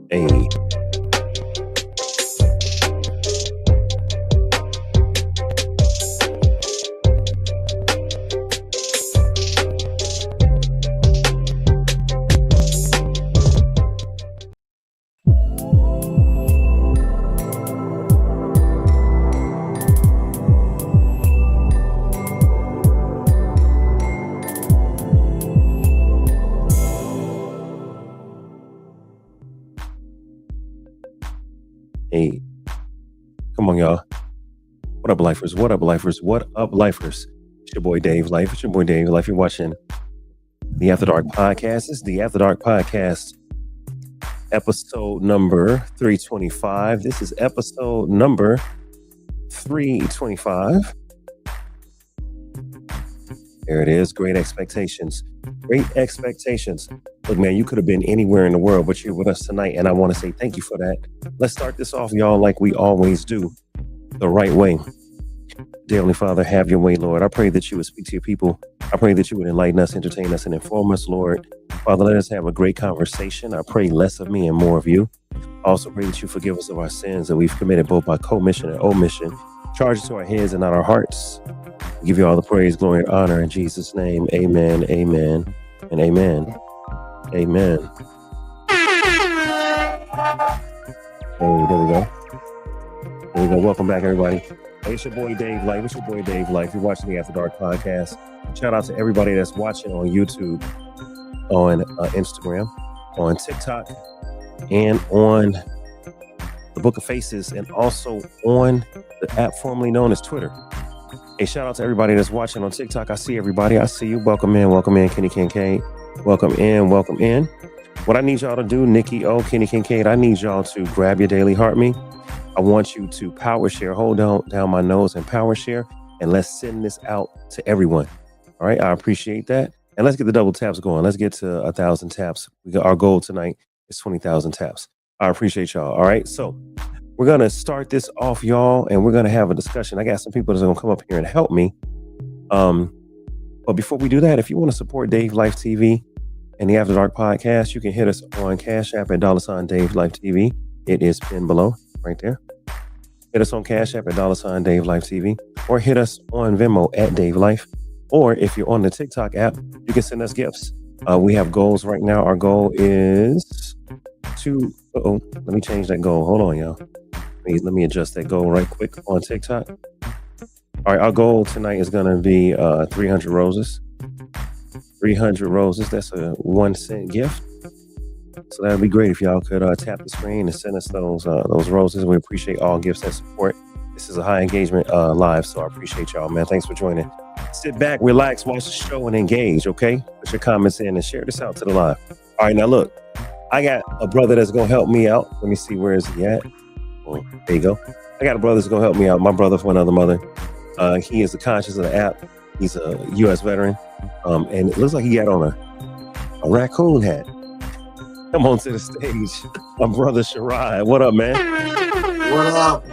Hey, hey, come on, y'all. What up, lifers? What up, lifers? What up, lifers? It's your boy Dave Life. It's your boy Dave Life. You're watching the After Dark Podcast. This is the After Dark Podcast, episode number 325. This is episode number 325. There it is. Great expectations. Great expectations. Look, man, you could have been anywhere in the world, but you're with us tonight, and I want to say thank you for that. Let's start this off, y'all, like we always do, the right way. Dear Heavenly Father, have your way, Lord. I pray that you would speak to your people. I pray that you would enlighten us, entertain us, and inform us, Lord. Father, let us have a great conversation. I pray less of me and more of you. I also pray that you forgive us of our sins that we've committed both by commission and omission. Charge it to our heads and not our hearts. We give you all the praise, glory, and honor in Jesus' name. Amen, amen, and amen. Amen. Hey, there we go. There we go. Welcome back, everybody. Hey, it's your boy Dave Life. It's your boy Dave Life. You're watching the After Dark Podcast. Shout out to everybody that's watching on YouTube, on Instagram, on TikTok, and on the Book of Faces, and also on the app formerly known as Twitter. Hey, shout out to everybody that's watching on TikTok. I see everybody. I see you. Welcome in, Kenny Kincaid. Welcome in. What I need y'all to do, Nikki O, Kenny Kincaid, I need y'all to grab your daily heart me. I want you to power share. Hold down my nose and power share, and let's send this out to everyone. All right, I appreciate that. And let's get the double taps going. Let's get to 1,000 taps. Our goal tonight is 20,000 taps. I appreciate y'all. All right, so we're going to start this off, y'all, and we're going to have a discussion. I got some people that's going to come up here and help me. But before we do that, if you want to support Dave Life TV and the After Dark Podcast, you can hit us on Cash App at $ Dave Life TV. It is pinned below right there. Hit us on Cash App at $ Dave Life TV, or hit us on Venmo at Dave Life. Or if you're on the TikTok app, you can send us gifts. We have goals right now. Our goal is to... let me change that goal. Hold on, y'all. Let me adjust that goal right quick on TikTok. All right, our goal tonight is going to be 300 roses. 300 roses. That's a 1 cent gift. So that would be great if y'all could tap the screen and send us those roses. We appreciate all gifts and support. This is a high engagement live, so I appreciate y'all, man. Thanks for joining. Sit back, relax, watch the show, and engage, okay? Put your comments in and share this out to the live. All right, now look. I got a brother that's going to help me out. Let me see, where is he at? Oh, there you go. I got a brother that's going to help me out. My brother from another mother. He is the conscious of the app. He's a U.S. veteran. And it looks like he got on a raccoon hat. Come on to the stage. My brother Sherrod. What up, man? What up?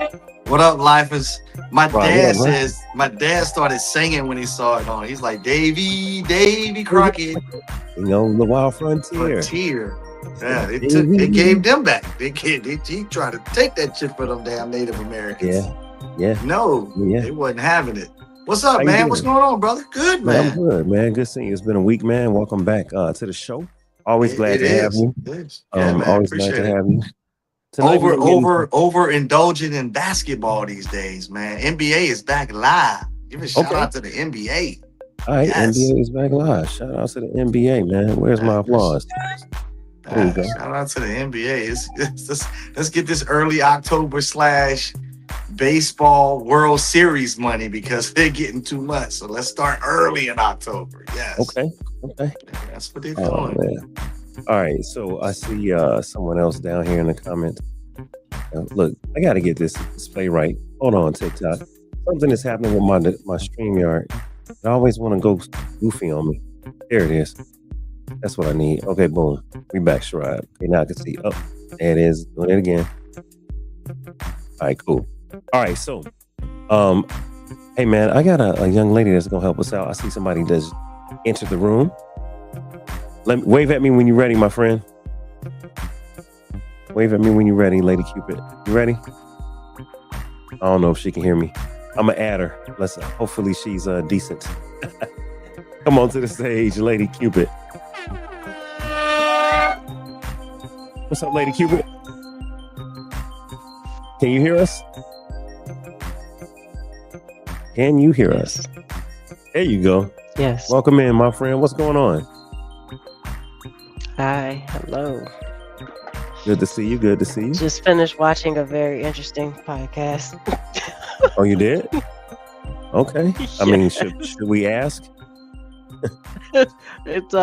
What up, lifers? My dad started singing when he saw it on. He's like, Davy Crockett. You know, the Wild Frontier. Yeah, they gave them back. He tried to take that shit for them damn Native Americans. Yeah. No, they wasn't having it. What's up, man? What's going on, brother? Good, man. I'm good, man. Good seeing you. It's been a week, man. Welcome back to the show. Always glad to have you. Man, always glad to have you. Overindulging in basketball these days, man. NBA is back live. Give a shout out to the NBA. All right, yes. NBA is back live. Shout out to the NBA, man. Where's my applause? There you go. Shout out to the NBA. Let's get this early October / baseball World Series money, because they're getting too much. So let's start early in October. Yes. Okay. That's what they're doing. Man. All right. So I see someone else down here in the comments. Look, I got to get this display right. Hold on, TikTok. Something is happening with my StreamYard. I always want to go goofy on me. There it is. That's what I need. Okay, boom. We back, Sherrod. Okay, now I can see. Oh, there it is. Doing it again. All right, cool. All right, so, hey, man, I got a young lady that's going to help us out. I see somebody that's entered the room. Wave at me when you're ready, my friend. Wave at me when you're ready, Lady Cupid. You ready? I don't know if she can hear me. I'm gonna add her. Let's. Hopefully she's decent. Come on to the stage, Lady Cupid. What's up, Lady Cupid? Can you hear us? Can you hear us? There you go. Yes. Welcome in, my friend. What's going on? Hi. Hello. Good to see you. Good to see you. Just finished watching a very interesting podcast. Oh, you did? Okay. I mean, should we ask? It's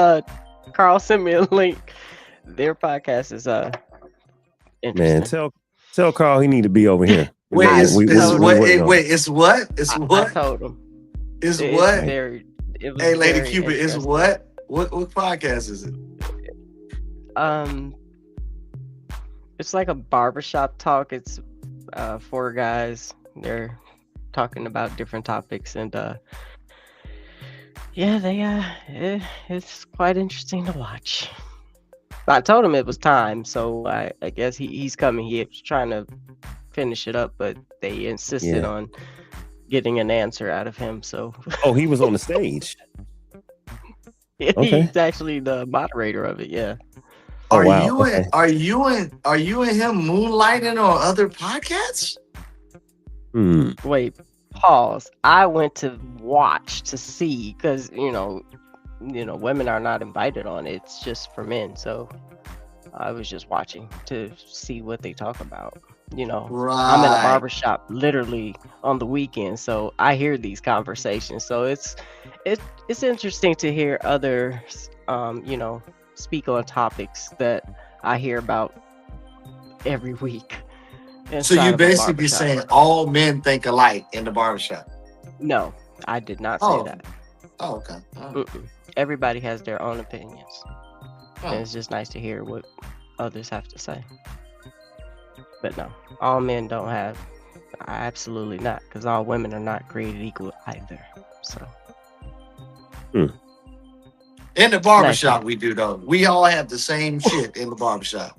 Carl sent me a link. Their podcast is interesting. Man, tell Carl he need to be over here. Wait, it's what? It's what? It's I what? told him. It's It what? was Hey, Lady very Cupid, it's interesting. what? What podcast is it? It's like a barbershop talk. It's 4 guys. They're talking about different topics, and yeah, it's quite interesting to watch. I told him it was time, so I guess he's coming. He was trying to finish it up, but they insisted Yeah. on getting an answer out of him. So Oh, he was on the stage. Okay. he's actually the moderator of it. Yeah. Oh, Are wow. you Okay. and are you and him moonlighting on other podcasts? Wait, pause. I went to watch to see because women are not invited on it. It's just for men. So I was just watching to see what they talk about. Right. I'm in a barbershop literally on the weekend, so I hear these conversations. So it's interesting to hear others, speak on topics that I hear about every week. So inside you of a basically barbershop. saying all men think alike in the barbershop. No, I did not say Oh. that. Oh, okay. Oh, Mm-mm. Everybody has their own opinions, and oh. it's just nice to hear what others have to say. But no, all men don't have. Absolutely not, because all women are not created equal either. So In the barbershop, we do though. We all have the same shit in the barbershop.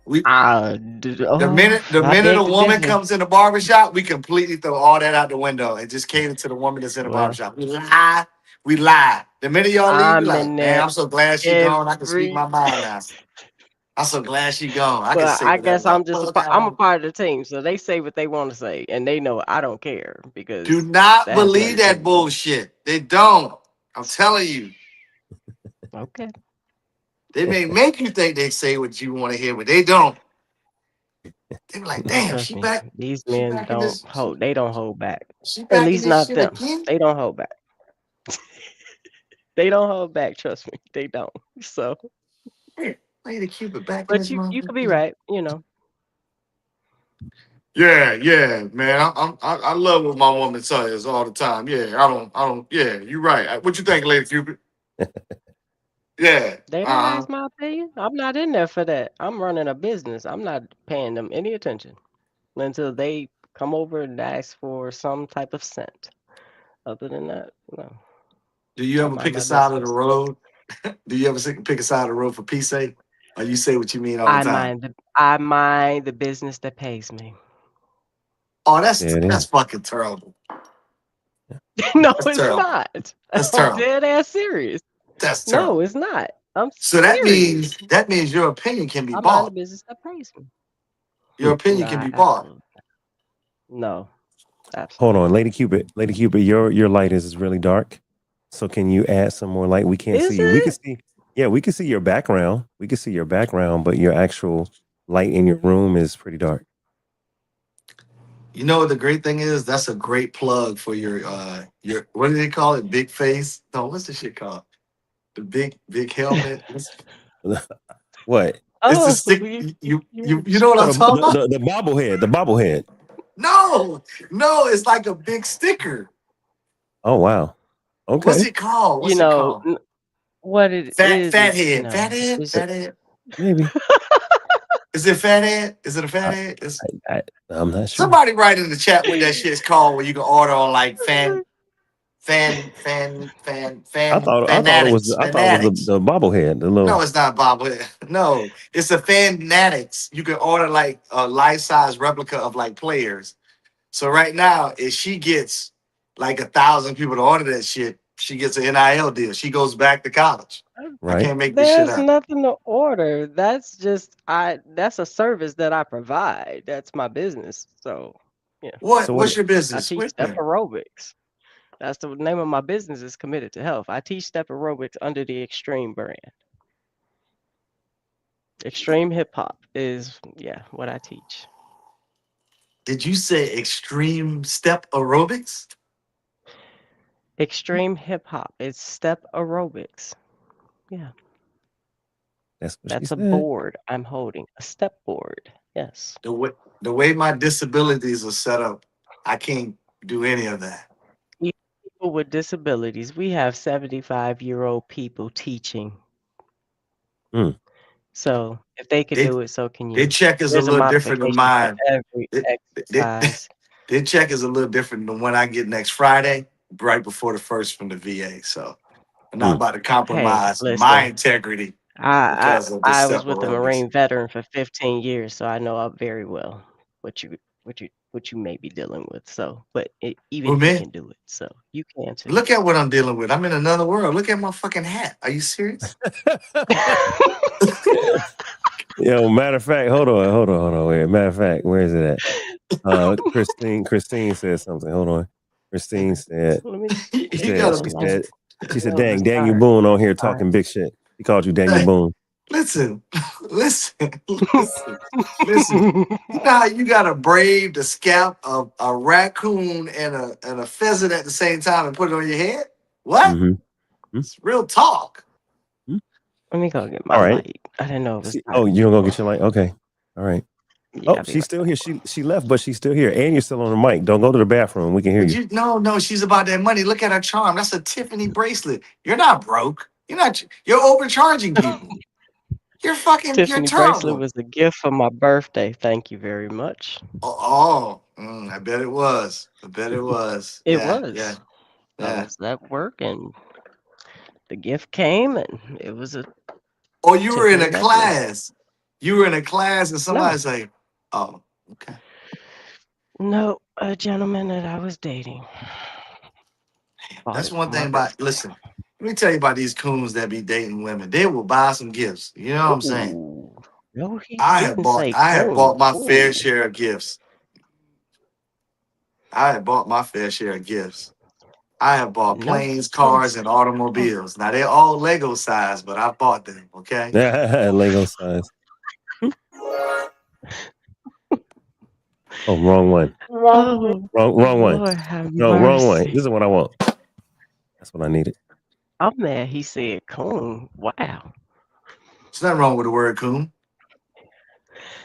The minute a woman comes in the barbershop, we completely throw all that out the window and just cater to the woman that's in the Well. barbershop. We lie. The minute y'all leave, I'm we like, in man, there I'm so glad she gone. I can speak every- my mind now. I'm so glad she gone. I can Well, say I whatever guess the I'm just fuck I I'm a want. part of the team, so they say what they want to say, and they know I don't care because Do not that has believe nothing to that do- bullshit. They don't. I'm telling you. Okay. They may make you think they say what you want to hear, but they don't. They be like, damn, Trust she me, back. these she men back in this- don't hold. They don't hold back. She back At in least this not shit them. again? They don't hold back. They don't hold back. Trust me, they don't. So, Lady Cupid back in but this you could be motherfucker. right. Yeah, man. I love what my woman says all the time. Yeah, I don't. Yeah, you're right. What you think, Lady Cupid? Yeah. They don't ask my opinion. I'm not in there for that. I'm running a business. I'm not paying them any attention until they come over and ask for some type of cent. Other than that, no. Do you I ever mind pick my a side of the business. road? Do you ever pick a side of the road for peace sake? Or you say what you mean all the time? I mind the business that pays me. Oh, that's There it is. fucking terrible. No, That's it's terrible. not. That's I'm terrible. dead ass serious. That's terrible. No, it's not. I'm So that serious. means your opinion can be I mind bought. the business that pays me. Your opinion can Nah, be bought. absolutely not. No, absolutely. Hold on, Lady Cupid. Lady Cupid, your light is really dark. So can you add some more light? We can't Is see you. We it? can see. Yeah, we can see your background. We can see your background, but your actual light in your room is pretty dark. You know what the great thing is? That's a great plug for your what do they call it? Big face? No, what's the shit called? The big helmet. What? It's Oh, the stick. You know what I'm talking about? The bobblehead. The bobblehead. No, it's like a big sticker. Oh wow. Okay. What's it called? What's it called? what it Fat is? head. No, Fat head. it's- Fat head. Maybe. Is it fat head? Is it a fat head? I'm not sure. Somebody write in the chat what that shit's called where you can order on like fan. fanatics. I thought it was the bobblehead. The little. No, it's not bobblehead. No, it's a fanatics. You can order like a life-size replica of like players. So right now, if she gets like 1,000 people to order that shit, she gets an NIL deal. She goes back to college. Right. I can't make this shit There's up. nothing to order. That's just that's a service that I provide. That's my business. So yeah. What's your I business? teach step aerobics. That's the name of my business is Committed to Health. I teach step aerobics under the Extreme brand. Extreme hip hop is what I teach. Did you say extreme step aerobics? Extreme hip hop. It's step aerobics. Yeah. That's a board I'm holding. A step board. Yes. The way my disabilities are set up, I can't do any of that. People with disabilities, we have 75-year-old people teaching. So if they can do it, so can you. Their check is a little different than mine. Every exercise. Their check is a little different than what I get next Friday, right before the first from the VA. So I'm not about to compromise my integrity. I was with a Marine veteran for 15 years, so I know very well what you may be dealing with. So, but even he can do it, so you can too. Look at what I'm dealing with. I'm in another world. Look at my fucking hat. Are you serious? Yo, matter of fact, hold on. Wait. Matter of fact, where is it at? Christine said something. Hold on. Christine said, she said, Daniel Boone on here talking big shit. He called you Daniel Boone. Listen. You know how you gotta brave the scalp of a raccoon and a pheasant at the same time and put it on your head? What? Mm-hmm. It's real talk. Let me go get my light. I didn't know it was. You gonna go get your light? Okay. All right. Yeah, she's still here. She left, but she's still here. And you're still on the mic. Don't go to the bathroom. We can hear you. No, she's about that money. Look at her charm. That's a Tiffany bracelet. You're not broke. You're overcharging people. You're fucking. Tiffany you're terrible. Bracelet was a gift for my birthday. Thank you very much. I bet it was. It was. Yeah. I was at work and the gift came and it was a. Oh, you were in a class. You were in a class and somebody's like, "Oh, okay." No, a gentleman that I was dating. That's one thing about. Listen. Let me tell you about these coons that be dating women. They will buy some gifts. You know what I'm saying? No, I have bought my fair share of gifts. I have bought planes, cars, and automobiles. Now they're all Lego size, but I bought them. Okay. Lego size. Oh, wrong one. Wrong one. No, wrong one. This is what I want. That's what I needed. I'm mad he said coon. Wow. There's nothing wrong with the word coon.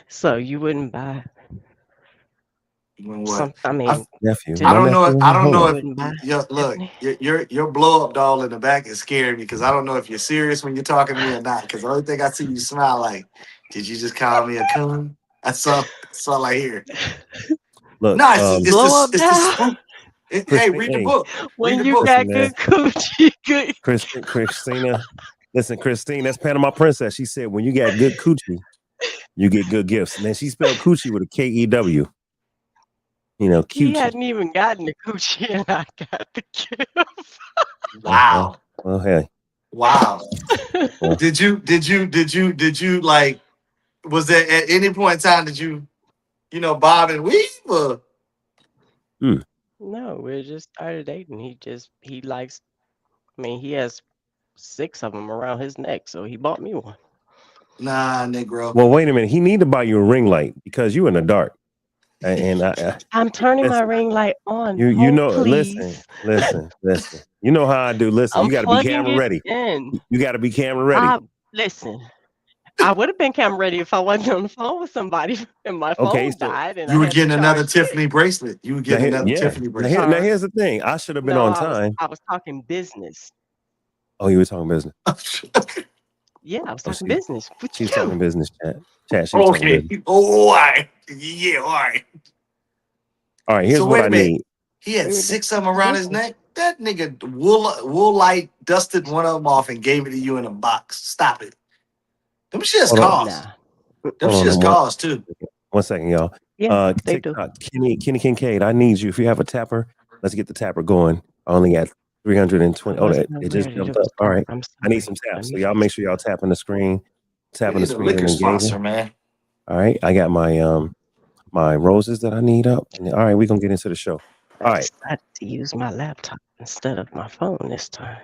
So you wouldn't buy what? I don't know if your blow up doll in the back is scaring me because I don't know if you're serious when you're talking to me or not. Because the only thing I see you smile like, did you just call me a coon? That's all I hear. Look, hey, read the book. When you got good coochie, good. Christina, listen, Christine, that's Panama Princess. She said, when you got good coochie, you get good gifts. And then she spelled coochie with a K-E-W. You know, cute. He hadn't even gotten the coochie, and I got the gift. Wow. Well, hey. Wow. Did you like? Was there at any point in time did you bob and weave or? No, we just started dating. He likes. I mean, he has 6 of them around his neck, so he bought me one. Nah, Negro. Well, wait a minute. He need to buy you a ring light because you in the dark. And I'm turning my ring light on. You know, please. listen. You know how I do. Listen, you got to be camera ready. You got to be camera ready. Listen, I would have been camera ready if I wasn't on the phone with somebody and my phone died. And you were getting another Tiffany bracelet. You were getting another Tiffany bracelet. Now here's the thing. I should have been on time. I was talking business. Oh, you were talking business. Yeah, I was talking business. She's talking business, chat. Okay. All right. Yeah, all right. All right, here's what I need. He had 6 of them around his neck. That nigga Woolite dusted one of them off and gave it to you in a box. Stop it. Them shits cost. Them shits cost too. 1 second, y'all. Yeah, they TikTok, Kenny Kincaid, I need you. If you have a tapper, let's get the tapper going. I only got 320. Oh, it just jumped up. All right. I need some taps. So y'all make sure y'all tapping the screen. Tapping the screen and engaging. Sponsor, man. All right. I got my my roses that I need up. All right, we're gonna get into the show. All right. I decided to use my laptop instead of my phone this time.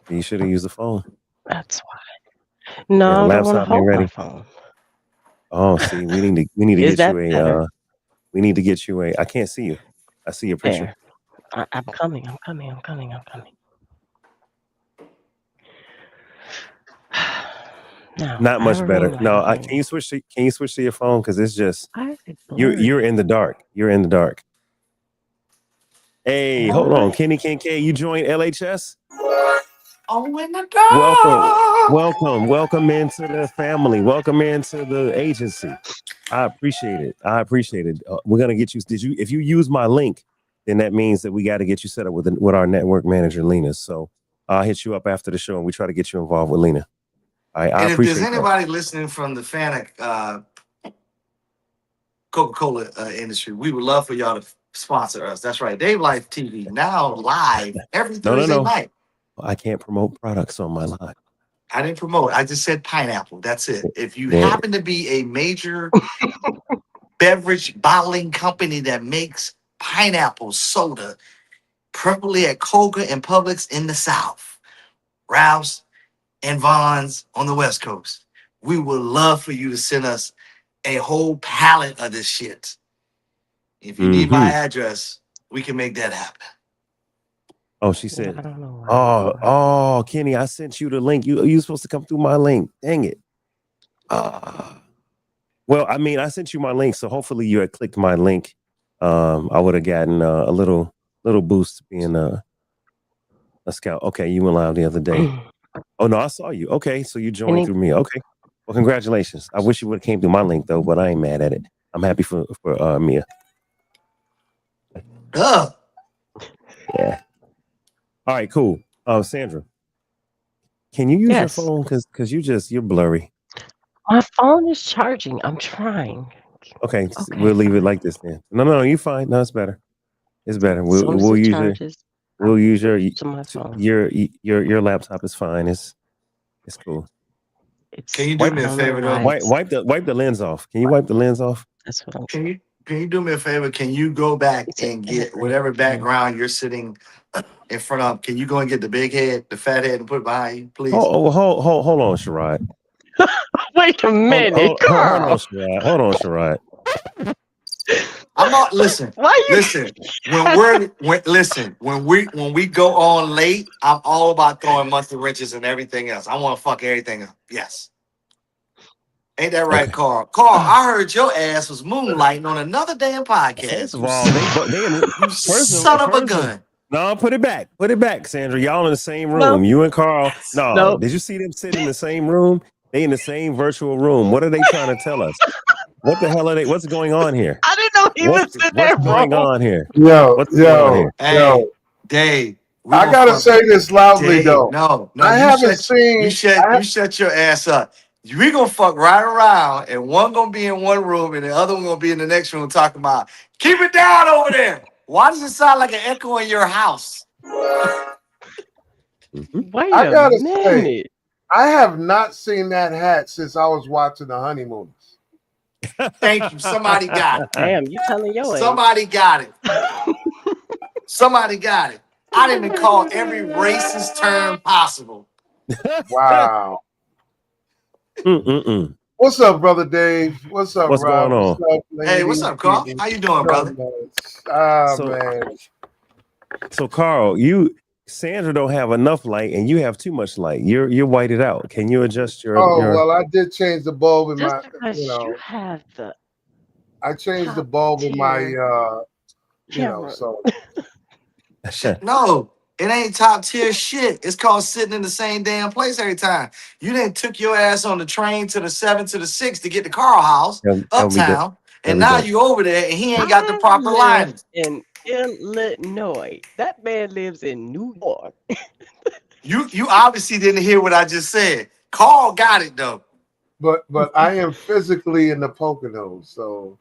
You should have used the phone. That's why. No, I don't want to hold ready. my phone. Oh, see, we need to get you a we need to get you a I can't see you. I see your picture. I'm coming. No, not much better. No, can you switch to your phone? Because it's just you're in the dark. You're in the dark. Hey, hold on. Kenny Kincaid, you joined LHS? Oh, in the dark. Welcome into the family. Welcome into the agency. I appreciate it. We're gonna get you. If you use my link, then that means that we got to get you set up with our network manager, Lena. So I'll hit you up after the show and we try to get you involved with Lena. And if there's anybody listening from the Fanic Coca-Cola industry, we would love for y'all to sponsor us. That's right. Dave Life TV now live every Thursday night. I can't promote products on my live. I didn't promote. I just said pineapple. That's it. If you happen to be a major beverage bottling company that makes pineapple soda, preferably at Coca and Publix in the South, Ralph's and Vons on the West Coast, we would love for you to send us a whole pallet of this shit. If you need my address, we can make that happen. Oh, she said, oh, Kenny, I sent you the link. You supposed to come through my link. Dang it. Well, I mean, I sent you my link, so hopefully you had clicked my link. I would have gotten a little boost being a scout. Okay, you went live the other day. Oh no, I saw you. Okay, so you joined through me. Okay, well, congratulations. I wish you would have came through my link though, but I ain't mad at it. I'm happy for Mia. Yeah. All right, cool. Sandra, can you use your phone because you're blurry. My phone is charging. I'm trying. Okay, we'll leave it like this then. No, you're fine. No, it's better. It's better. We'll use your laptop is fine. It's cool. Can you do me a favor though? Wipe the lens off. Can you wipe the lens off? That's what I'm Can you do me a favor? Can you go back and get whatever background you're sitting in front of? Can you go and get the big head, the fat head, and put it behind you, please? Hold on, Sherrod. Wait a minute, Carl. Hold on, Sherrod. I'm not listen. Listen, when we go on late, I'm all about throwing monkey wrenches and everything else. I want to fuck everything up. Yes. Ain't that right, Carl? Carl, I heard your ass was moonlighting on another damn podcast. First of all, you son of a gun. No, put it back. Put it back, Sandra. Y'all in the same room. No. You and Carl. No. Did you see them sitting in the same room? They in the same virtual room. What are they trying to tell us? What the hell are they? What's going on here? I didn't know he was in there. What's going on here? Hey, Dave. I gotta say this loudly, Dave, though. No, I haven't seen. You shut your ass up. We gonna fuck right around, and one gonna be in one room, and the other one gonna be in the next room talking about keep it down over there. Why does it sound like an echo in your house? Wait a minute. Say, I have not seen that hat since I was watching The Honeymooners. Thank you. Somebody got it. Damn, you telling your age. Somebody got it. Somebody got it. I didn't call every racist term possible. Wow. What's up, brother Dave? What's up, What's Rob? going on? What's up, hey, what's up, Carl? How you doing, brother? Man. So, Carl, Sandra don't have enough light, and you have too much light. You're whited out. Can you adjust your? Well, I did change the bulb in my. You have the. I changed the bulb in my. So. No, it ain't top tier shit. It's called sitting in the same damn place every time. You didn't took your ass on the train to the 7 to the 6 to get to Carl House uptown, and now you over there and he ain't got the proper lighting. In Illinois. That man lives in New York. You obviously didn't hear what I just said. Carl got it though. But I am physically in the Poconos, so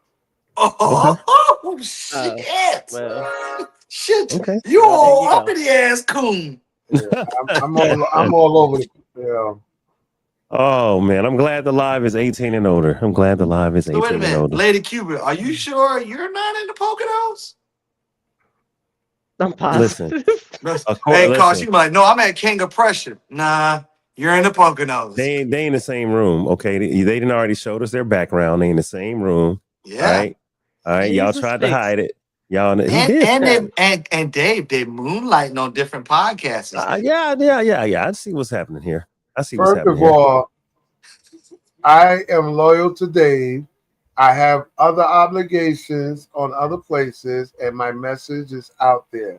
Oh shit! Well, Shit! Okay. You well, there all you go. uppity ass coon. yeah, I'm all over the Oh man, I'm glad the live is 18 and older. I'm glad the live is So 18 wait a and minute, older. Lady Cupid, are you sure you're not in the Poconos? I'm Listen, positive. Hey, Carl, listen, she like, no, I'm at King of Pressure. Nah, you're in the Poconos. they in the same room. Okay, they didn't already showed us their background. They in the same room. Yeah. All right. Y'all Jesus tried to fix hide it. Y'all, he And did. and Dave, they moonlighting on different podcasts. Yeah. I see what's happening here. First of all, I am loyal to Dave. I have other obligations on other places, and my message is out there.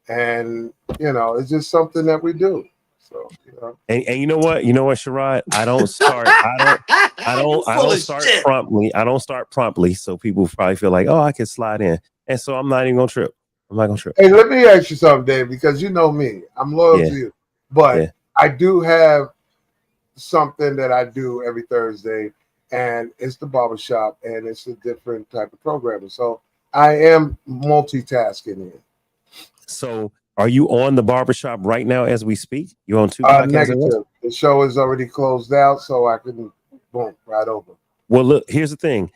And it's just something that we do. So And you know what? You know what, Sherrod? I don't start promptly. I don't start promptly, so people probably feel like, oh, I can slide in. And so I'm not even gonna trip. I'm not gonna trip. Hey, let me ask you something, Dave, because you know me. I'm loyal to you. But I do have something that I do every Thursday, and it's the barbershop, and it's a different type of programming. So I am multitasking here. So are you on the barbershop right now as we speak? You on two Negative. The show is already closed out, so I can boom right over. Well, look, here's the thing.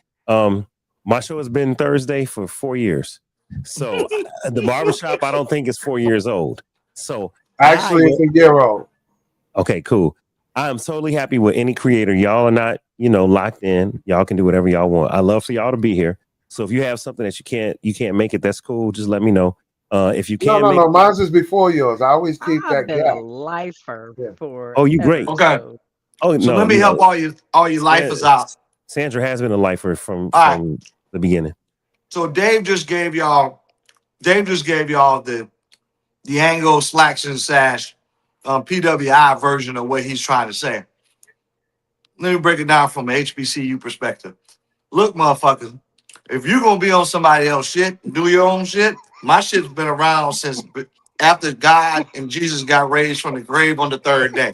My show has been Thursday for 4 years. So the barbershop, I don't think is 4 years old. So actually it's a year old. Okay, cool. I'm totally happy with any creator. Y'all are not, locked in. Y'all can do whatever y'all want. I love for y'all to be here. So if you have something that you can't make it, that's cool. Just let me know. If you can't, no, mine's is before yours. I always keep that gap. A lifer for. Oh, you great. Okay. Oh, so let me help all you lifers out. Sandra has been a lifer from the beginning. So Dave just gave y'all the Ango Slacks and Sash PWI version of what he's trying to say. Let me break it down from an HBCU perspective. Look, motherfuckers, if you're gonna be on somebody else's shit, do your own shit. My shit's been around since after God and Jesus got raised from the grave on the third day.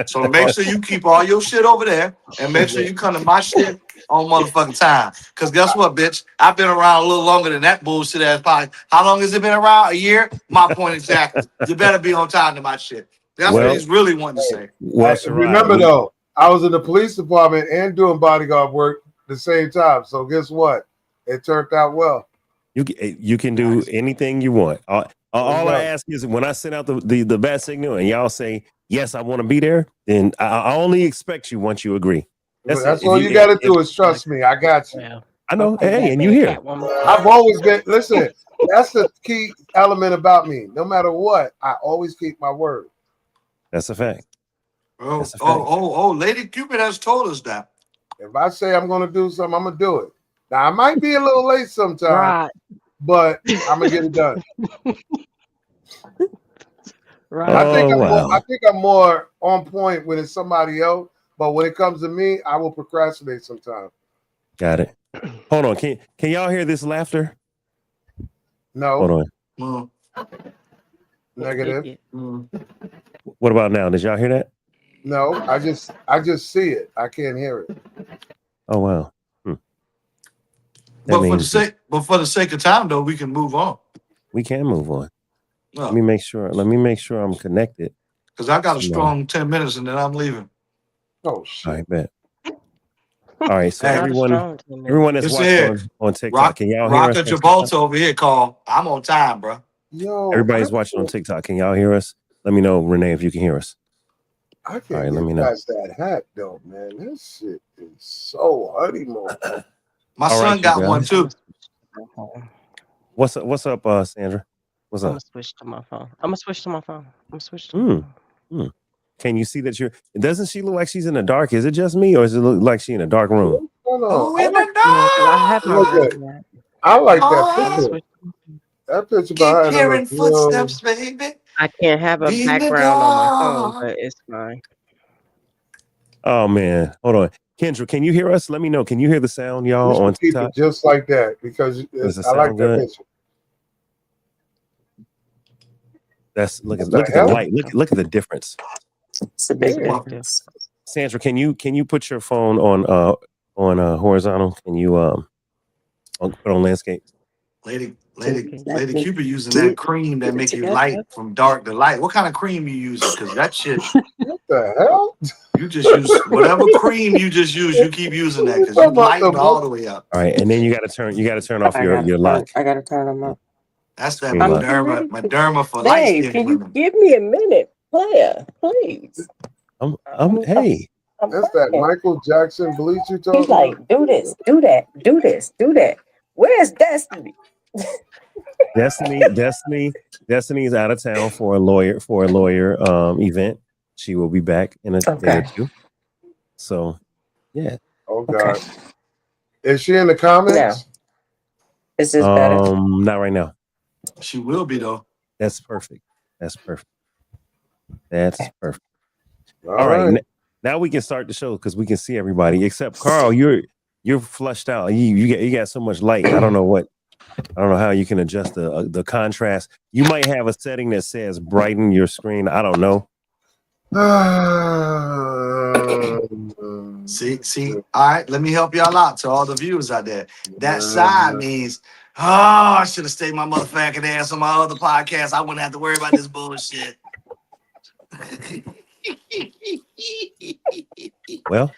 So make sure you keep all your shit over there and make sure you come to my shit on motherfucking time. Because guess what, bitch? I've been around a little longer than that bullshit ass pie. How long has it been around? A year? My point exactly. You better be on time to my shit. That's what he's really wanting to say. Well, remember though, I was in the police department and doing bodyguard work at the same time. So guess what? It turned out well. You can do anything you want. All I ask is when I send out the bat signal and y'all say, yes, I want to be there, then I only expect you once you agree. That's all you got to do is trust me. I got you. Yeah. I know. Hey, and you here. I've always been, listen, that's the key element about me. No matter what, I always keep my word. That's a fact. Lady Cupid has told us that. If I say I'm going to do something, I'm going to do it. Now, I might be a little late sometimes, but I'm going to get it done. Right. I think I'm more on point when it's somebody else, but when it comes to me, I will procrastinate sometimes. Got it. Hold on. Can y'all hear this laughter? No. Hold on. Negative. What about now? Did y'all hear that? No, I just see it. I can't hear it. Oh wow. But for the sake of time, though, we can move on. We can move on. Let me make sure I'm connected. Because I got a strong 10 minutes and then I'm leaving. Oh shit. I bet. All right, so everyone that's watching on TikTok, can y'all hear us? Rocket Gibraltar over here, Carl. I'm on time, bro. Yo, everybody's watching on TikTok. Can y'all hear us? Let me know, Renee, if you can hear us. I can't get past that hat, though, man. This shit is so honeymoon. My son got one too. What's up, Sandra? What's up? I'm gonna switch to my phone. Can you see that doesn't she look like she's in the dark? Is it just me, or does it look like she's in a dark room? Oh, in the dark. I like that picture. That picture behind Keep hearing footsteps, baby. I can't have a background on my phone, but it's fine. Oh man, hold on, Kendra, can you hear us? Let me know. Can you hear the sound, y'all, on TikTok? Just like that, because I like that picture. look at the light. Look at the difference. It's a big difference. Sandra, can you put your phone on horizontal? Can you put on landscape? Lady Cupid using that cream that make you light from dark to light. What kind of cream you using? Because that shit. What the hell? You just use whatever cream you just use. You keep using that because you lighten all the way up. All right, and then you got to turn off your lock. I gotta turn them up. That's that Moderna for light Dave, skin can you women. give me a minute, player, please? Hey. That's that Michael Jackson bleach you talking He's like, do this, do that, do this, do that. Where's Destiny? Destiny's out of town for a lawyer event. She will be back in a day or two. So, yeah. Oh God, is she in the comments? No. Is this better? Not right now. She will be though. That's perfect. That's perfect. All right. right. Now we can start the show because we can see everybody. Except Carl, you're flushed out. You got so much light. I don't know how you can adjust the contrast. You might have a setting that says brighten your screen. I don't know. See. All right, let me help y'all out to all the viewers out there. That side means, I should have stayed my motherfucking ass on my other podcast. I wouldn't have to worry about this bullshit. Well,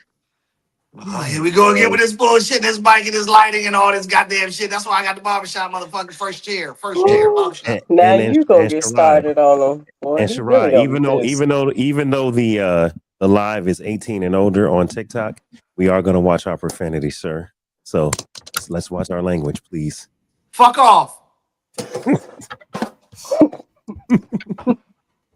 here we go again with this bullshit, this mic and this lighting and all this goddamn shit. That's why I got the barbershop motherfucking first chair. Barbershop. Now you gonna get started on them. Boy, and Sherrod, even though the live is 18 and older on TikTok, we are gonna watch our profanity, sir. So let's watch our language, please. Fuck off.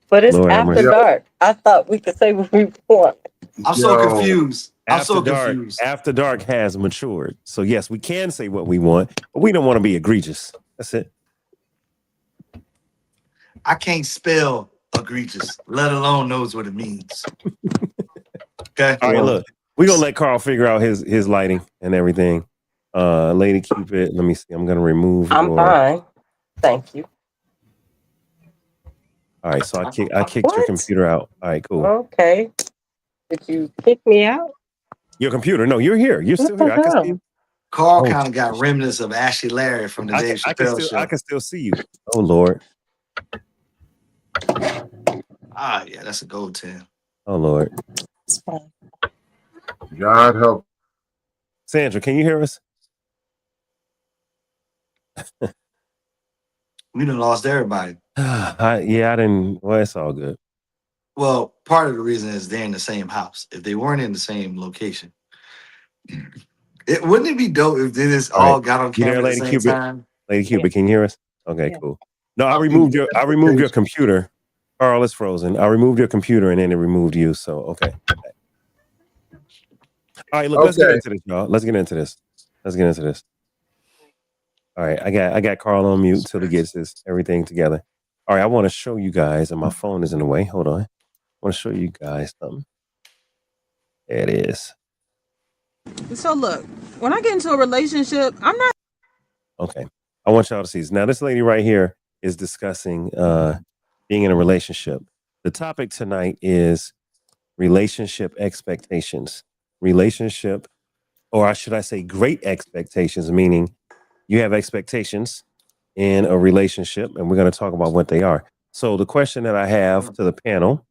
But it's after dark. I thought we could say what we want. I'm so confused. After Dark has matured. So yes, we can say what we want, but we don't want to be egregious. That's it. I can't spell egregious, let alone knows what it means. Okay. All right, look. We're gonna let Carl figure out his lighting and everything. Lady Cupid, let me see. I'm gonna remove fine. Thank you. All right, so I kicked your computer out. All right, cool. Okay. Did you kick me out? Your computer? No, you're here. You're still here. I can see you. Carl kind of got remnants of Ashley Larry from the Dave Chappelle show. I can still see you. Oh Lord. Yeah, that's a gold 10. Oh Lord. It's fine. God help. Sandra, can you hear us? We done lost everybody. I didn't. Well, it's all good. Well, part of the reason is they're in the same house. If they weren't in the same location, wouldn't it be dope if they just all got on camera at the same time? Lady Cupid, can you hear us? Okay, cool. No, I removed your computer. Carl is frozen. I removed your computer and then it removed you. So okay. All right, look, let's get into this, y'all. Let's get into this. All right, I got Carl on mute until he gets everything together. All right, I want to show you guys, and my phone is in the way. Hold on. I want to show you guys something. There it is. So look, when I get into a relationship, I'm not. Okay, I want y'all to see this. Now, this lady right here is discussing being in a relationship. The topic tonight is relationship expectations. Relationship, or I should I say great expectations, meaning you have expectations in a relationship, and we're going to talk about what they are. So the question that I have to the panel,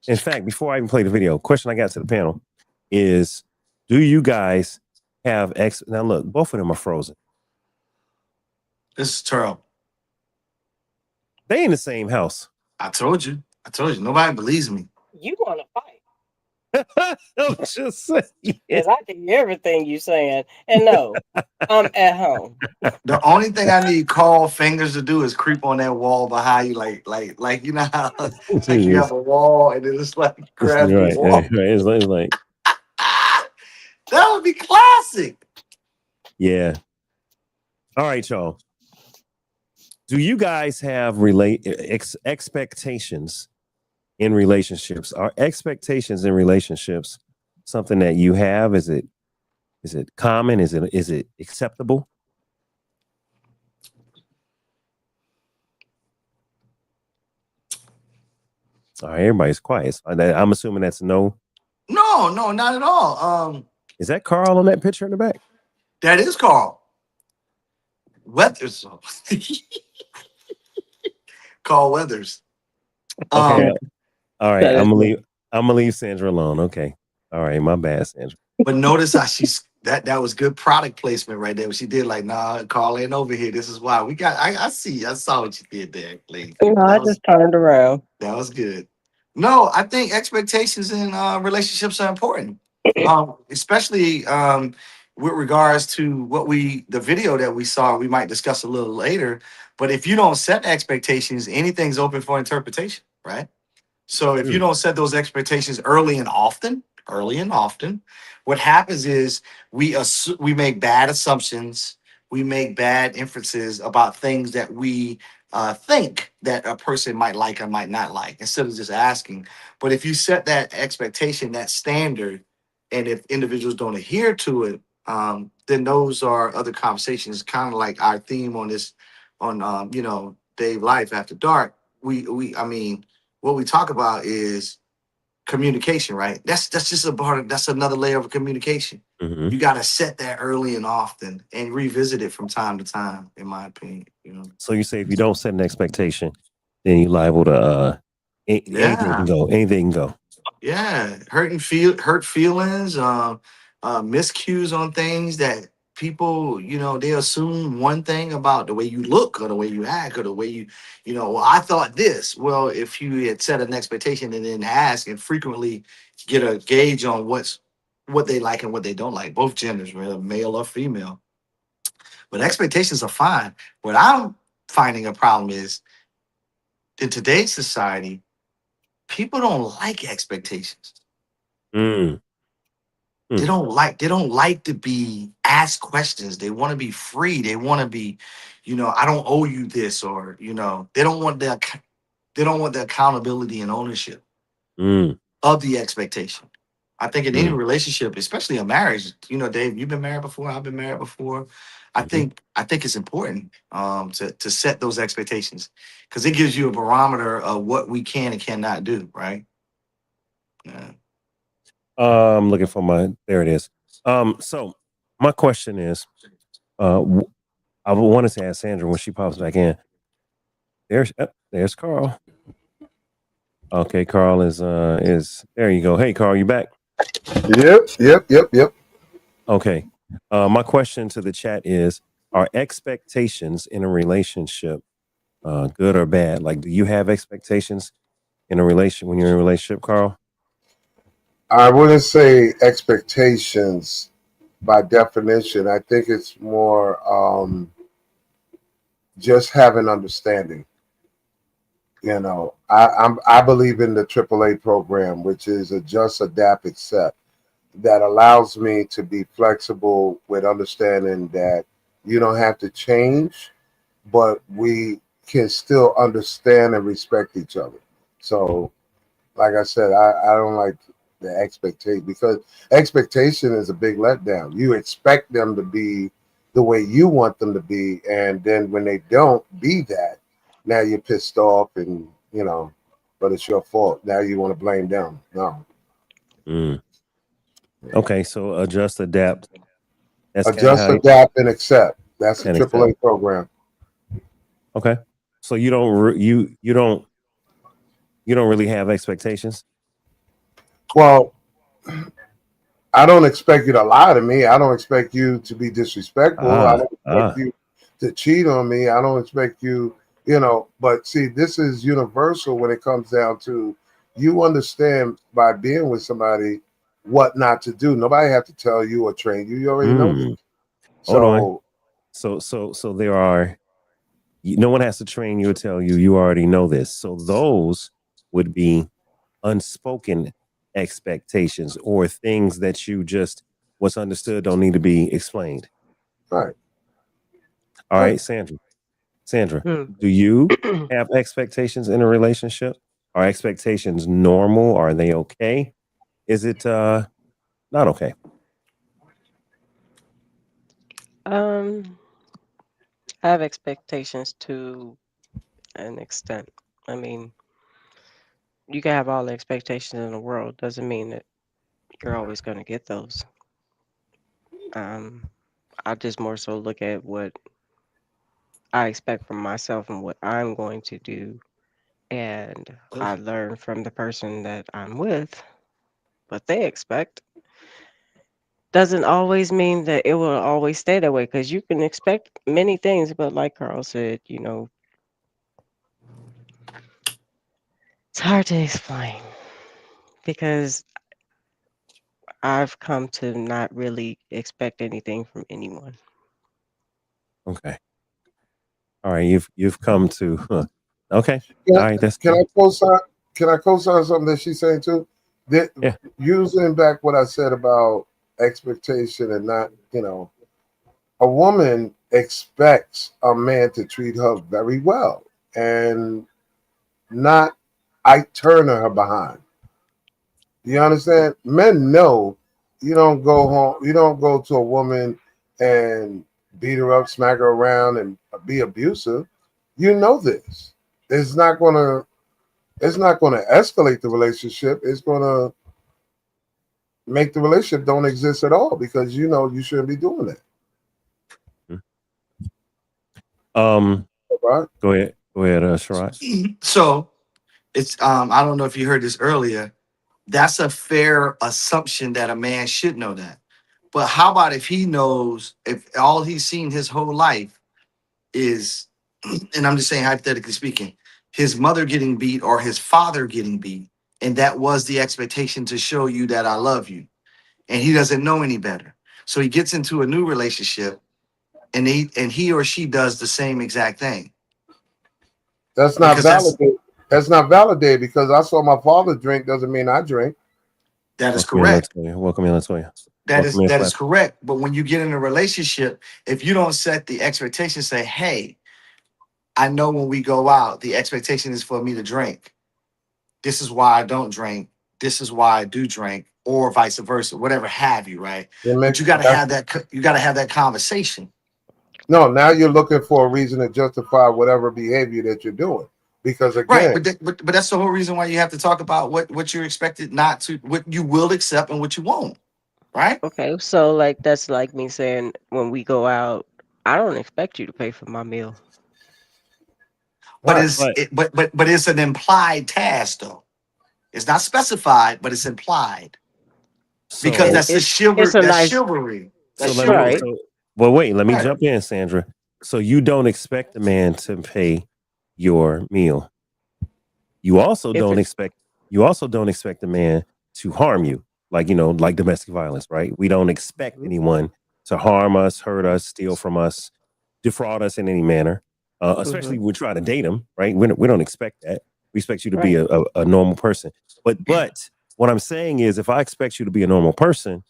in fact, before I even play the video, question I got to the panel is, do you guys have now look, both of them are frozen. This is terrible. They in the same house. I told you. Nobody believes me. You want to fight? I'm just saying. Because I can hear everything you saying. And no, I'm at home. The only thing I need Carl fingers to do is creep on that wall behind you, like you know how like you have a wall and then it's like grab the wall. Right. It's like that would be classic. Yeah. All right, y'all. Do you guys have expectations in relationships? Are expectations in relationships something that you have? Is it common? Is it acceptable? All right, everybody's quiet. I'm assuming that's no. No, not at all. Is that Carl on that picture in the back? That is Carl Weathers. Carl Weathers. Okay. All right. That is I'm gonna leave Sandra alone. Okay. All right. My bad, Sandra. But notice how that was good product placement right there. What she did, like, nah, Carl ain't over here. This is why we got. I saw what you did there, lady. I just turned around. That was good. No, I think expectations in relationships are important, especially with regards to the video that we saw. We might discuss a little later. But if you don't set expectations, anything's open for interpretation, right? So if you don't set those expectations early and often, what happens is we make bad assumptions, we make bad inferences about things that we think that a person might like or might not like, instead of just asking. But if you set that expectation, that standard, and if individuals don't adhere to it, then those are other conversations. Kind of like our theme on this, on Dave Life After Dark. I mean, what we talk about is communication, right? That's just a part of, that's another layer of communication. Mm-hmm. You got to set that early and often and revisit it from time to time, in my opinion. So you say if you don't set an expectation, then you're liable to anything can go. Anything can go. Yeah, hurt feelings, miscues on things that people, they assume one thing about the way you look or the way you act or the way well, I thought this. Well, if you had set an expectation and then ask and frequently get a gauge on what they like and what they don't like, both genders, whether male or female. But expectations are fine. What I'm finding a problem is in today's society, people don't like expectations. They don't like to be asked questions. They want to be free. They want to be, I don't owe you this, or they don't want the accountability and ownership of the expectation. I think in any relationship, especially a marriage, Dave, you've been married before. I've been married before. I think it's important to set those expectations, because it gives you a barometer of what we can and cannot do, right? Yeah. I'm looking for there it is. So my question is, I wanted to ask Sandra when she pops back in. There's Carl. Okay, Carl is there you go. Hey, Carl, you back? Yep. Okay. My question to the chat is, are expectations in a relationship good or bad? Like, do you have expectations in a relation when you're in a relationship, Carl? I wouldn't say expectations by definition. I think it's more just having understanding. I believe in the AAA program, which is adjust, adapt, accept, that allows me to be flexible with understanding that you don't have to change, but we can still understand and respect each other. So, like I said, I don't like the expectation, because expectation is a big letdown. You expect them to be the way you want them to be, and then when they don't be that, now you're pissed off, and but it's your fault. Now you want to blame them. No. Okay, so adjust, adapt. Adjust, adapt, and accept. That's a AAA program. Okay, so you don't really have expectations. Well, I don't expect you to lie to me. I don't expect you to be disrespectful. I don't expect you to cheat on me. I don't expect you, but see, this is universal when it comes down to, you understand by being with somebody what not to do. Nobody have to tell you or train you. You already know this. Hold on. So there are, no one has to train you or tell you. You already know this. So those would be unspoken expectations, or things that you just, what's understood don't need to be explained. Right. All right, Sandra, do you have expectations in a relationship? Are expectations normal? Are they okay? Is it not okay? I have expectations to an extent. I mean, you can have all the expectations in the world. Doesn't mean that you're always going to get those. I just more so look at what I expect from myself and what I'm going to do, and I learn from the person that I'm with what they expect. Doesn't always mean that it will always stay that way, because you can expect many things, but like Carl said, it's hard to explain because I've come to not really expect anything from anyone. Okay. All right. You've come to. Okay. Can, All right. That's can good. I co-sign? Can I co-sign something that she's saying too? That, Yeah. using back what I said about expectation and not, a woman expects a man to treat her very well and not turn her behind. You understand? Men know you don't go home, you don't go to a woman and beat her up, smack her around, and be abusive. You know this. It's not gonna escalate the relationship. It's gonna make the relationship don't exist at all because you shouldn't be doing that. Right? Go ahead, Sharad. So it's I don't know if you heard this earlier. That's a fair assumption that a man should know that. But how about if he knows, if all he's seen his whole life is, and I'm just saying hypothetically speaking, his mother getting beat or his father getting beat, and that was the expectation to show you that I love you, and he doesn't know any better. So he gets into a new relationship, and he or she does the same exact thing. That's not validated. That's not validated because I saw my father drink doesn't mean I drink. That is correct. Welcome in, Latoya. That is correct. But when you get in a relationship, if you don't set the expectation, say, hey, I know when we go out, the expectation is for me to drink. This is why I don't drink. This is why I do drink, or vice versa, whatever have you, right? But you gotta have that conversation. No, now you're looking for a reason to justify whatever behavior that you're doing. Because again, right, but that's the whole reason why you have to talk about what you're expected not to, what you will accept and what you won't. Right? Okay, so like that's like me saying when we go out, I don't expect you to pay for my meal. But it's an implied task though. It's not specified, but it's implied. So, because that's the chivalry. That's right. Well, wait, let me jump in, Sandra. So you don't expect a man to pay your meal. You also don't expect a man to harm you, like domestic violence, right? We don't expect anyone to harm us, hurt us, steal from us, defraud us in any manner. Especially we try to date them, right? We don't expect that. We expect you to be a normal person. But what I'm saying is, if I expect you to be a normal person,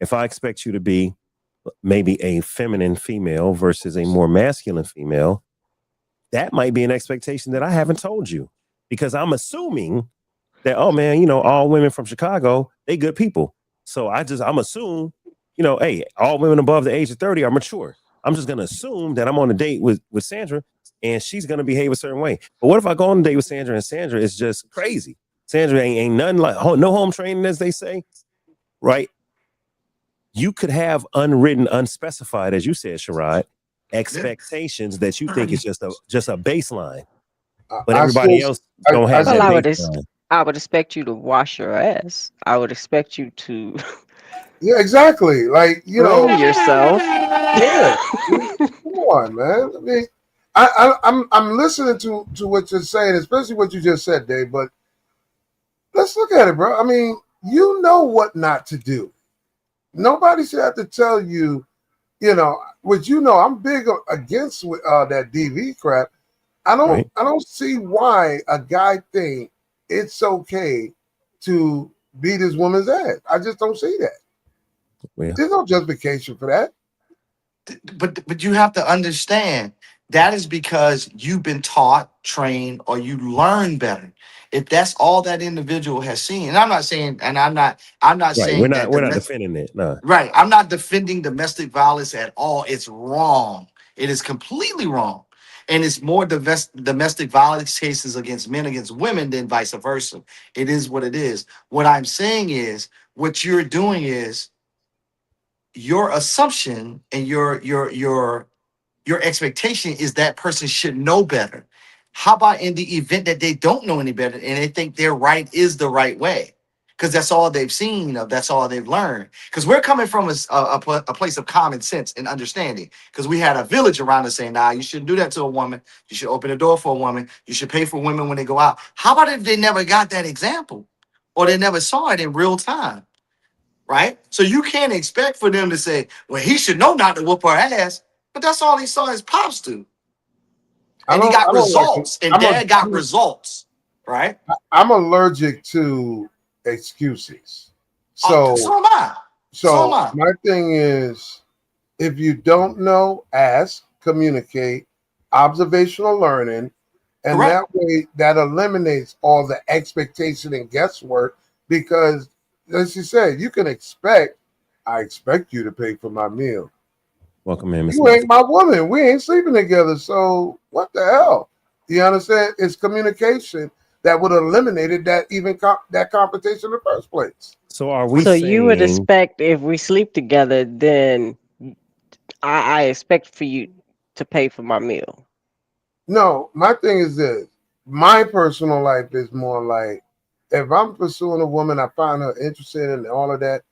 if I expect you to be maybe a feminine female versus a more masculine female, that might be an expectation that I haven't told you, because I'm assuming that, oh man, all women from Chicago, they good people. So I'm assuming, hey, all women above the age of 30 are mature. I'm just going to assume that I'm on a date with Sandra and she's going to behave a certain way. But what if I go on a date with Sandra and Sandra is just crazy? Sandra ain't nothing like no home training, as they say, right? You could have unwritten, unspecified, as you said, Sharad, expectations that you think is just a baseline, but everybody else don't have that baseline. I would expect you to wash your ass. I would expect you to. Yeah, exactly. Like groom yourself. Yeah, come on, man. I mean, I'm listening to what you're saying, especially what you just said, Dave. But let's look at it, bro. I mean, you know what not to do. Nobody should have to tell you, which I'm big against that DV crap. I don't see why a guy think it's okay to beat his woman's ass. I just don't see that. Yeah. There's no justification for that. But you have to understand that is because you've been taught, trained, or you learn better. If that's all that individual has seen, and I'm not saying, saying we're not defending it. No. Right. I'm not defending domestic violence at all. It's wrong. It is completely wrong. And it's more domestic violence cases against men against women than vice versa. It is what it is. What I'm saying is, what you're doing is your assumption and your expectation is that person should know better. How about in the event that they don't know any better and they think their right is the right way? Because that's all they've seen, that's all they've learned. Because we're coming from a place of common sense and understanding. Because we had a village around us saying, nah, you shouldn't do that to a woman. You should open the door for a woman. You should pay for women when they go out. How about if they never got that example or they never saw it in real time? Right? So you can't expect for them to say, well, he should know not to whoop her ass. But that's all he saw his pops do. And he got results. And dad got results. Right? I'm allergic to excuses. So am I. So my thing is, if you don't know, ask, communicate, observational learning, and that way that eliminates all the expectation and guesswork. Because, as you said, you can I expect you to pay for my meal. Welcome in, Miss. You ain't my woman. We ain't sleeping together. So what the hell? You understand? It's communication that would have eliminated that that competition in the first place. So are we? So you would expect if we sleep together, then I expect for you to pay for my meal. No, my thing is this. My personal life is more like, if I'm pursuing a woman, I find her interested in all of that,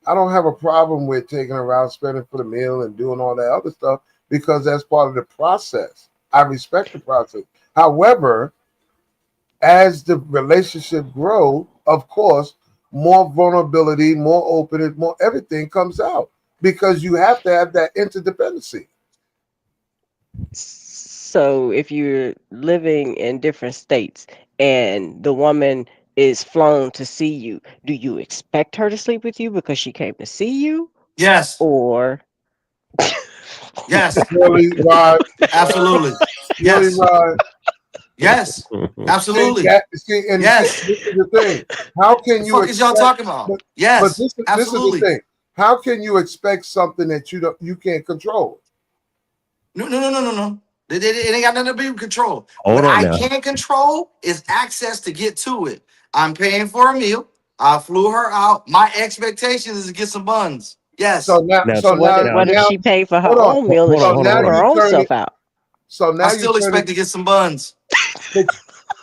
I don't have a problem with taking her out, spending for the meal and doing all that other stuff, because that's part of the process. I respect the process. However, as the relationship grows, of course, more vulnerability, more openness, more everything comes out, because you have to have that interdependency. So if you're living in different states and the woman is flown to see you, do you expect her to sleep with you because she came to see you? Yes. Or yes. Really, Rod? Absolutely. Really, yes. Rod? Yes. Absolutely. Yes. Yes. This is the thing. How can you? What is y'all talking about? Yes. But this is the thing. How can you expect something that you can't control? No. It ain't got nothing to do with control. Hold what on I now. can control is access to get to it. I'm paying for a meal. I flew her out. My expectation is to get some buns. Yes. So now, what if she paid for her own meal and she flew her own self out? So now I still expect to get some buns.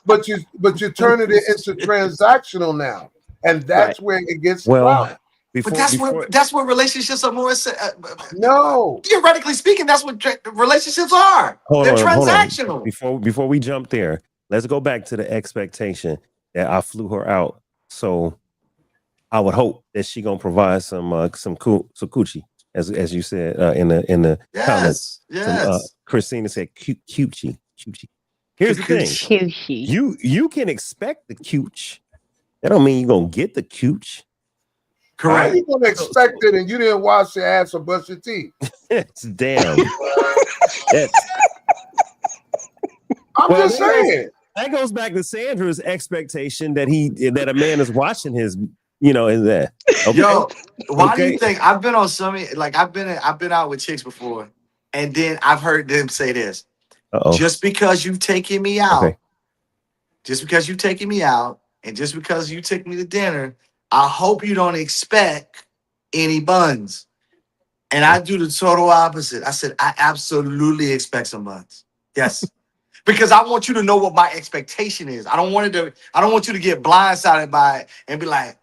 But you're turning it into transactional now, and that's where it gets well. But that's what relationships are more. No, theoretically speaking, that's what relationships are. They're transactional. Before we jump there, let's go back to the expectation that I flew her out. So I would hope that she gonna provide some coochie, as you said in the comments. Yes. Christina said coochie. Here's the thing: you can expect the cooch. That don't mean you're gonna get the cooch. Correct. How you gonna expect it and you didn't wash your ass or brush your teeth? Damn. I'm just saying. That goes back to Sandra's expectation that a man is watching his, in that. Okay? Yo, why do you think I've been on I've been out with chicks before, and then I've heard them say this. Just because you've taken me out, and just because you took me to dinner, I hope you don't expect any buns. And I do the total opposite. I said, I absolutely expect some buns. Yes. Because I want you to know what my expectation is. I don't want you to get blindsided by it and be like,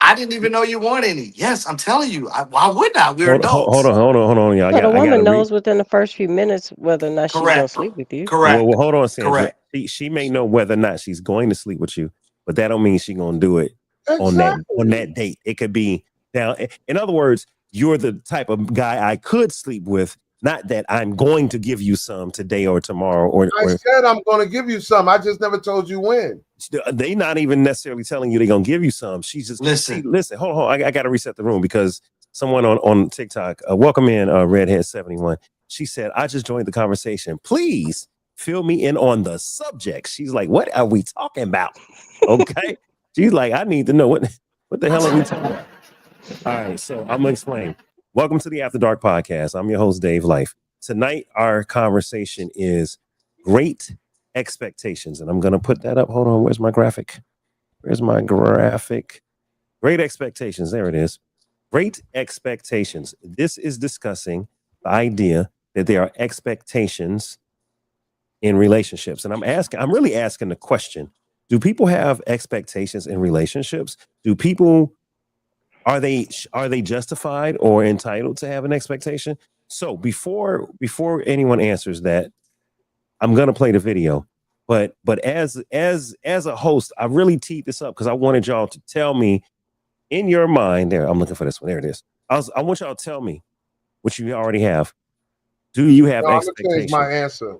I didn't even know you want any. Yes, I'm telling you. Why wouldn't I? We're adults. Hold on. Y'all. The woman knows within the first few minutes whether or not she's going to sleep with you. Correct. Well, hold on, Sandra. Correct. She may know whether or not she's going to sleep with you, but that don't mean she's going to do it on that date. It could be now. In other words, you're the type of guy I could sleep with. Not that I'm going to give you some today or tomorrow. I said I'm going to give you some. I just never told you when. They not even necessarily telling you they're going to give you some. She's just listen. Hold on. I got to reset the room because someone on TikTok, welcome in Redhead71. She said, I just joined the conversation. Please fill me in on the subject. She's like, what are we talking about? Okay. She's like, I need to know what the hell are we talking about? All right. So I'm going to explain. Welcome to the After Dark podcast. I'm your host, Dave Life. tonight our conversation is great expectations, and I'm gonna put that up. Hold on, where's my graphic? Great expectations. There it is. Great expectations. This is discussing the idea that there are expectations in relationships, and I'm really asking the question: do people have expectations in relationships? Do people are they justified or entitled to have an expectation? So before anyone answers that, I'm gonna play the video. But as a host, I really teed this up because I wanted y'all to tell me in your mind. There, I'm looking for this one. There it is. I want y'all to tell me what you already have. Do you have expectations? I'm gonna change my answer.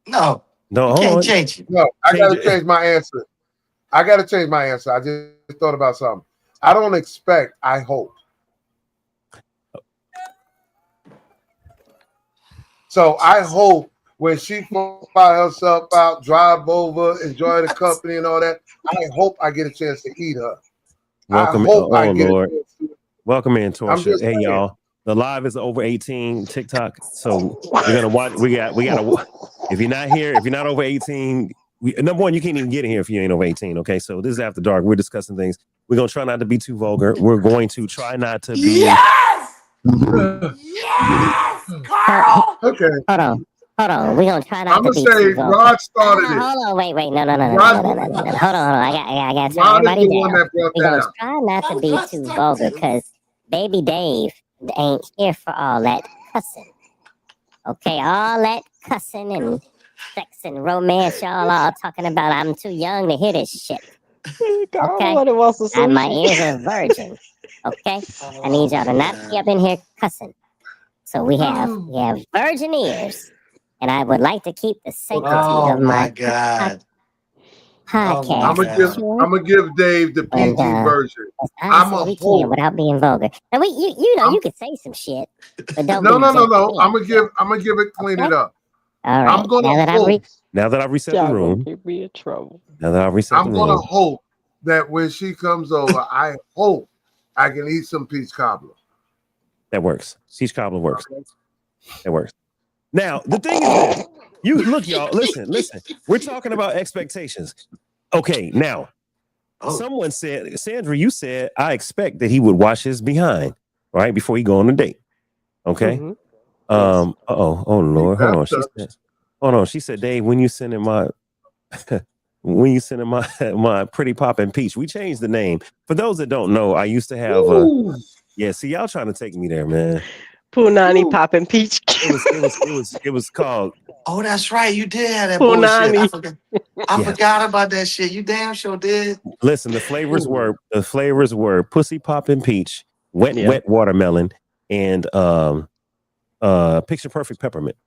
No, No, you can't change it. No, I gotta change my answer. I just thought about something. I don't expect, I hope. So I hope when she fly herself out, drive over, enjoy the company and all that, I hope I get a chance to eat her. Welcome, Lord. Welcome in, Torsha. Hey, saying. y'all. The live is over 18 TikTok, so we're gonna watch. We gotta. If you're not over 18, number one, you can't even get in here if you ain't over 18. Okay, so this is After Dark. We're discussing things. We're gonna try not to be too vulgar. We're going to try not to be. Yes, yes, Carl. Okay. Hold on. We're gonna try not I'm to gonna be say too vulgar. Rod started it. Hold on, wait. No. Hold on. I got to turn Rod is everybody the one down. that brought We're that gonna out. try not to be too vulgar because Baby Dave ain't here for all that cussing. Okay, all that cussing and sex and romance y'all all talking about. I'm too young to hear this shit. Okay, and my ears are virgin. Okay, I need y'all to not be up in here cussing. So we have virgin ears, and I would like to keep the sanctity of my God. podcast. I'm gonna give Dave the PG version. I'm a hope without being vulgar. Now you could say some shit, but don't. No. I'm gonna give it, clean it up. All right. I'm gonna hope. Now that I've reset the room. Get me in trouble. Now that I've reset the room. I'm gonna hope that when she comes over, I hope I can eat some peach cobbler. That works. Peach cobbler works. That works. Now the thing is this. You look, y'all. Listen. We're talking about expectations. Okay, now someone said, Sandra, you said I expect that he would wash his behind right before he go on a date. Okay. Mm-hmm. Oh Lord, hold on. She said, Dave, when you sending my my pretty poppin' peach, we changed the name. For those that don't know, I used to have see, y'all trying to take me there, man. Punani poppin' peach. It was called. Oh, that's right. You did have that Punani. bullshit. I forgot about that shit. You damn sure did. Listen, the flavors were pussy poppin' peach, wet watermelon, and picture perfect peppermint.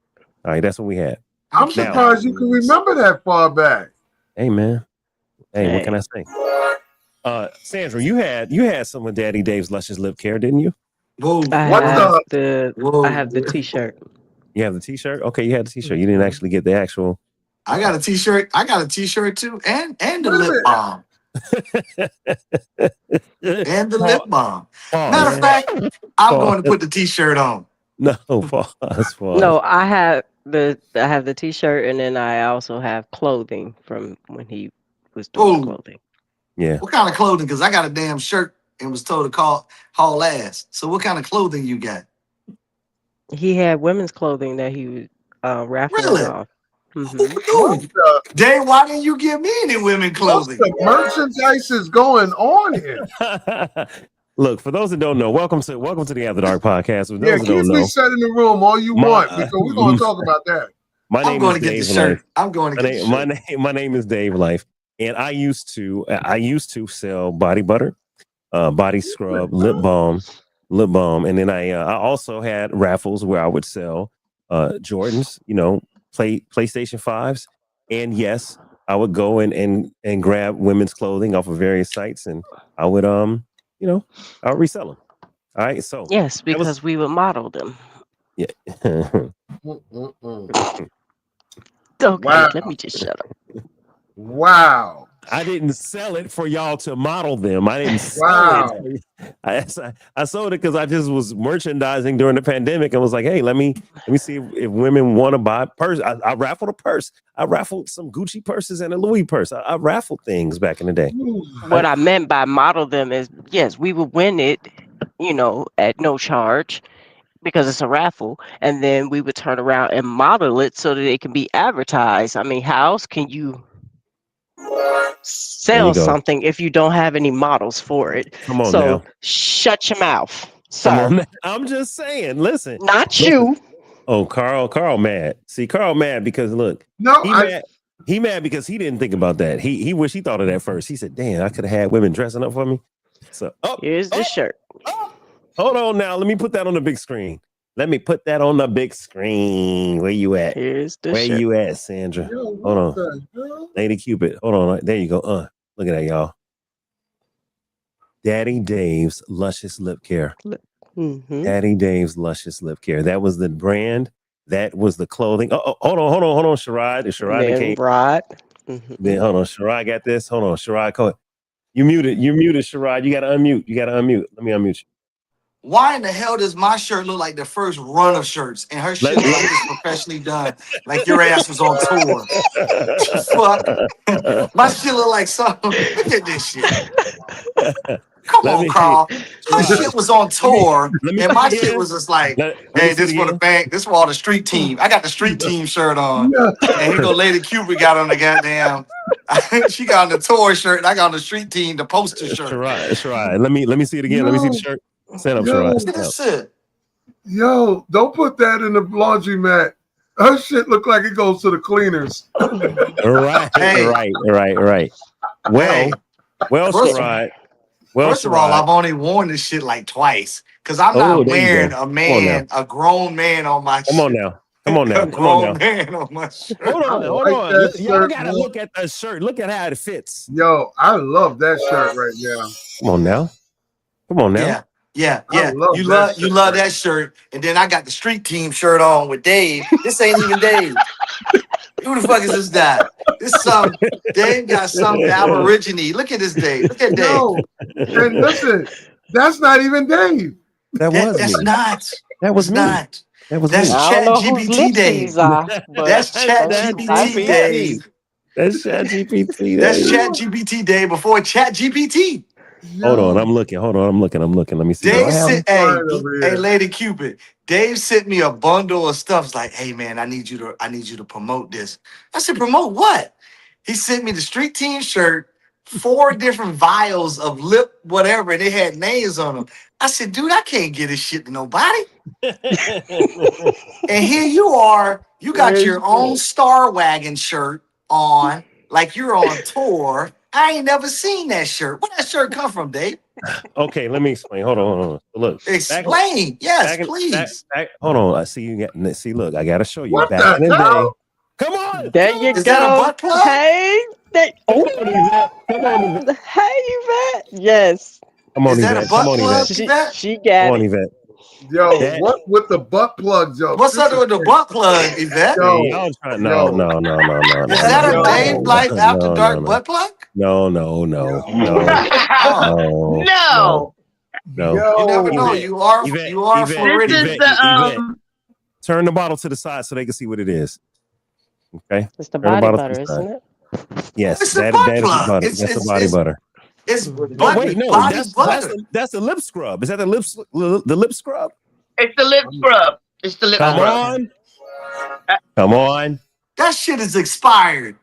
All right, that's what we had. I'm surprised you can remember that far back. Hey, man. Hey, what can I say? Sandra, you had some of Daddy Dave's Luscious Lip Care, didn't you? Whoa. I have the t-shirt. You have the t-shirt? Okay, you had the t-shirt. You didn't actually get the actual. I got a t-shirt. I got a t-shirt too, and the lip balm. And the lip balm. Matter of fact, I'm going to put the t-shirt on. No, pause. No, I have the t-shirt, and then I also have clothing from when he was doing clothing. Yeah. What kind of clothing? Because I got a damn shirt and was told to haul ass. So what kind of clothing you got? He had women's clothing that he was raffling off. Mm-hmm. Dave, why didn't you give me any women clothing? What's the merchandise is going on here? Look, for those that don't know, welcome to the After Dark podcast. For Yeah, those that keep don't me know, set in the room all you want because we're going to talk about that. I'm going to get the shirt. I'm going to get the shirt. My name is Dave Life, and I used to sell body butter, body scrub, lip balm, and then I also had raffles where I would sell Jordans, PlayStation 5s, and yes, I would go and grab women's clothing off of various sites, and I would I'll resell them. All right. So yes, because we would model them. Yeah. Okay, let me just shut up. Wow. I didn't sell it for y'all to model them. I didn't sell it. I sold it because I just was merchandising during the pandemic and was like, hey, let me see if women want to buy a purse. I raffled a purse. I raffled some Gucci purses and a Louis purse. I raffled things back in the day. What I meant by model them is, yes, we would win it, at no charge because it's a raffle, and then we would turn around and model it so that it can be advertised. I mean, how else can you sell something if you don't have any models for it? Come on so now. Shut your mouth, sir. I'm just saying, listen. Not you. Oh, Carl mad. See, Carl mad because look, he mad because he didn't think about that. He wish he thought of that first. He said, damn, I could have had women dressing up for me. So here's the shirt. Hold on now. Let me put that on the big screen. Let me put that on the big screen. Where you at? Here's the Where shirt. you at, Sandra? Hold on. Lady Cupid. Hold on. There you go. Look at that, y'all. Daddy Dave's Luscious Lip Care. Mm-hmm. Daddy Dave's Luscious Lip Care. That was the brand. That was the clothing. Oh, hold on, Sherrod. Is Sherrod came? Right. Mm-hmm. Then hold on, Sherrod got this. Hold on, Sherrod. You muted, Sherrod. You gotta unmute. Let me unmute you. Why in the hell does my shirt look like the first run of shirts and her shit look like it's professionally done? Like your ass was on tour. Fuck. My shit look like something. Look at this shit. Come on, Carl. My shit was on tour, and my shit was just like, hey, this for the bank. This for all the street team. I got the street team shirt on. And here go Lady Cupid got on the goddamn. She got on the tour shirt, and I got on the street team, the poster shirt. Sherrod. Let me see it again. Let me see the shirt. Stand up, Sherrod. That's it. Yo, don't put that in the laundromat. Her shit look like it goes to the cleaners. Right. Well, Sherrod. First of all, I've only worn this shit like twice because I'm not wearing a grown man on my shirt. Come on now. Man on my shirt. Hold on. Y'all gotta look at the shirt. Look at how it fits. Yo, I love that shirt right now. Come on now. Yeah. You love that shirt, and then I got the street team shirt on with Dave. This ain't even Dave. Who the fuck is this guy? Dave got some Aborigine. Look at this Dave. Look at Dave. No, and listen, that's not even Dave. That's me. That was not. That's Chat GPT Dave. That's Chat GPT Dave. That's Chat GPT Dave. That's Chat GPT Dave before Chat GPT. Hold on, I'm looking. Let me see. Dave hey, Lady Cupid. Dave sent me a bundle of stuff. It's like, hey man, I need you to promote this. I said, promote what? He sent me the street team shirt, 4 different vials of lip whatever, and they had names on them. I said, dude, I can't get this shit to nobody. And here you are, you got your own Star Wagon shirt on, like you're on tour. I ain't never seen that shirt. Where that shirt come from, Dave? Okay, let me explain. Hold on. Look. Explain. Please. Hold on. I see you got. See, look. I gotta show you. What back in the day. Come on. There you go. That a butt plug? Hey. Come on, Yvette. Hey, Yvette. Yes. Come on, Is that Yvette. a butt Come on, plug, Yvette. She got Come on, Yvette. Yo, what with the butt plug, Joe? What's up with the butt plug, Yvette? No. Is that a Dave Life After Dark butt plug? No. No. You never know. You are Floridian. Turn the bottle to the side so they can see what it is. Okay. It's the body butter, isn't it? Yes, it's that is the butter. That's the body butter. It's body butter. That's the lip scrub. Is that the lip scrub? It's the lip scrub. Come on. That shit is expired.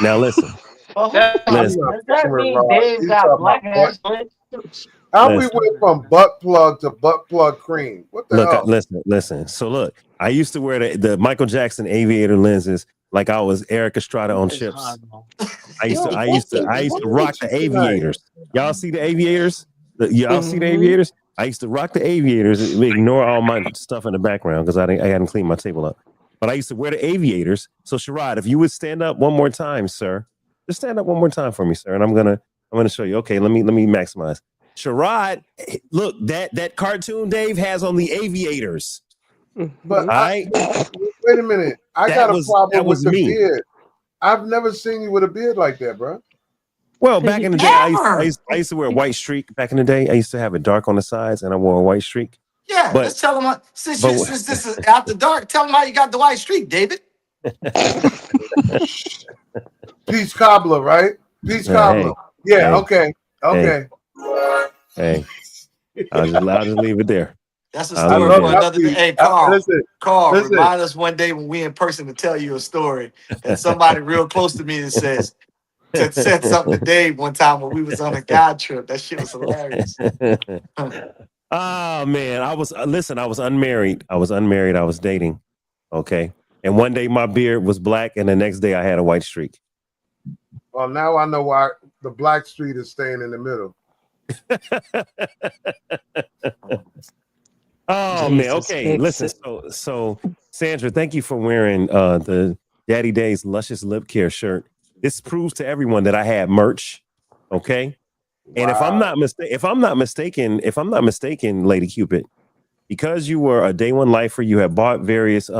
Now listen. Does that mean Dave got black ass lips? How we went from butt plug to butt plug cream? What the hell? Listen. So look, I used to wear the Michael Jackson aviator lenses like I was Eric Estrada on ships. I used to rock the aviators. Y'all see the aviators? See the aviators? I used to rock the aviators. Ignore all my stuff in the background because I hadn't cleaned my table up. But I used to wear the aviators. So Sherrod, if you would stand up one more time, sir, just stand up one more time for me, sir, and I'm gonna show you. Okay, let me maximize. Sherrod, look, that cartoon Dave has on the aviators. But wait a minute. I got a problem with the beard. I've never seen you with a beard like that, bro. Well, back in the day, I used to wear a white streak. Back in the day, I used to have it dark on the sides, and I wore a white streak. Yeah, But let's tell them. Since this is after dark, tell them how you got the white streak, David. Peach cobbler, right? Peach cobbler. Yeah. Okay. Hey, I'll just leave it there. That's a story for another day. Hey, Carl, listen. remind us one day when we in person to tell you a story. And somebody real close to me that said something to Dave one time when we was on a guide trip. That shit was hilarious. Oh man, I was unmarried. I was dating. Okay. And one day my beard was black, and the next day I had a white streak. Well, now I know why the black streak is staying in the middle. Oh man, okay. Listen, so Sandra, thank you for wearing the Daddy Days Luscious Lip Care shirt. This proves to everyone that I had merch. Okay. And if I'm not mistaken, Lady Cupid, because you were a day one lifer, you had bought various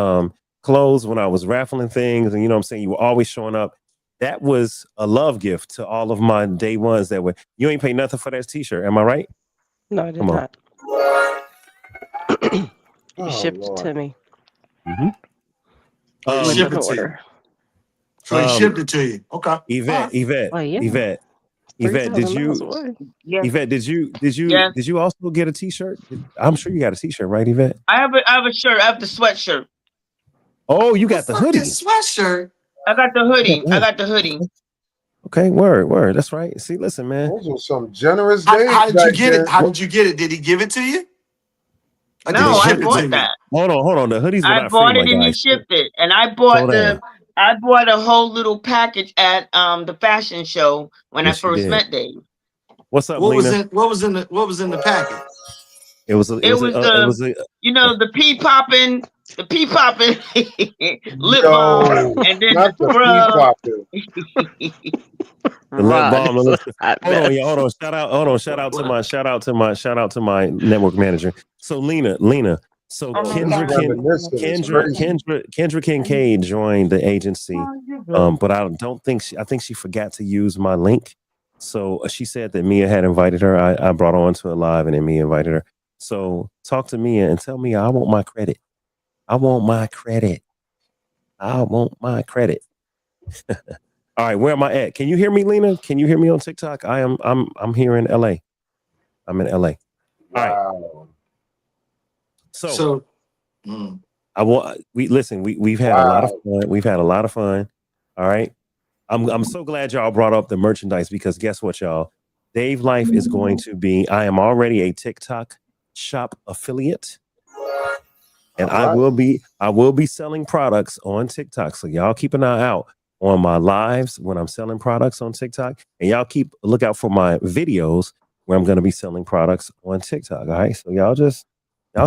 clothes when I was raffling things, and you know what I'm saying, you were always showing up. That was a love gift to all of my day ones that were. You ain't pay nothing for that t-shirt, am I right? No, I did not. You shipped it to me. Mm-hmm. Shipped it to you. So he shipped it to you. Okay. Yvette, did you also get a t-shirt? I'm sure you got a t-shirt, right, Yvette? I have a shirt. I have the sweatshirt. Oh, you got the hoodie. Sweatshirt. I got the hoodie. Okay, word. That's right. See, listen, man. Those are some generous days. How did you get it? How did you get it? Did he give it to you? No, I bought that. Hold on. The hoodies. I bought it and he shipped it, and I bought a whole little package at the fashion show when I first met Dave. What's up, Lena? What was in the packet? It was the pee popping lip balm, and then the scrub. The lip balm. Hold on. Shout out to my network manager. So Lena. So Kendra Kincaid joined the agency, but I think she forgot to use my link. So she said that Mia had invited her. I brought her onto a live, and then Mia invited her. So talk to Mia and tell Mia I want my credit. All right, where am I at? Can you hear me, Lena? Can you hear me on TikTok? I'm here in LA. I'm in LA. All right. So we've had a lot of fun. We've had a lot of fun. All right. I'm so glad y'all brought up the merchandise, because guess what, y'all? Dave Life is going to be, I am already a TikTok shop affiliate. And I will be selling products on TikTok. So y'all keep an eye out on my lives when I'm selling products on TikTok. And y'all keep a lookout for my videos where I'm going to be selling products on TikTok. All right. So y'all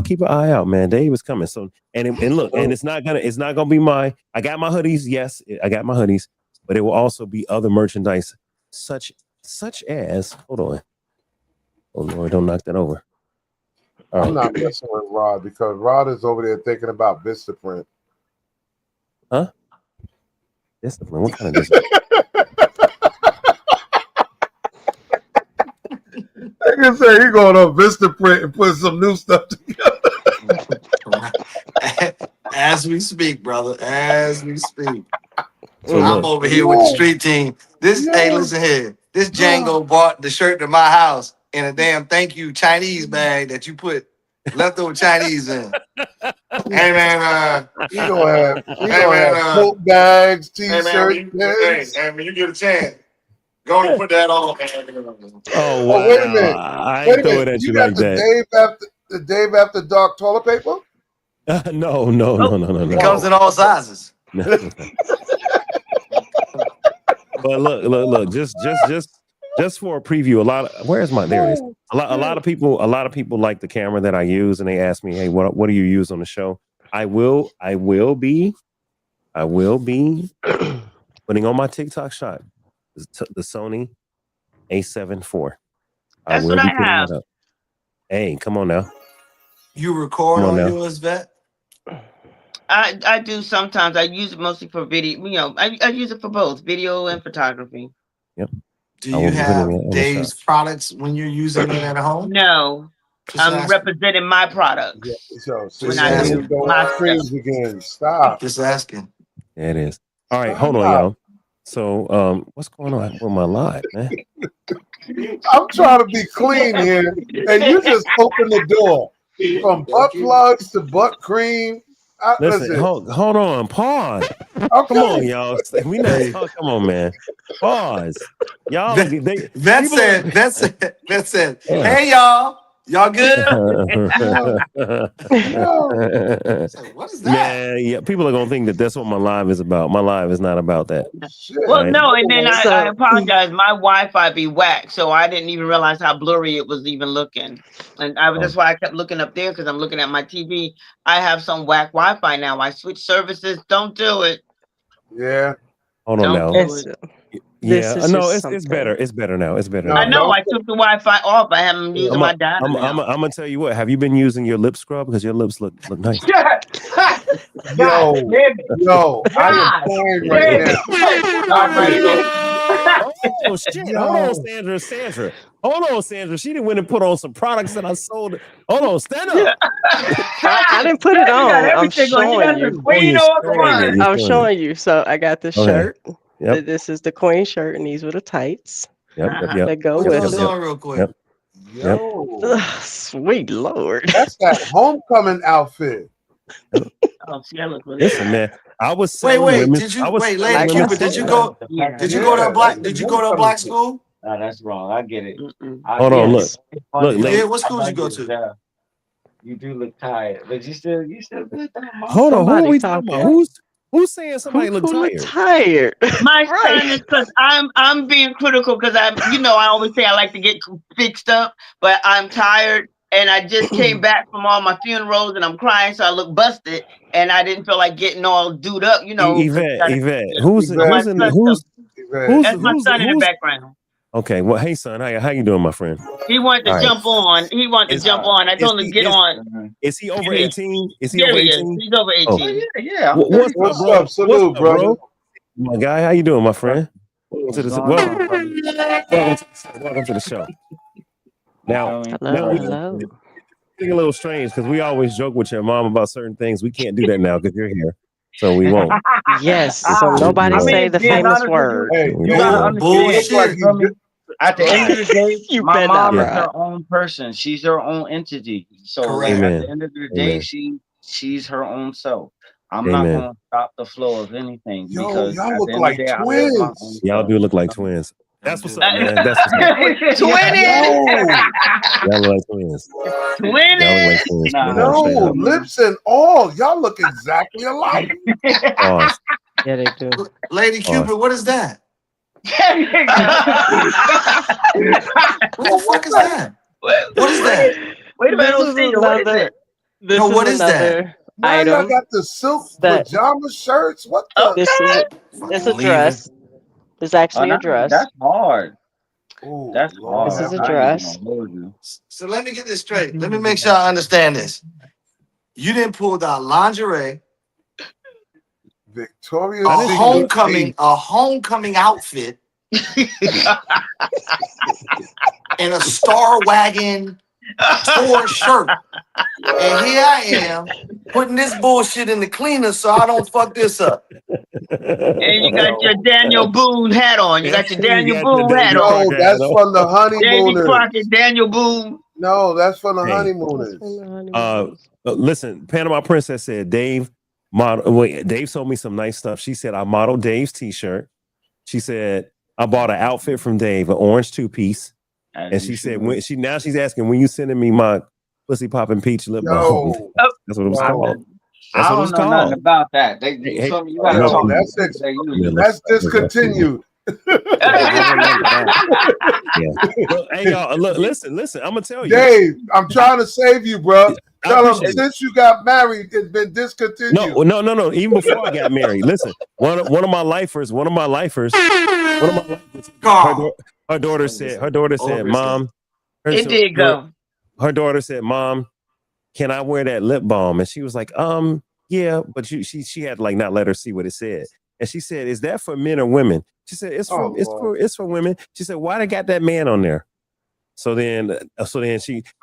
keep an eye out, man. Dave is coming. So and look, and it's not gonna be I got my hoodies. Yes, I got my hoodies, but it will also be other merchandise such as, hold on. Oh Lord, don't knock that over. All I'm not messing with Rod, because Rod is over there thinking about Vistaprint. Huh? Discipline? What kind of discipline? I can say he's going on Vistaprint and put some new stuff together. As we speak, brother. As we speak. So I'm over here with the street team. Hey, listen here. This Django bought the shirt to my house in a damn thank you Chinese bag that you put leftover Chinese in. Hey man, you gonna have coat bags, t-shirts. Hey, when you get a chance, go and put that on. Oh wow! Wait a minute. I ain't throw it at you like that. The Dave After Dark toilet paper? No. It comes in all sizes. But look, just for a preview, there it is. A lot of people like the camera that I use, and they ask me, hey, what do you use on the show? I will be putting on my TikTok shot the Sony A7 IV. That's what I have. Hey, come on now. You record on yours, Vet? I do sometimes. I use it mostly for video. I use it for both video and photography. Yep. Do you have Dave's products when you're using it at home? No. I'm representing my products. So when I do my streams again. Stop. Just asking. Yeah, it is. All right, hold on, y'all. So, what's going on with my live, man? I'm trying to be clean here, and you just open the door from butt plugs to butt cream. Listen, hold on, pause. Okay. Come on, y'all. We not talking. Come on, man. Pause. Y'all. That's it. Hey, y'all. Y'all good? What is that? Man, yeah, people are gonna think that that's what my live is about. My live is not about that. Well, right? No, and then I apologize. My Wi-Fi be whacked, so I didn't even realize how blurry it was even looking. And that's why I kept looking up there, because I'm looking at my TV. I have some whack Wi-Fi now. I switch services. Don't do it. Yeah. Hold on now. Yeah, no, it's better. It's better now. It's better. I know. I took the Wi-Fi off. I haven't using my data. I'm gonna tell you what. Have you been using your lip scrub because your lips look nice? Yo, I am fine right now. Oh shit! Hold on, Sandra. Hold on, Sandra. She didn't went and put on some products that I sold. Hold on, stand up. I didn't put it on. I'm showing you. I'm showing you. So I got this shirt. Yep. This is the Queen shirt, and these were the tights. That go with it. Real quick. Sweet Lord. That's that homecoming outfit. Listen, man. I was wait. Did you Lady Cupid? Did you go to a black school? No, that's wrong. I get it. Hold on, look. Yeah, what school did you go to? You do look tired, but you still good. Hold on, who are we talking about? Who's saying somebody look tired? My son is, because I'm being critical, because I always say I like to get fixed up, but I'm tired, and I just came back from all my funerals, and I'm crying, so I look busted, and I didn't feel like getting all dude up, Yvette, who's that's my son in the background. Okay, well, hey son, how you doing, my friend? He wanted to jump on. I told him to get on. Is he over 18? Is he over 18? He's over 18. Yeah. What's up? Salute, bro. My guy, how you doing, my friend? Welcome to the show. Now, hello. It's a little strange because we always joke with your mom about certain things. We can't do that now because you're here. So we won't. Yes. So nobody say the famous word. Hey, at the end of the day, my mom is her own person. She's her own entity. So at the end of the day, she's her own self. I'm not going to stop the flow of anything. Because y'all look like twins. Y'all do look like twins. That's what's up, man. That's what's up. Y'all look like twins. No, lips and all. Y'all look exactly alike. Yeah, they do. Lady Cupid, what is that? What the fuck is that? What is that? Wait a minute. What is that? Why y'all got the silk pajama shirts? What the? It's a dress. It's actually a dress. That's hard. Ooh, that's hard. This is a dress. So let me get this straight. Let me make sure I understand this. You didn't pull out lingerie, Victoria's a homecoming outfit, and a Star Wagon tour shirt. And here I am putting this bullshit in the cleaner so I don't fuck this up. And you got your Daniel Boone hat on. You got your Daniel Boone hat on. No, that's from the honeymooners. Davy Crockett, Daniel Boone. No, that's from the honeymooners. Listen, Panama Princess said Dave sold me some nice stuff. She said I modeled Dave's t-shirt. She said I bought an outfit from Dave, an orange 2-piece. And she said she's asking when you sending me my pussy popping peach lip balm. That's what it was called. I don't know nothing about that. That's discontinued. Hey y'all, listen. I'm gonna tell you, Dave. I'm trying to save you, bro. Tell him since you got married, it's been discontinued. No. Even before I got married, listen. One of my lifers. Her daughter said, Mom. Her daughter said, Mom, can I wear that lip balm? And she was like, yeah, but she had like not let her see what it said. And she said, "Is that for men or women?" She said, "It's for women." She said, "Why they got that man on there?" So then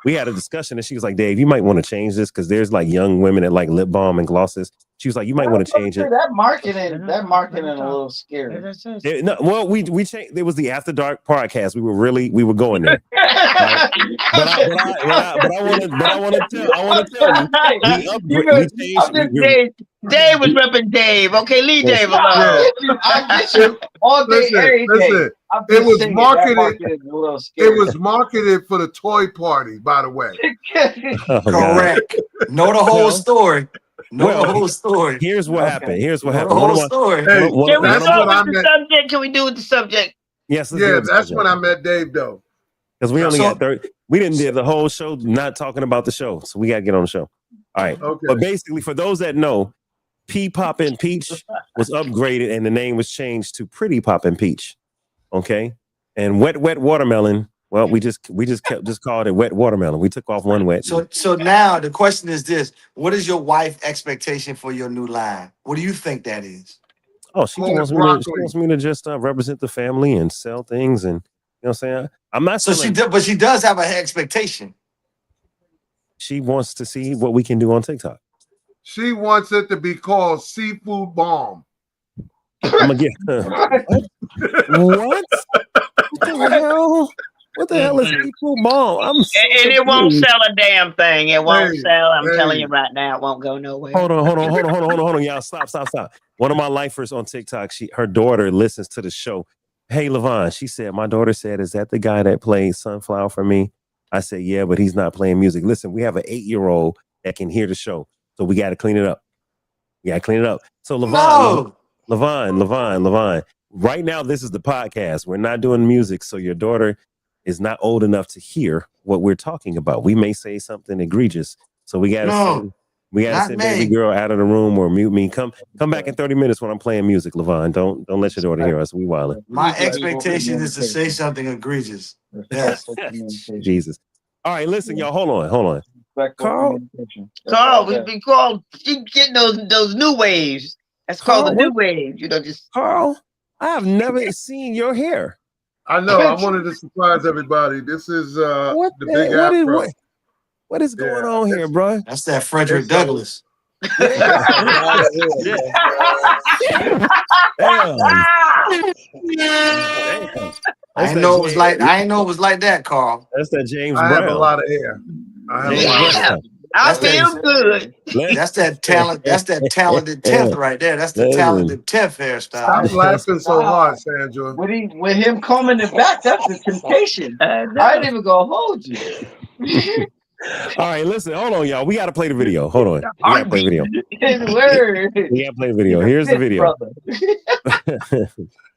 we had a discussion, and she was like, "Dave, you might want to change this because there's like young women that like lip balm and glosses." She was like, "You might want to change it." That marketing a little scary. Well, we changed. It was the After Dark podcast. We were going there. Right? But I want to tell you, Dave was repping Dave. Okay, leave Dave alone. I get you all day, every day. It was marketed. It was marketed for the toy party, by the way. Correct. Know the whole story. The whole story. Here's what happened. The whole story. Can we go with the subject? Can we do with the subject? Yes. That's when I met Dave, though. Because we only got 30. We didn't do the whole show not talking about the show, so we got to get on the show. All right. Okay. But basically, for those that know, P Poppin' Peach was upgraded and the name was changed to Pretty Poppin' Peach. Okay. And Wet Watermelon. Well, we just called it Wet Watermelon. We took off one wet. So now the question is this: what is your wife's expectation for your new line? What do you think that is? Oh, she wants me to just represent the family and sell things, and you know what I'm saying. I'm not. So but she does have an expectation. She wants to see what we can do on TikTok. She wants it to be called Seafood Bomb. I'm gonna get what? What the hell? What the hell is Seafood Bomb? And it won't sell a damn thing. It won't sell. I'm telling you right now, it won't go nowhere. Hold on, y'all. Stop. One of my lifers on TikTok, her daughter listens to the show. Hey, Levon, she said, my daughter said, "Is that the guy that plays Sunflower for me?" I said, "Yeah, but he's not playing music." Listen, we have an 8-year-old that can hear the show. So we got to clean it up. So Levon, right now, this is the podcast. We're not doing music. So your daughter is not old enough to hear what we're talking about. We may say something egregious. So we got to send baby girl out of the room or mute me. Come back in 30 minutes when I'm playing music, Levon. Don't let your daughter hear us. We wildin'. My expectation is to say something egregious. Yes. Jesus. All right, listen, y'all. Hold on. Carl, we called getting those new waves. That's called the new wave. Just Carl, I have never seen your hair. I know. I wanted to surprise everybody. This is the big afro. What is going on here, bro? That's that Frederick Douglass. I didn't know it was like that, Carl. That's that James Brown. I have a lot of hair. I feel good. That's that talent. That's that talented 10th right there. That's the talented 10th hairstyle. Stop laughing so hard, Sandra. With him combing it back, that's the temptation. I didn't even go hold you. All right, listen, hold on, y'all. We got to play the video. Hold on. We got to play the video. His word. We got to play the video. Here's the video.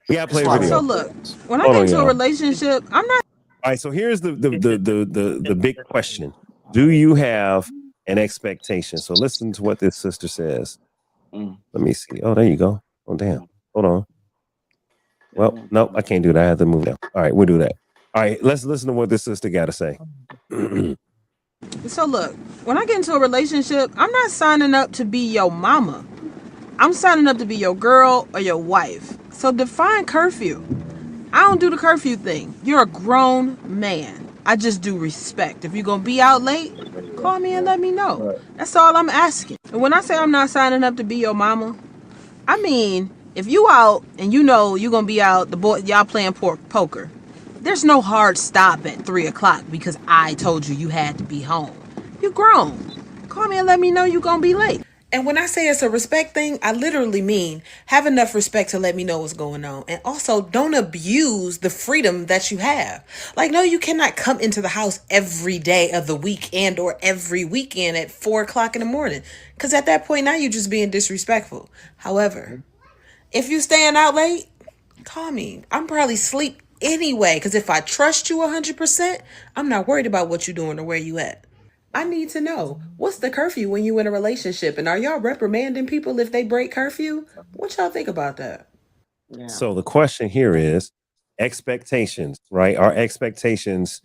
We got to play the video. So look, when I get into a relationship, I'm not. All right, so here's the big question. Do you have an expectation? So listen to what this sister says. Let me see. Oh, there you go. Oh, damn. Hold on. Well, no, I can't do that. I have to move down. All right, we'll do that. All right, let's listen to what this sister got to say. So look, when I get into a relationship, I'm not signing up to be your mama. I'm signing up to be your girl or your wife. So define curfew. I don't do the curfew thing. You're a grown man. I just do respect. If you're going to be out late, call me and let me know. That's all I'm asking. And when I say I'm not signing up to be your mama, I mean, if you out and you know you're going to be out, y'all playing poker, there's no hard stop at 3 o'clock because I told you had to be home. You're grown. Call me and let me know you're going to be late. And when I say it's a respect thing, I literally mean have enough respect to let me know what's going on. And also don't abuse the freedom that you have. Like, no, you cannot come into the house every day of the week and or every weekend at 4 o'clock in the morning. Because at that point, now you're just being disrespectful. However, if you staying out late, call me. I'm probably asleep anyway. Because if I trust you 100%, I'm not worried about what you're doing or where you at. I need to know, what's the curfew when you in a relationship? And are y'all reprimanding people if they break curfew? What y'all think about that? Yeah. So the question here is expectations, right? Are expectations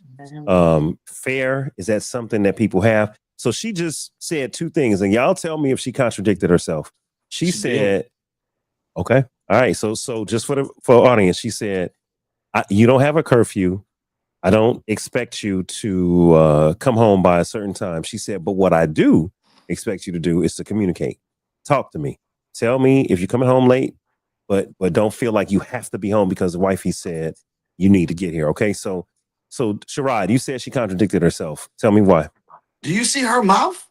fair? Is that something that people have? So she just said two things, and y'all tell me if she contradicted herself. She said, okay, All right. So just for audience, she said, you don't have a curfew. I don't expect you to come home by a certain time. She said, but what I do expect you to do is to communicate. Talk to me. Tell me if you're coming home late, but don't feel like you have to be home because the wifey said you need to get here. Okay. So Sherrod, you said she contradicted herself. Tell me why. Do you see her mouth?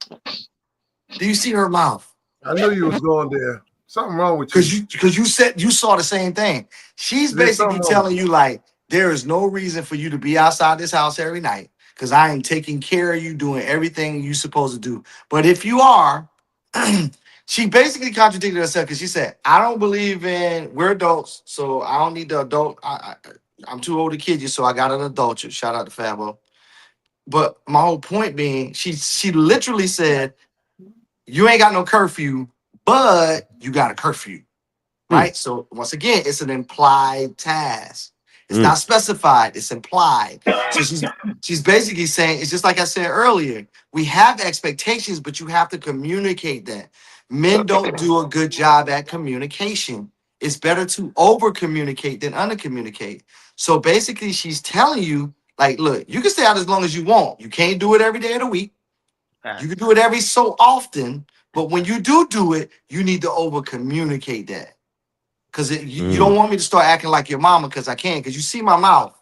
Do you see her mouth? I knew you was going there. Something wrong with you. Because you said you saw the same thing. She's basically telling you like there is no reason for you to be outside this house every night because I am taking care of you, doing everything you're supposed to do. But if you are, she basically contradicted herself because she said, I don't believe we're adults, so I don't need the adult. I'm too old to kid you, so I got an adult. Shout out to Fabo. But my whole point being, she literally said, you ain't got no curfew, but you got a curfew, right? So once again, it's an implied task. It's not specified, it's implied. So she's basically saying, it's just like I said earlier, we have expectations, but you have to communicate that. Men don't do a good job at communication. It's better to over communicate than under communicate. So basically she's telling you, like, look, you can stay out as long as you want. You can't do it every day of the week. You can do it every so often, but when you do it, you need to over communicate that. Because you don't want me to start acting like your mama because I can. Because you see my mouth.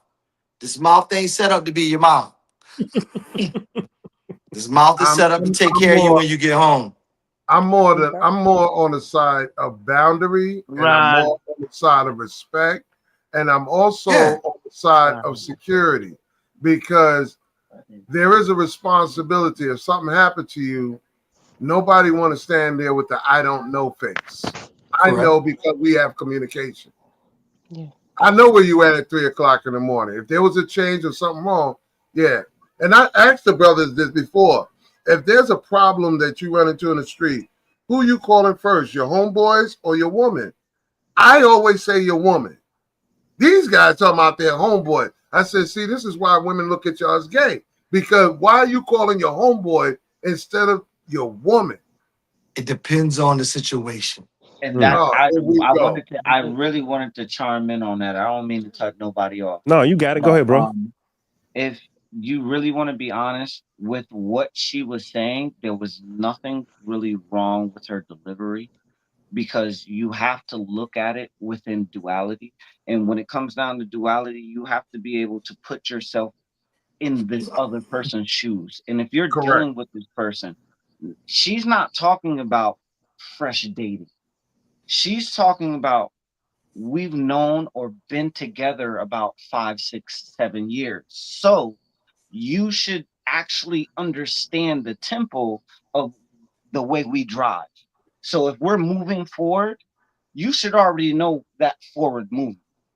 This mouth ain't set up to be your mouth. This mouth is set up to take care of you when you get home. I'm more on the side of boundary, and I'm more on the side of respect, and I'm also on the side of security, because there is a responsibility. If something happened to you, nobody want to stand there with the I don't know face. I know because we have communication. Yeah. I know where you at 3 o'clock in the morning. If there was a change or something wrong, yeah. And I asked the brothers this before. If there's a problem that you run into in the street, who you calling first, your homeboys or your woman? I always say your woman. These guys talking about their homeboy. I said, see, this is why women look at y'all as gay. Because why are you calling your homeboy instead of your woman? It depends on the situation. And that I really wanted to chime in on that. I don't mean to cut nobody off. No, you got it. Go ahead, bro. If you really want to be honest with what she was saying, there was nothing really wrong with her delivery, because you have to look at it within duality. And when it comes down to duality, you have to be able to put yourself in this other person's shoes. And if you're dealing with this person, she's not talking about fresh dating. She's talking about we've known or been together about 5, 6, 7 years. So you should actually understand the tempo of the way we drive. So if we're moving forward, you should already know that forward move.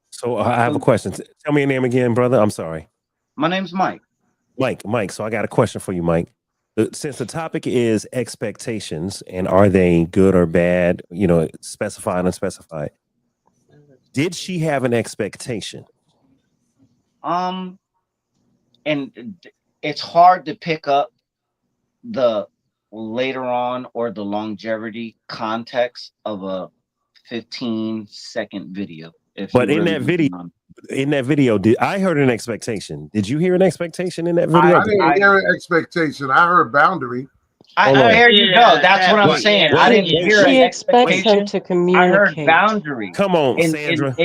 So I have a question. Tell me your name again, brother. I'm sorry. My name's Mike. Mike. So I got a question for you, Mike. Since the topic is expectations and are they good or bad, specified, unspecified, did she have an expectation? And it's hard to pick up the later on or the longevity context of a 15-second video. But in that video, I heard an expectation. Did you hear an expectation in that video? I didn't hear an expectation. I heard boundary. There you go. That's what I'm saying. I didn't hear. She expects him to communicate. I heard boundary. Come on, Sandra.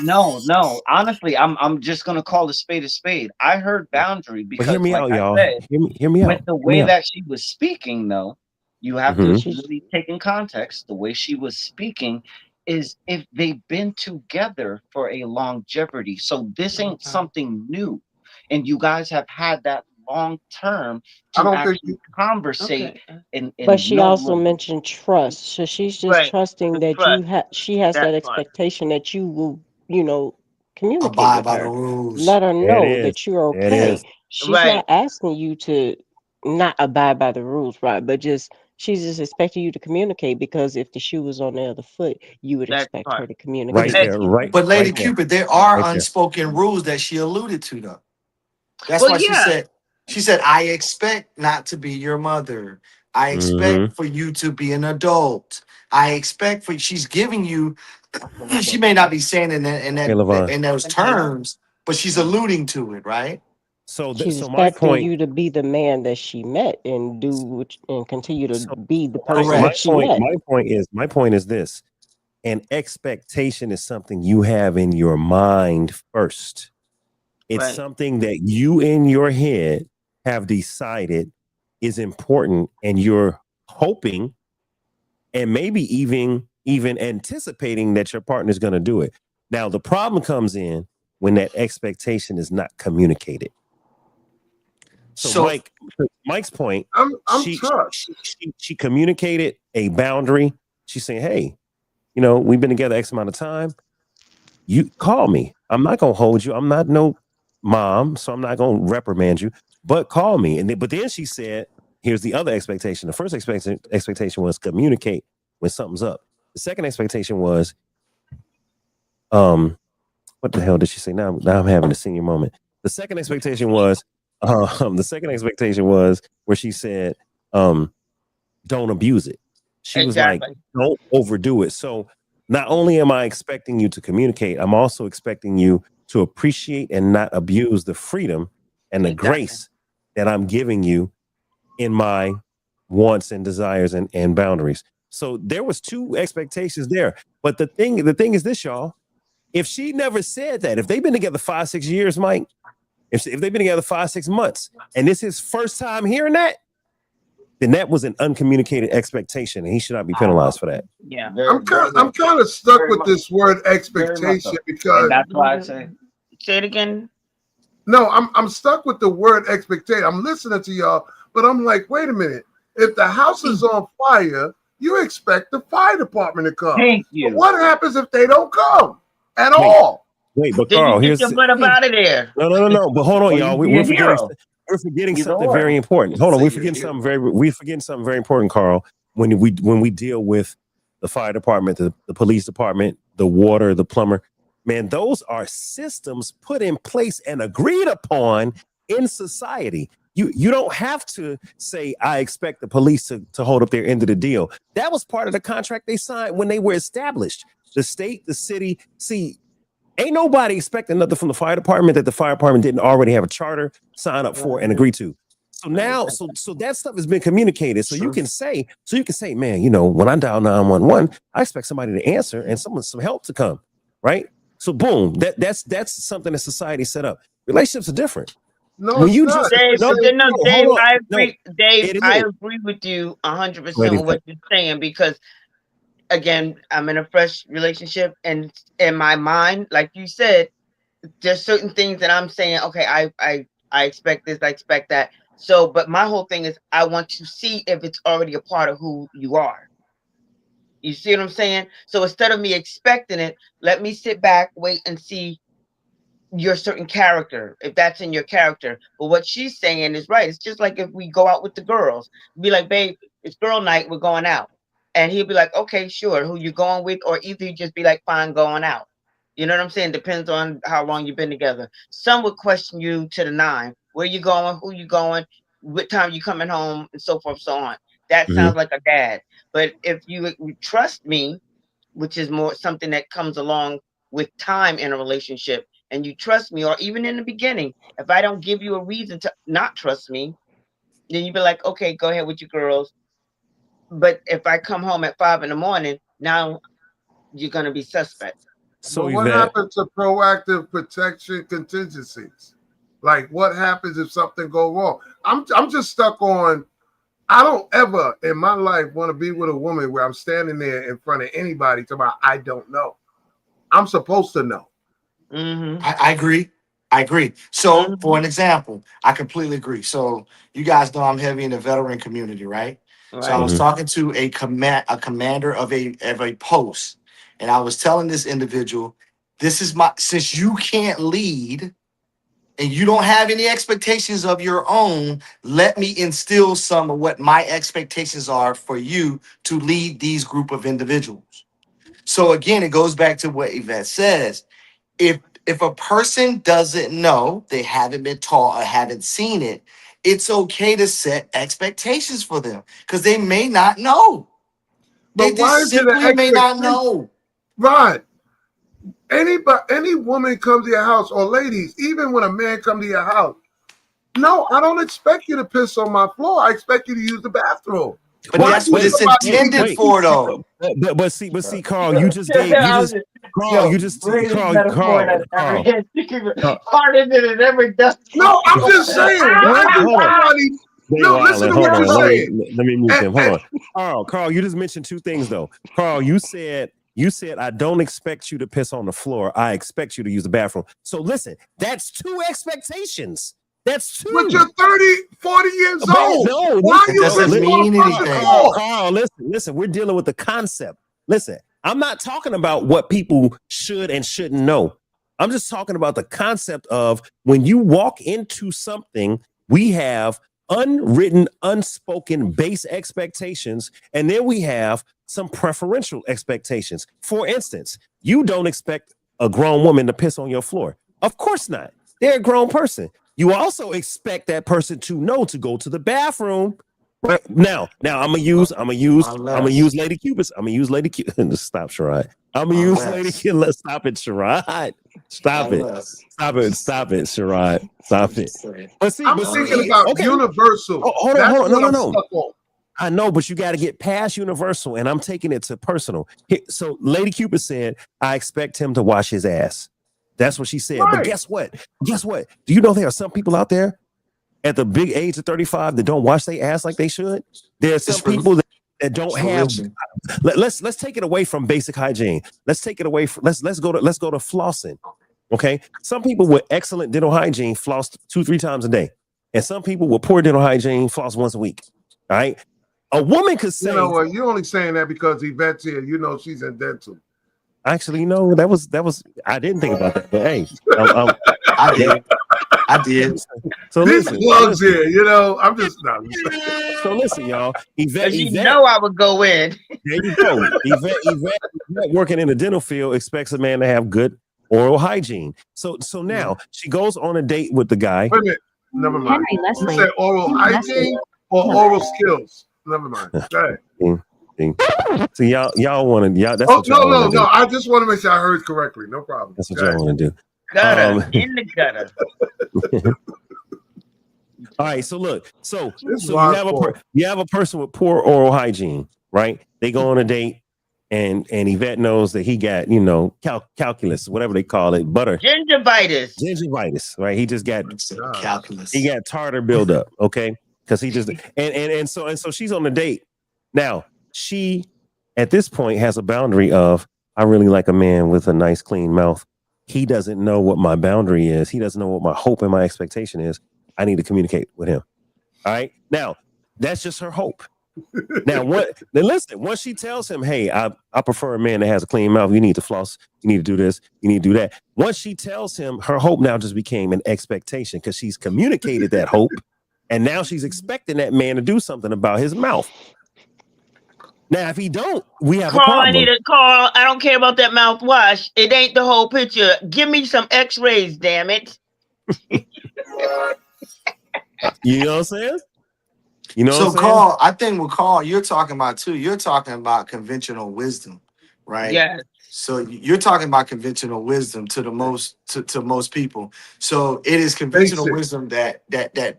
No. Honestly, I'm just gonna call a spade. I heard boundary because hear me out, y'all. Hear me out. With the way that she was speaking, though, you have to really take in context. The way she was speaking is if they've been together for a longevity. So this ain't something new, and you guys have had that long term to actually conversate. But she also mentioned trust, so she's just trusting that she has that expectation that you will, communicate abide with by her. the rules. Let her know that you're okay. She's Right. not asking you to not abide by the rules, right? But she's just expecting you to communicate, because if the shoe was on the other foot, you would expect her to communicate. But Lady Cupid, there are unspoken rules that she alluded to, though. That's why she said, I expect not to be your mother. I expect for you to be an adult. I expect for she's giving you. She may not be saying in those terms, but she's alluding to it, right? So my point, you to be the man that she met and and continue to be the person that she met. My point is this: an expectation is something you have in your mind first. It's something that you in your head have decided is important, and you're hoping, and maybe even anticipating that your partner is going to do it. Now, the problem comes in when that expectation is not communicated. So Mike's point, she communicated a boundary. She's saying, hey, we've been together X amount of time. You call me. I'm not going to hold you. I'm not no mom, so I'm not going to reprimand you, but call me. But then she said, here's the other expectation. The first expectation was communicate when something's up. The second expectation was, what the hell did she say? Now I'm having a senior moment. The second expectation was, where she said, don't abuse it. She was like, don't overdo it. So not only am I expecting you to communicate, I'm also expecting you to appreciate and not abuse the freedom and the grace that I'm giving you in my wants and desires and boundaries. So there was two expectations there. But the thing is this, y'all. If she never said that, if they've been together 5-6 years, Mike, if they've been together 5-6 months, and this is his first time hearing that, then that was an uncommunicated expectation, and he should not be penalized for that. Yeah, I'm kind of stuck with this word expectation because and that's why I say it again. No, I'm stuck with the word expectation. I'm listening to y'all, but I'm like, wait a minute. If the house is on fire, you expect the fire department to come. Thank you. But what happens if they don't come at all? Wait, but Carl, here's your butt up out of there. No. But hold on, y'all. We're forgetting something very important. Hold on, we're forgetting something very important, Carl. When we deal with the fire department, the police department, the water, the plumber, man, those are systems put in place and agreed upon in society. You don't have to say, I expect the police to hold up their end of the deal. That was part of the contract they signed when they were established. The state, the city, ain't nobody expecting nothing from the fire department that the fire department didn't already have a charter, sign up for, and agree to. So now, so that stuff has been communicated. So you can say, man, when I dial 911, I expect somebody to answer and some help to come, right? So boom, that's something that society set up. Relationships are different. No, when you not. Dave, I agree. Dave, I agree with you 100% with what you're saying, because again, I'm in a fresh relationship, and in my mind, like you said, there's certain things that I'm saying, okay, I expect this, I expect that. So, but my whole thing is I want to see if it's already a part of who you are. You see what I'm saying? So instead of me expecting it, let me sit back, wait and see your certain character, if that's in your character. But what she's saying is right. It's just like if we go out with the girls, be like, babe, it's girl night, we're going out. And he'll be like, okay, sure, who you going with? Or either you just be like, fine, going out. You know what I'm saying? Depends on how long you've been together. Some would question you to the 9. Where you going? Who you going? What time you coming home? And so forth, so on. That sounds like a dad. But if you trust me, which is more something that comes along with time in a relationship, and you trust me, or even in the beginning, if I don't give you a reason to not trust me, then you be like, okay, go ahead with your girls. But if I come home at 5 a.m, now you're going to be suspect. So what happens to proactive protection contingencies? Like what happens if something go wrong? I'm just stuck on, I don't ever in my life want to be with a woman where I'm standing there in front of anybody talking about, I don't know. I'm supposed to know. I agree. So for an example, I completely agree. So you guys know I'm heavy in the veteran community, right? So I was talking to a commander of a post, and I was telling this individual, since you can't lead and you don't have any expectations of your own, let me instill some of what my expectations are for you to lead these group of individuals. So again, it goes back to what Yvette says. If a person doesn't know, they haven't been taught or haven't seen it, it's okay to set expectations for them because they may not know. They just simply may not know. Right. Any woman comes to your house, or ladies, even when a man comes to your house, no, I don't expect you to piss on my floor. I expect you to use the bathroom. But that's what it's intended for, though. But see, Carl, you just gave Carl. Harder than it ever does. No, I'm just saying. No, listen to what you're saying. Let me mute them. Hold on, Carl. You just mentioned two things though. Carl, you said I don't expect you to piss on the floor. I expect you to use the bathroom. So listen, that's two expectations. That's two. But you're 30, 40 years old. No, why are you doesn't mean anything. Carl, listen. We're dealing with the concept. Listen, I'm not talking about what people should and shouldn't know. I'm just talking about the concept of when you walk into something, we have unwritten, unspoken base expectations, and then we have some preferential expectations. For instance, you don't expect a grown woman to piss on your floor. Of course not. They're a grown person. You also expect that person to know to go to the bathroom. Right now, I'm gonna use Lady Cupid. I'm gonna use Lady Cupid. Stop, Sherrod. I'm gonna use Lady Cupid. Stop it, Sherrod. Stop it, Sherrod. Stop it. But see, I'm thinking about Universal. Hold on. No. I know, but you got to get past Universal, and I'm taking it to personal. So Lady Cupid said, I expect him to wash his ass. That's what she said. Right. But guess what? Do you know there are some people out there at the big age of 35 that don't wash their ass like they should? There's some people that don't have. Let's take it away from basic hygiene. Let's take it away from. Let's go to flossing. Okay, some people with excellent dental hygiene floss 2-3 times a day, and some people with poor dental hygiene floss once a week. All right, a woman could say, you know what? You're only saying that because Yvette's here. You know she's in dental. Actually, no, that was. I didn't think about that, but hey, I did. So these plugs here, you know, I'm just not. So listen, y'all. Yvette, I would go in. There you go. Yvette, working in the dental field, expects a man to have good oral hygiene. So now she goes on a date with the guy. Wait a minute. Never mind. You said oral hygiene or oral skills? Never mind. Go ahead. So y'all want to that's what y'all want to do. No. I just want to make sure I heard correctly. No problem. That's what y'all want to do. Gutter in the gutter. All right. So look. So you have a person with poor oral hygiene, right? They go on a date, and Yvette knows that he got calculus, whatever they call it, gingivitis, right? He just got calculus. He got tartar buildup. Okay, because he just and so she's on the date now. She, at this point, has a boundary of, I really like a man with a nice, clean mouth. He doesn't know what my boundary is. He doesn't know what my hope and my expectation is. I need to communicate with him. All right. Now, that's just her hope. Now, listen, once she tells him, hey, I prefer a man that has a clean mouth. You need to floss. You need to do this. You need to do that. Once she tells him, her hope now just became an expectation because she's communicated that hope. And now she's expecting that man to do something about his mouth. Now, if he don't, we have a problem. Carl, I don't care about that mouthwash. It ain't the whole picture. Give me some x-rays, damn it. You know what I'm saying? So, Carl, I think with Carl, you're talking about conventional wisdom, right? Yeah. So you're talking about conventional wisdom to most people. So it is conventional wisdom that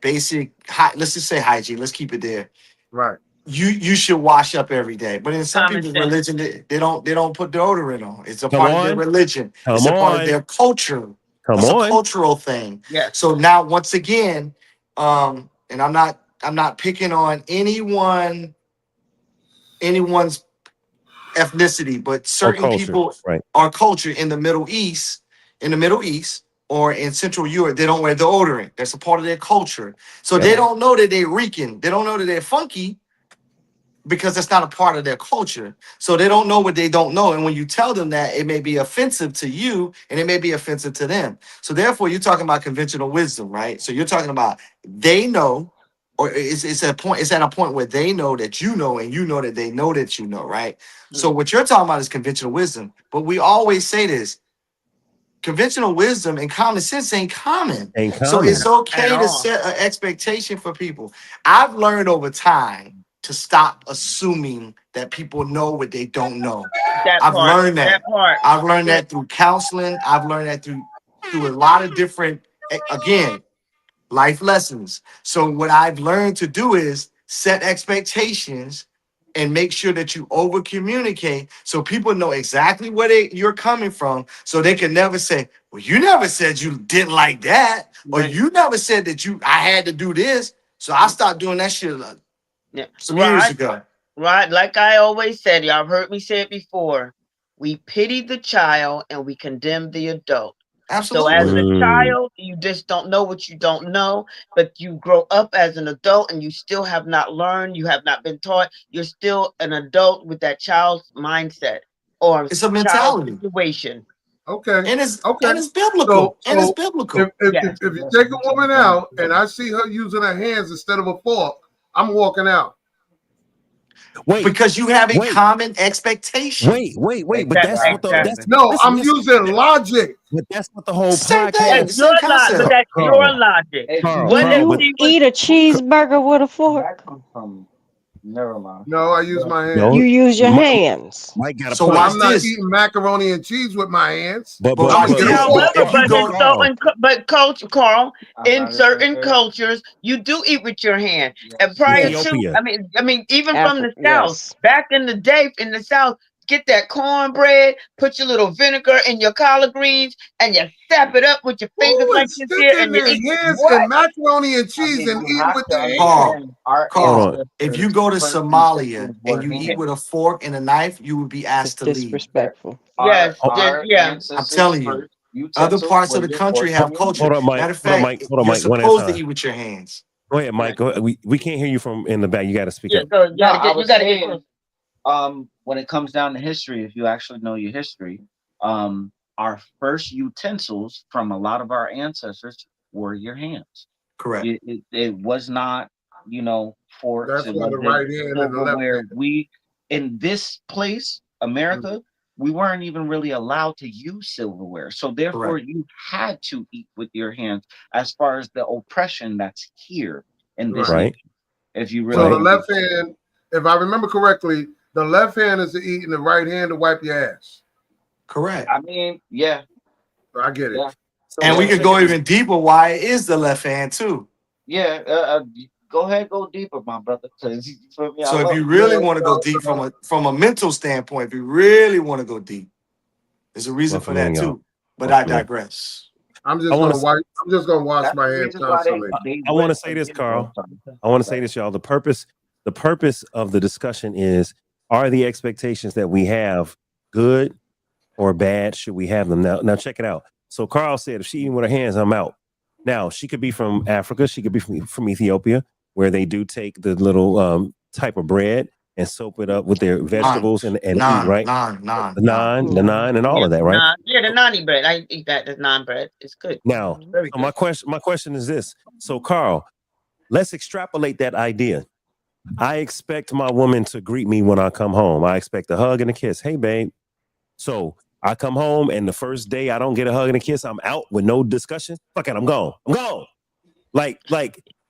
basic, let's just say hygiene. Let's keep it there. Right. You should wash up every day, but in some people's religion, they don't put deodorant on. It's a part of their religion. It's a part of their culture. It's a cultural thing. Yeah. So now, once again, and I'm not picking on anyone's ethnicity, but certain people are culture in the Middle East, or in Central Europe, they don't wear deodorant. That's a part of their culture. So they don't know that they're reeking. They don't know that they're funky, because that's not a part of their culture. So they don't know what they don't know. And when you tell them that, it may be offensive to you and it may be offensive to them. So therefore, you're talking about conventional wisdom, right? So you're talking about they know, or it's at a point where they know that you know, and you know that they know that you know, right? Mm-hmm. So what you're talking about is conventional wisdom. But we always say this: conventional wisdom and common sense ain't common. So common. it's okay to set an expectation for people. I've learned over time to stop assuming that people know what they don't know. I've learned that. I've learned that through counseling. I've learned that through a lot of different, again, life lessons. So what I've learned to do is set expectations and make sure that you over communicate so people know exactly where you're coming from, so they can never say, well, you never said you didn't like that, or you never said that I had to do this. So I stopped doing that shit some years ago. Right, like I always said, y'all have heard me say it before. We pity the child and we condemn the adult. Absolutely. So as a child, you just don't know what you don't know, but you grow up as an adult and you still have not learned, you have not been taught. You're still an adult with that child's mindset or it's a mentality situation. Okay. And it's biblical. So it's biblical. If you take a woman out and I see her using her hands instead of a fork, I'm walking out. Wait, because you have a common expectation. Wait. But that's what I'm using logic. But that's what the whole Same podcast. thing. But that's your logic. When you eat a cheeseburger with a fork, never mind. No, I use my hands. You use your hands. So I'm not eating macaroni and cheese with my hands. But Coach Carl, in certain cultures, you do eat with your hand. And prior to, I mean, even from the South, back in the day, in the South, get that cornbread, put your little vinegar in your collard greens, and you sap it up with your fingers like this here, and you eat hands and macaroni and cheese and eat with their hands. Carl, if you go to Somalia and you eat with a fork and a knife, you would be asked to leave. Disrespectful. Yes, I'm telling you. Other parts of the country have culture. Hold on, Mike. Matter of fact, you're supposed to eat with your hands. Go ahead, Mike. Go ahead. We can't hear you from in the back. You got to speak up. So you gotta get when it comes down to history, if you actually know your history, our first utensils from a lot of our ancestors were your hands. Correct. It was not, forks. That's why the right hand and the left hand. We, in this place, America, we weren't even really allowed to use silverware. So therefore, you had to eat with your hands as far as the oppression that's here in this nation. If you really so the left hand, if I remember correctly, the left hand is to eat and the right hand to wipe your ass. Correct. I mean, yeah. I get it. Yeah. So and we could go even deeper why it is the left hand too. Yeah. Go ahead, go deeper, my brother. So if you really want to go deep from a mental standpoint, if you really want to go deep, there's a reason for that too. But I digress. I'm just gonna wash my hands constantly. I want to say this, Carl. I want to say this, y'all. The purpose of the discussion is: are the expectations that we have good or bad? Should we have them? Now check it out. So Carl said, if she eating with her hands, I'm out. Now she could be from Africa. She could be from Ethiopia, where they do take the little type of bread and soak it up with their vegetables and eat, right? The naan and all of that, right? Yeah, the nani bread. I eat that. The naan bread. It's good. Now, my question is this. So Carl, let's extrapolate that idea. I expect my woman to greet me when I come home. I expect a hug and a kiss. Hey, babe. So I come home and the first day I don't get a hug and a kiss, I'm out with no discussion. Fuck it, I'm gone. Like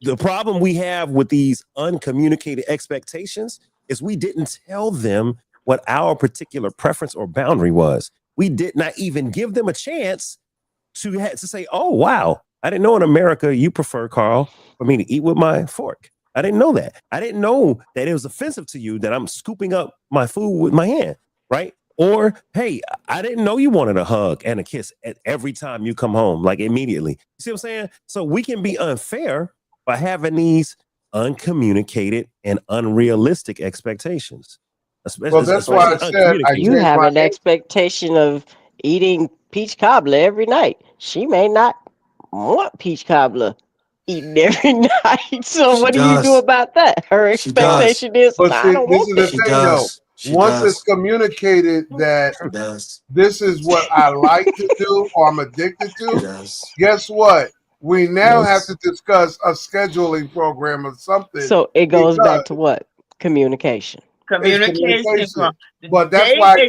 the problem we have with these uncommunicated expectations is we didn't tell them what our particular preference or boundary was. We did not even give them a chance to say, oh, wow, I didn't know in America you prefer, Carl, for me to eat with my fork. I didn't know that. I didn't know that it was offensive to you that I'm scooping up my food with my hand, right? Or, hey, I didn't know you wanted a hug and a kiss at every time you come home, like immediately. You see what I'm saying? So we can be unfair by having these uncommunicated and unrealistic expectations. Well, that's why I said you have an expectation of eating peach cobbler every night. She may not want peach cobbler eating every night. So what do you do about that? Her expectation is, I don't want this. Is the thing, though. Once it's communicated that this is what I like to do or I'm addicted to, guess what? We now have to discuss a scheduling program or something. So it goes back to what? Communication. Communication. But that's why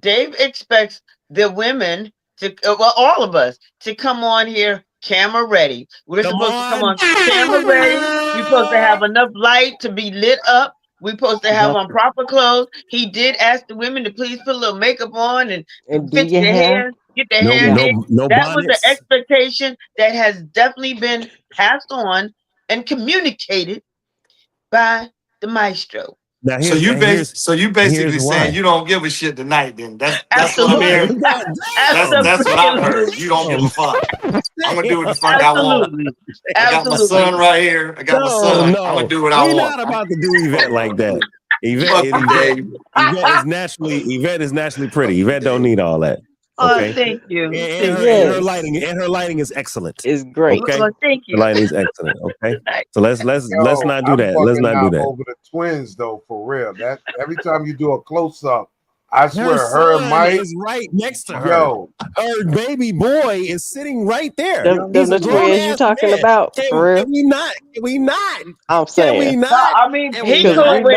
Dave expects the women to well, all of us to come on here camera ready. We're supposed to come on camera ready. We're supposed to have enough light to be lit up. We're supposed to have on proper clothes. He did ask the women to please put a little makeup on and fix their hair, get their hair did. That was the expectation that has definitely been passed on and communicated by the maestro. Now so you basically saying you don't give a shit tonight, then that's what I'm hearing. That's what I heard. You don't give a fuck. I'm gonna do what the fuck I want. I got my son right here. I got my son. I'm gonna do what I want. We're not about to do Yvette like that. Yvette is naturally pretty. Yvette don't need all that. Okay? Oh, thank you. And her lighting is excellent. It's great. Okay, well, thank you. The lighting is excellent. Okay, so let's not do that. Let's not do that. Over the twins though, for real. That every time you do a close up, I swear her Mike is right next to her. Her baby boy is sitting right there. The twins you talking about? For real? Can we not? I'm saying. Can we not? I mean, he told me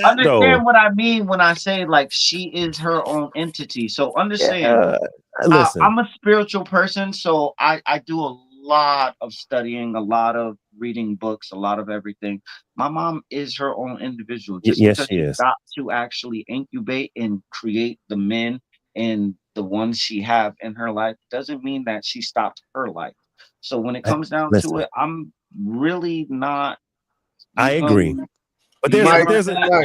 understand what I mean when I say like she is her own entity. So understand. Listen, I'm a spiritual person, so I do a lot of studying, a lot of reading books, a lot of everything. My mom is her own individual. Just because she got to actually incubate and create the men and the ones she have in her life doesn't mean that she stopped her life. So when it comes down to it, I'm really not. I agree, but there's a level.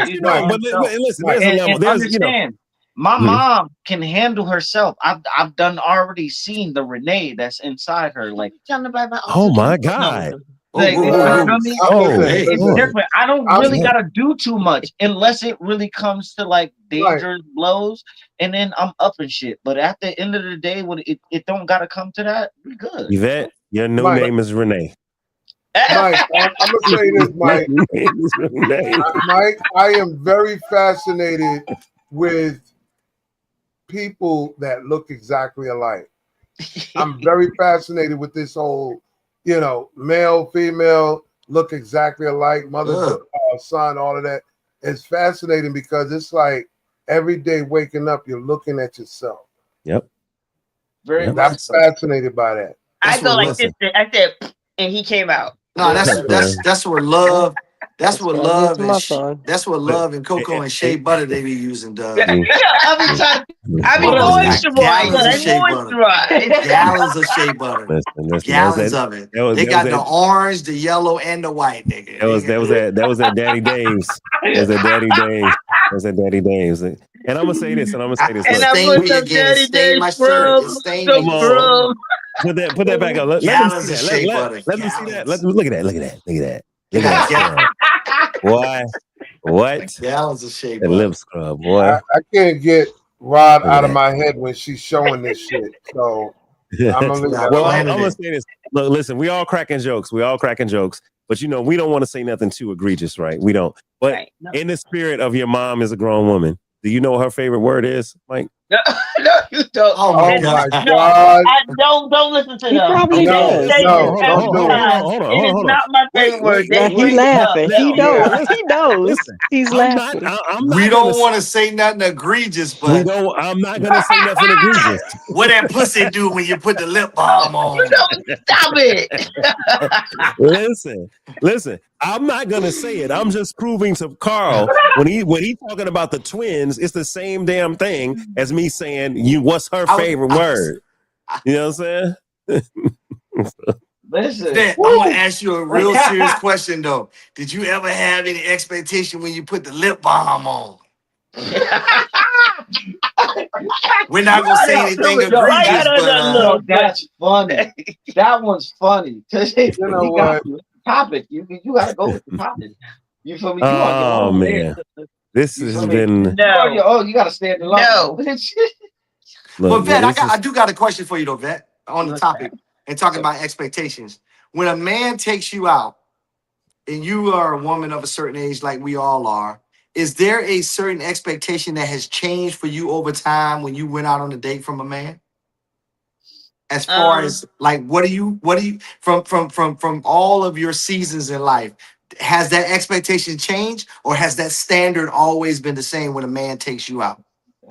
My mom can handle herself. I've already seen the Renee that's inside her. Like, oh my God. Like, it's different. I don't really gotta do too much unless it really comes to like dangerous blows, and then I'm up and shit. But at the end of the day, when it don't gotta come to that, we good. Yvette, your new name is Renee. Mike, I'm gonna say this, Mike. Mike, I am very fascinated with people that look exactly alike. I'm very fascinated with this whole, male, female, look exactly alike, mother, son, all of that. It's fascinating because it's like every day waking up, you're looking at yourself. Yep. I'm fascinated by that. I go like this. I said, and he came out. No, that's where love. That's what love is. That's what love and cocoa and shea butter they be using, Doug. I be moisturized. Gallons of shea butter. Gallons of it. They got the orange, the yellow, and the white, nigga. That was at Daddy Dave's. That was at Daddy Dave's. And I'm gonna say this. And I put some Daddy Dave's scrub. Put that back up. Let them see that. Let them see that. Look at that. Look at that. Boy, what? Gallons of shea butter. Lip scrub, boy. I can't get Rod out of my head when she's showing this shit. So I'm gonna say this. Look, listen, we all cracking jokes. But we don't want to say nothing too egregious, right? We don't. But in the spirit of your mom is a grown woman, do you know what her favorite word is, Mike? No, you don't. Oh my God! Don't listen to him. He probably does. It's not my favorite word. He's laughing. He knows. Listen, he's laughing. We don't want to say nothing egregious, but I'm not gonna say nothing egregious. What that pussy do when you put the lip balm on? Stop it. Listen. I'm not gonna say it. I'm just proving to Carl when he talking about the twins, it's the same damn thing as me saying what's her favorite word. You know what I'm saying? Listen, I'm gonna ask you a real serious question though. Did you ever have any expectation when you put the lip balm on? We're not gonna say anything egregious, but that's funny. That one's funny because you know what. Topic. You gotta go with the topic. You feel me? Oh man, this has been. No. You gotta stay in the line. No. But Vet, I do got a question for you though, Vet, on the topic and talking about expectations. When a man takes you out, and you are a woman of a certain age, like we all are, is there a certain expectation that has changed for you over time when you went out on a date from a man? As far as like, what do you from all of your seasons in life, has that expectation changed or has that standard always been the same when a man takes you out?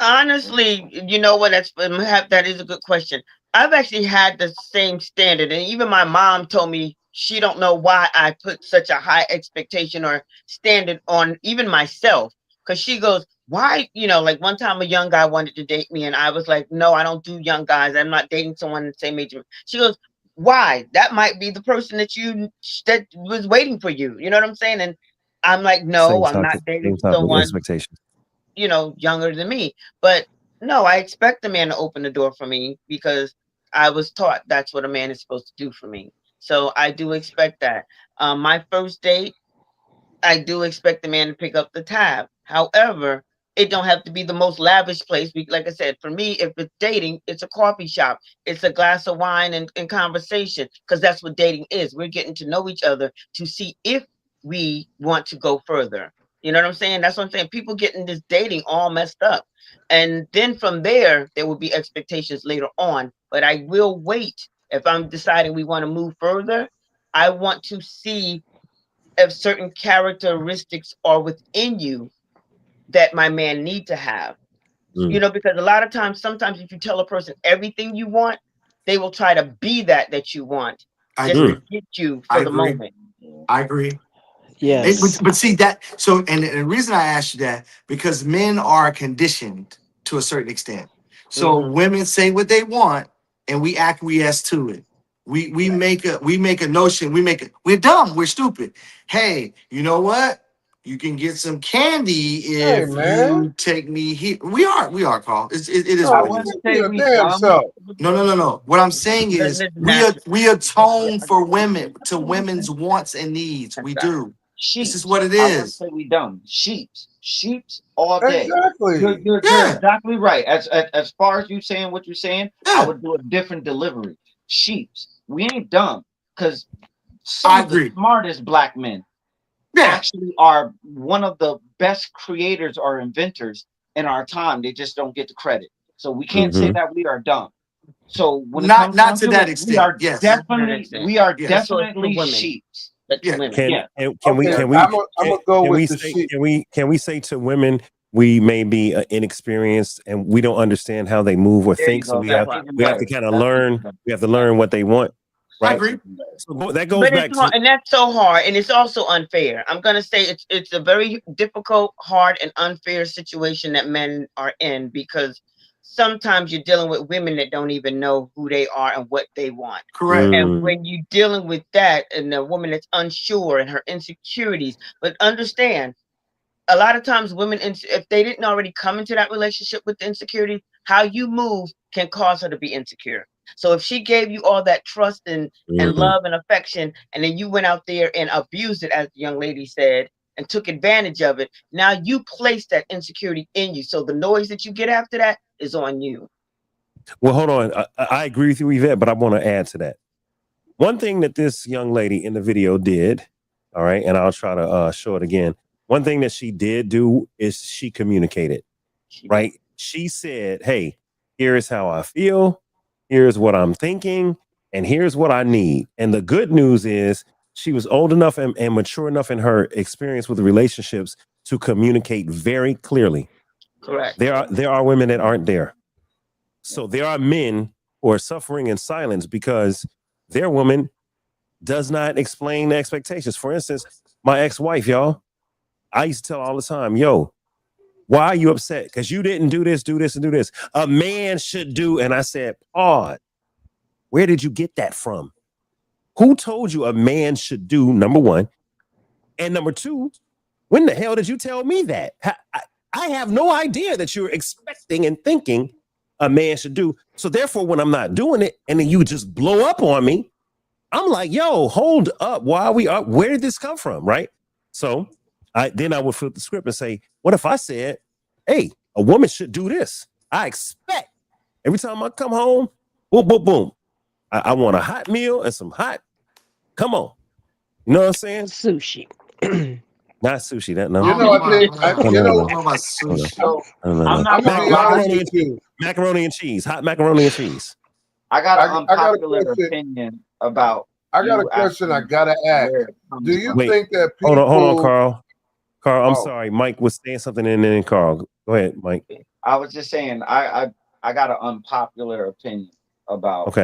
Honestly, you know what? That is a good question. I've actually had the same standard, and even my mom told me she don't know why I put such a high expectation or standard on even myself. Because she goes, "Why?" Like one time a young guy wanted to date me, and I was like, "No, I don't do young guys. I'm not dating someone the same age." She goes, "Why? That might be the person that was waiting for you." You know what I'm saying? And I'm like, "No, I'm not dating someone." Expectations. Younger than me. But no, I expect a man to open the door for me because I was taught that's what a man is supposed to do for me. So I do expect that. My first date, I do expect the man to pick up the tab. However, it don't have to be the most lavish place. Like I said, for me, if it's dating, it's a coffee shop. It's a glass of wine and conversation, because that's what dating is. We're getting to know each other to see if we want to go further. You know what I'm saying? That's what I'm saying. People getting this dating all messed up. And then from there will be expectations later on. But I will wait. If I'm deciding we want to move further, I want to see if certain characteristics are within you that my man need to have. Because a lot of times, sometimes if you tell a person everything you want, they will try to be that you want just to get you for the moment. I agree. Yes. But see that, so, and the reason I asked you that, because men are conditioned to a certain extent. So women say what they want and we acquiesce to it. We make a notion, we're dumb, we're stupid. Hey, you know what? You can get some candy if you take me here. We are, Carl. It is what it is. No. What I'm saying is we atone for women's wants and needs. We do. This is what it is. Say we dumb. Sheeps all day. Exactly. You're exactly right. As far as you saying what you're saying, I would do a different delivery. Sheeps. We ain't dumb, because some of the smartest black men actually are one of the best creators or inventors in our time. They just don't get the credit. So we can't say that we are dumb. So when not to that extent, we are definitely sheeps. Can we say to women, we may be inexperienced and we don't understand how they move or think, so we have to kind of learn. We have to learn what they want. Right? I agree. So that goes back to, and that's so hard, and it's also unfair. I'm gonna say it's a very difficult, hard, and unfair situation that men are in, because sometimes you're dealing with women that don't even know who they are and what they want. Correct. And when you're dealing with that, and a woman that's unsure and her insecurities, but understand, a lot of times women, if they didn't already come into that relationship with the insecurity, how you move can cause her to be insecure. So if she gave you all that trust and love and affection, and then you went out there and abused it, as the young lady said, and took advantage of it, now you place that insecurity in you. So the noise that you get after that is on you. Well, hold on. I agree with you, Yvette, but I want to add to that. One thing that this young lady in the video did, all right, and I'll try to show it again. One thing that she did do is she communicated, right? She said, hey, here is how I feel. Here's what I'm thinking. And here's what I need. And the good news is she was old enough and mature enough in her experience with relationships to communicate very clearly. Correct. There are women that aren't there. So there are men who are suffering in silence because their woman does not explain the expectations. For instance, my ex-wife, y'all, I used to tell all the time, yo, why are you upset? Because you didn't do this, and do this. A man should do. And I said, oh, where did you get that from? Who told you a man should do, number one? And number two, when the hell did you tell me that? I have no idea that you're expecting and thinking a man should do. So therefore, when I'm not doing it and then you just blow up on me, I'm like, yo, hold up. Why are we up? Where did this come from? Right. So I would flip the script and say, what if I said, hey, a woman should do this? I expect every time I come home, boom, boom, boom. I want a hot meal and some hot. Come on. You know what I'm saying? Sushi. Not sushi. That no. You know, macaroni and cheese. Hot macaroni and cheese. I got an unpopular opinion about. I got a question I gotta ask. Do you think that people... Hold on, Carl? Carl, I'm sorry. Mike was saying something and then Carl. Go Go ahead, Mike. I was just saying, I got an unpopular opinion about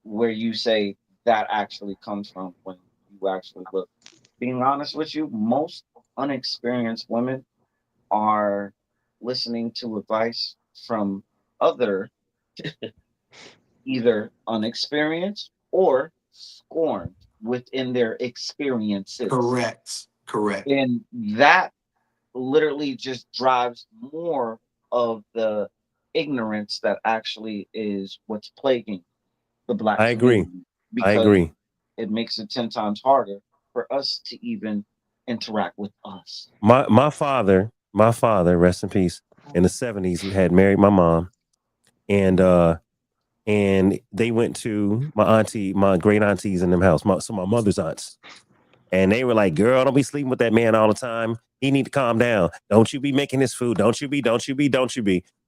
where you say that actually comes from when you actually look. Being honest with you, most unexperienced women are listening to advice from other either unexperienced or scorned within their experiences. Correct. And that literally just drives more of the ignorance that actually is what's plaguing the Black community. I agree. It makes it 10 times harder for us to even interact with us. My father, rest in peace, in the 70s, he had married my mom, and they went to my great aunties in them house, my mother's aunts. And they were like, girl, don't be sleeping with that man all the time. He need to calm down. Don't you be making this food. Don't you be.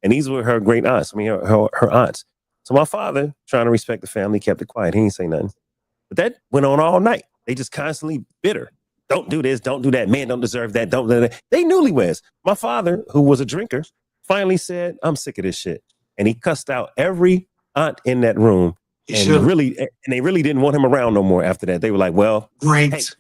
And these were her great aunts. I mean, her aunts. So my father, trying to respect the family, kept it quiet. He didn't say nothing. But that went on all night. They just constantly bitter. Don't do this. Don't do that. Man don't deserve that. Don't do that. They newlyweds. My father, who was a drinker, finally said, I'm sick of this shit. And he cussed out every aunt in that room. And they really didn't want him around no more after that. They were like, well, great.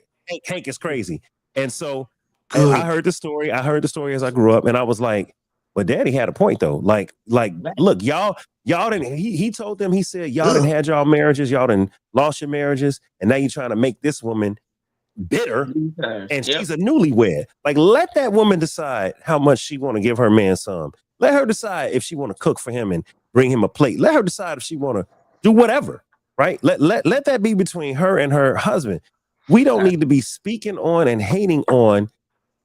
Hank is crazy. And so I heard the story. As I grew up, and I was like, well, Daddy had a point though. Like, look, y'all didn't, he told them, he said, y'all didn't had y'all marriages, y'all didn't lost your marriages, and now you're trying to make this woman bitter, and she's a newlywed. Like, let that woman decide how much she want to give her man some. Let her decide if she want to cook for him and bring him a plate. Let her decide if she want to do whatever, right? Let that be between her and her husband. We don't need to be speaking on and hating on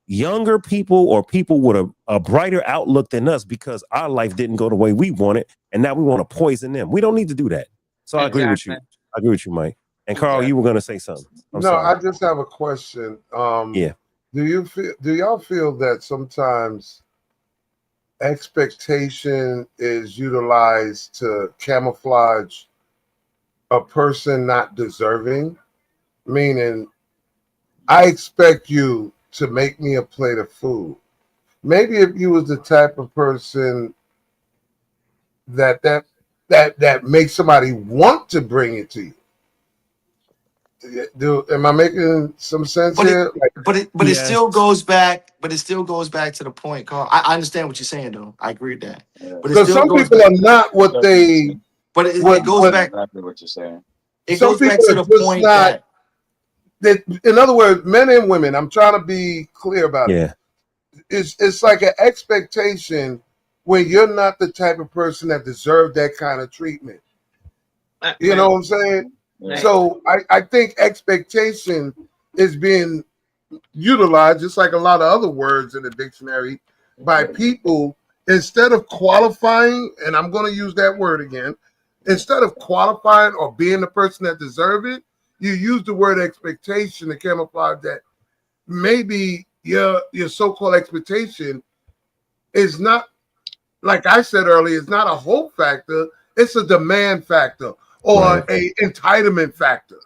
younger people or people with a brighter outlook than us because our life didn't go the way we wanted, and now we want to poison them. We don't need to do that. So I agree with you. I agree with you, Mike. And Carl, you were going to say something. I just have a question. Yeah. Do y'all feel that sometimes expectation is utilized to camouflage a person not deserving? Meaning, I expect you to make me a plate of food. Maybe if you was the type of person that makes somebody want to bring it to you. Am I making some sense here? It still goes back. But it still goes back to the point, Carl. I understand what you're saying, though. I agree with that. Because some people are not what they. But it goes back. Exactly what you're saying. It goes back to the point that. In other words, men and women, I'm trying to be clear about it. It's like an expectation when you're not the type of person that deserves that kind of treatment. You know what I'm saying? Right. So I think expectation is being utilized, just like a lot of other words in the dictionary, by people instead of qualifying, and I'm going to use that word again, instead of qualifying or being the person that deserves it, you use the word expectation to camouflage that maybe your so-called expectation is not, like I said earlier, it's not a hope factor, it's a demand factor or a entitlement factor.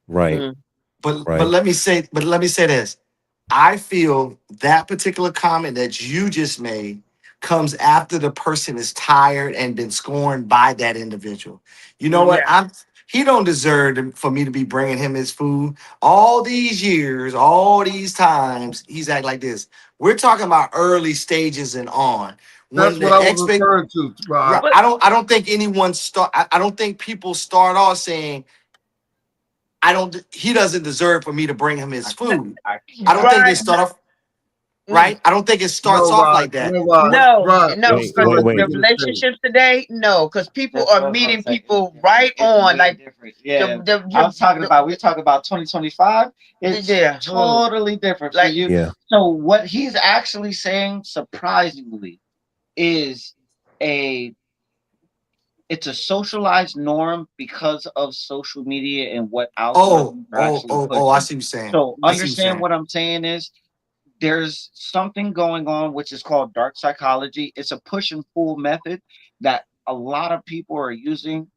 Right. Mm-hmm. But let me say this. I feel that particular comment that you just made comes after the person is tired and been scorned by that individual. You know what? He don't deserve for me to be bringing him his food. All these years, all these times, he's acting like this. We're talking about early stages and on. That's what I was referring to, Rob. I don't think anyone I don't think people start off saying, he doesn't deserve for me to bring him his food. I don't think they start off. Right? I don't think it starts off like that. The relationships today, because people are meeting people right on. Like, we're talking about 2025. It's totally different for you. Yeah. So what he's actually saying, surprisingly, is it's a socialized norm because of social media and what algorithms are actually pushing. I see what you're saying. So understand what I'm saying is there's something going on which is called dark psychology. It's a push and pull method that a lot of people are using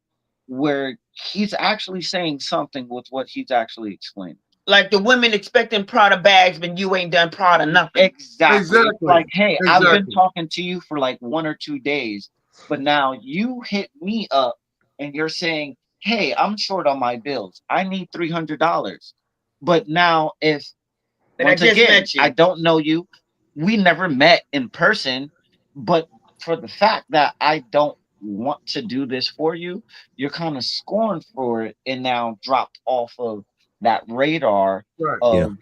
where he's actually saying something with what he's actually explaining. Like the women expecting Prada bags, but you ain't done Prada nothing. Exactly. Like, hey, I've been talking to you for like 1 or 2 days, but now you hit me up and you're saying, hey, I'm short on my bills. I need $300. But now once again, I don't know you. We never met in person, but for the fact that I don't want to do this for you, you're kind of scorned for it and now dropped off of that radar of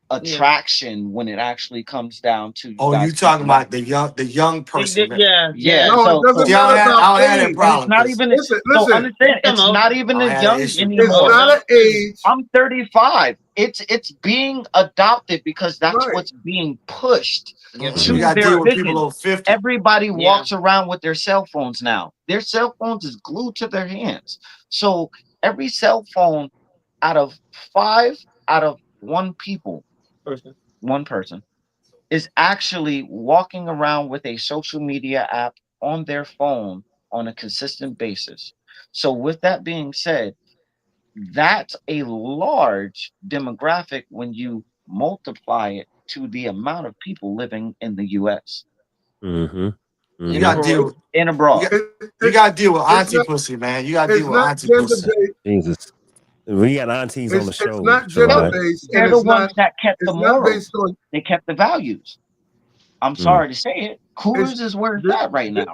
attraction when it actually comes down to you talking about the young person? Yeah. No, it doesn't matter about age. It's not even. Listen. Understand, it's not even as young anymore. It's not an age. I'm 35. It's being adopted because that's what's being pushed. You got to deal with people over 50. Everybody walks around with their cell phones now. Their cell phones is glued to their hands. So every cell phone out of 5 out of 1 person is actually walking around with a social media app on their phone on a consistent basis. So with that being said, that's a large demographic when you multiply it to the amount of people living in the US. You got to deal in abroad. You got to deal with auntie pussy, man. You got to deal with auntie pussy. Jesus. We got aunties on the show. It's not gender based. They're the ones that kept the morals. They kept the values. I'm sorry to say it. Coolers is where it's at right now.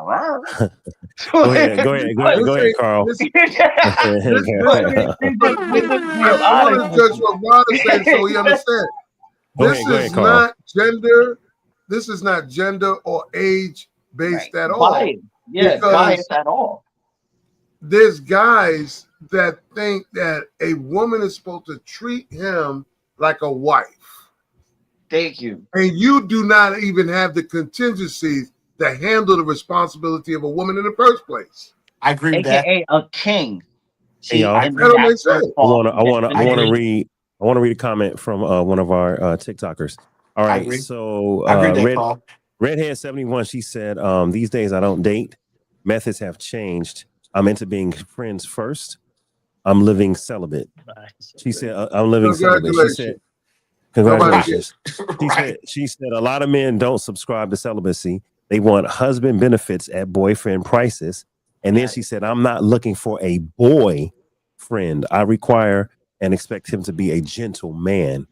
Go ahead, Carl. I want to judge what Rada said so he understands. This is not gender or age based at all. Bias at all. There's guys that think that a woman is supposed to treat him like a wife. Thank you. And you do not even have the contingencies to handle the responsibility of a woman in the first place. I agree with that. AKA a king. See, I want to read a comment from one of our TikTokers. All right, so Redhead 71, she said, these days I don't date. Methods have changed. I'm into being friends first. I'm living celibate. She said, I'm living celibate. She said, congratulations. She said a lot of men don't subscribe to celibacy. They want husband benefits at boyfriend prices. And then she said, I'm not looking for a boy friend. I require and expect him to be a gentle man.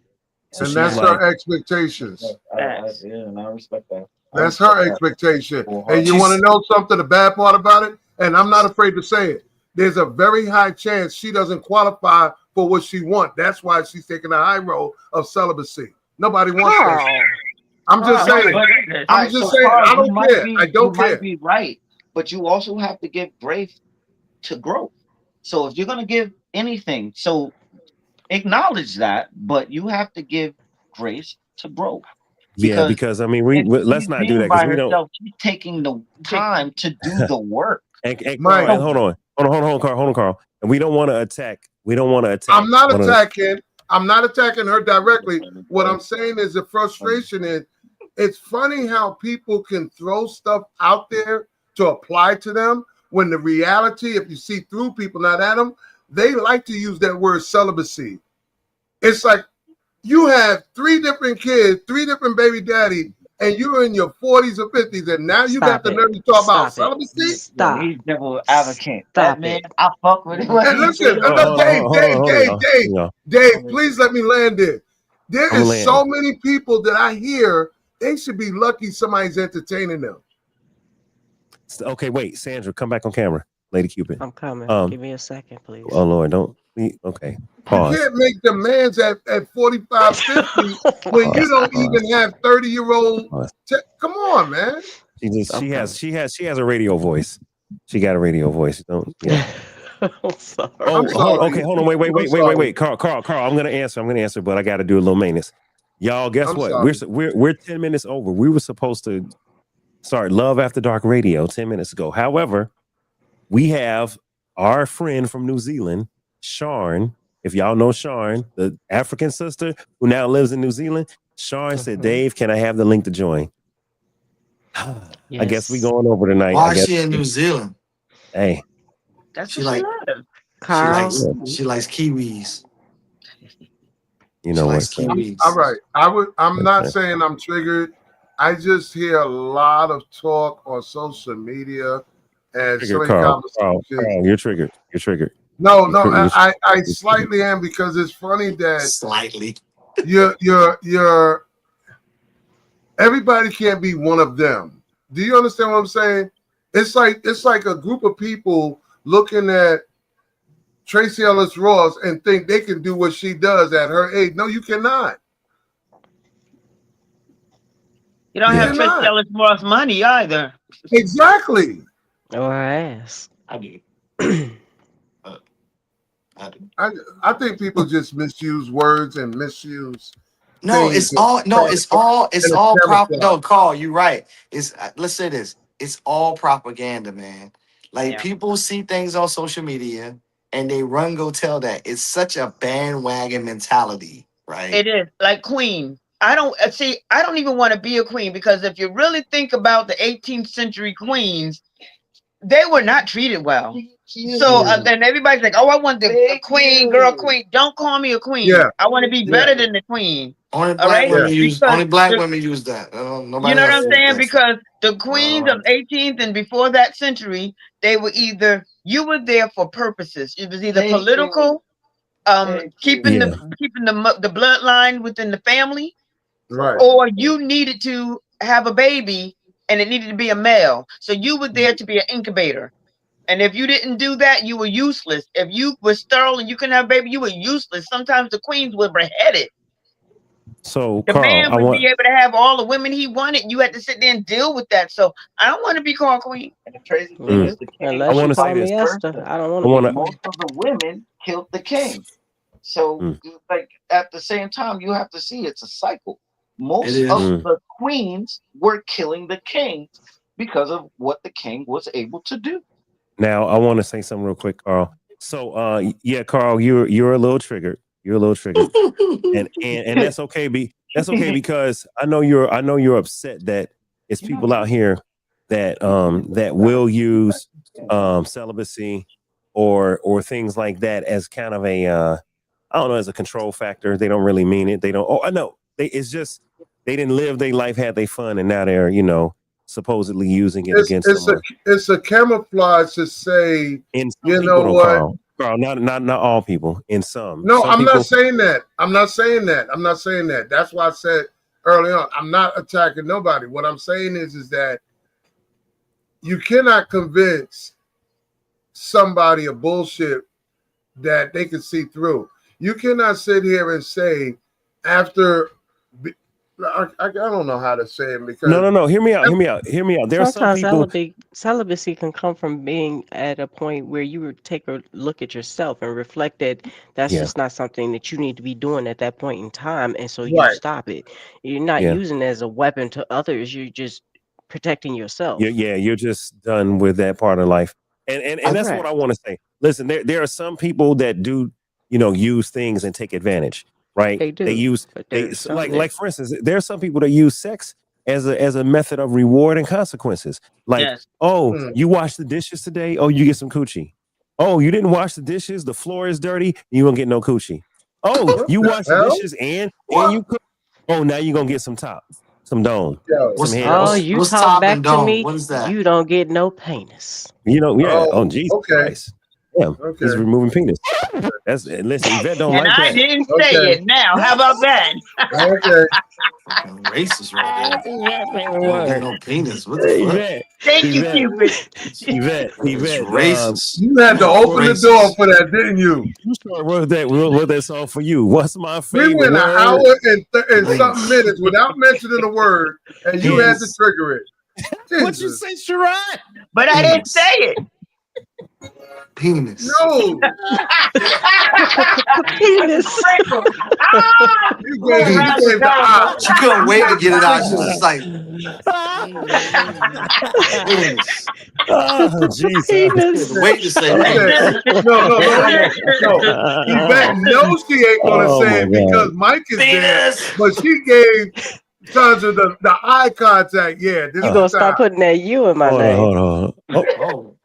So and that's her expectations. And I respect that. That's her expectation. And you want to know something, the bad part about it? And I'm not afraid to say it. There's a very high chance she doesn't qualify for what she wants. That's why she's taking a high road of celibacy. Nobody wants that. I'm just saying. I don't care. I don't care. You might be right, but you also have to give grace to growth. So if you're going to give anything, so acknowledge that, but you have to give grace to growth. Because I mean, let's not do that because we don't. She's taking the time to do the work. And hold on, Carl. And we don't want to attack. I'm not attacking. I'm not attacking her directly. What I'm saying is the frustration is, it's funny how people can throw stuff out there to apply to them when the reality, if you see through people, not at them, they like to use that word celibacy. It's like you have 3 different kids, 3 different baby daddy, and you're in your 40s or 50s, and now you got the nerve to talk about celibacy? Stop. He's devil advocate. That man, I fuck with him. Hey, listen, Dave, please let me land it. There is so many people that I hear, they should be lucky somebody's entertaining them. Okay, wait, Sandra, come back on camera. Lady Cupid. I'm coming. Give me a second, please. Oh, Lord, don't. Okay, pause. You can't make demands at 45, 50 when you don't even have 30-year-old. Come on, man. She has a radio voice. She got a radio voice. Don't. Yeah. I'm sorry. Okay, hold on. Wait. Carl, I'm gonna answer, but I got to do a little maintenance. Y'all, guess what? We're 10 minutes over. We were supposed to start Love After Dark Radio 10 minutes ago. However, we have our friend from New Zealand, Sharn. If y'all know Sharn, the African sister who now lives in New Zealand, Sharn said, Dave, can I have the link to join? Yes. I guess we going over tonight. Why is she in New Zealand? Hey. That's she likes kiwis. You know what? So, all right. I'm not saying I'm triggered. I just hear a lot of talk on social media and so many conversations. Carl, you're triggered. You're triggered. No, I slightly am, because it's funny that slightly you're everybody can't be one of them. Do you understand what I'm saying? It's like a group of people looking at Tracy Ellis Ross and think they can do what she does at her age. No, you cannot. You don't have Tracy Ellis Ross money either. Exactly. Or ass. I do. I think people just misuse words and misuse. No, it's all proper. No, Carl, you're right. It's let's say this. It's all propaganda, man. Like people see things on social media and they go tell that. It's such a bandwagon mentality, right? It is like Queen. I don't even want to be a queen, because if you really think about the 18th century queens, they were not treated well. So then everybody's like, "Oh, I want the queen, girl, queen." Don't call me a queen. Yeah. I want to be better than the queen. Only black women use that. Nobody you know what I'm saying? Because the queens of 18th and before that century, they were either you were there for purposes. It was either political, keeping the bloodline within the family, right, or you needed to have a baby and it needed to be a male. So you were there to be an incubator. And if you didn't do that, you were useless. If you were sterile and you couldn't have a baby, you were useless. Sometimes the queens were beheaded. So the man would be able to have all the women he wanted. You had to sit there and deal with that. So I don't want to be called queen. And the crazy thing is, the king. I want to say this. I don't want to. Most of the women killed the king. So, like at the same time, you have to see it's a cycle. Most of the queens were killing the king because of what the king was able to do. Now, I want to say something real quick, Carl. So, Carl, you're a little triggered. You're a little triggered, and that's okay. That's okay, because I know you're upset that it's people out here that that will use celibacy or things like that as kind of a I don't know, as a control factor. They don't really mean it. They don't. Oh, I know. It's just they didn't live their life, had their fun, and now they're supposedly using it against them. It's a camouflage to say, you know what? Carl, not all people. In some. No, some I'm people, not saying that. I'm not saying that. That's why I said early on, I'm not attacking nobody. What I'm saying is that you cannot convince somebody of bullshit that they can see through. You cannot sit here and say after. I don't know how to say it, because no. Hear me out. There sometimes are some people. Celibacy can come from being at a point where you would take a look at yourself and reflect that that's just not something that you need to be doing at that point in time, and so you stop it. You're not using it as a weapon to others. You're just protecting yourself. You're just done with that part of life, and that's what I want to say. Listen, there are some people that do use things and take advantage. Right? They do. They use like for instance, there are some people that use sex as a method of reward and consequences. Like, you wash the dishes today, you get some coochie. Oh, you didn't wash the dishes, the floor is dirty, you won't get no coochie. Oh, you wash the dishes and you cook. Oh, now you're gonna get some dome. You talk back to me. What is that? You don't get no penis. Oh, Jesus Christ. Yeah, he's removing penis. Listen, Yvette don't like that. I didn't say it. Now, how about that? Okay. Racist right there. No penis. What the fuck? Thank you, Cupid. Yvette. Racist. You had to open the door for that, didn't you? You wrote that song for you. What's my favorite? We went an hour and something minutes without mentioning a word, and you had to trigger it. What'd you say, Sherrod? But I didn't say it. Penis. No. Penis. She couldn't wait to get it out. She was just like, penis. Oh, Jesus. Wait to say that. No. Yvette knows she ain't gonna say it because Mike is there, but she gave Sandra the eye contact. Yeah, you gonna start putting that "you" in my name? Hold on.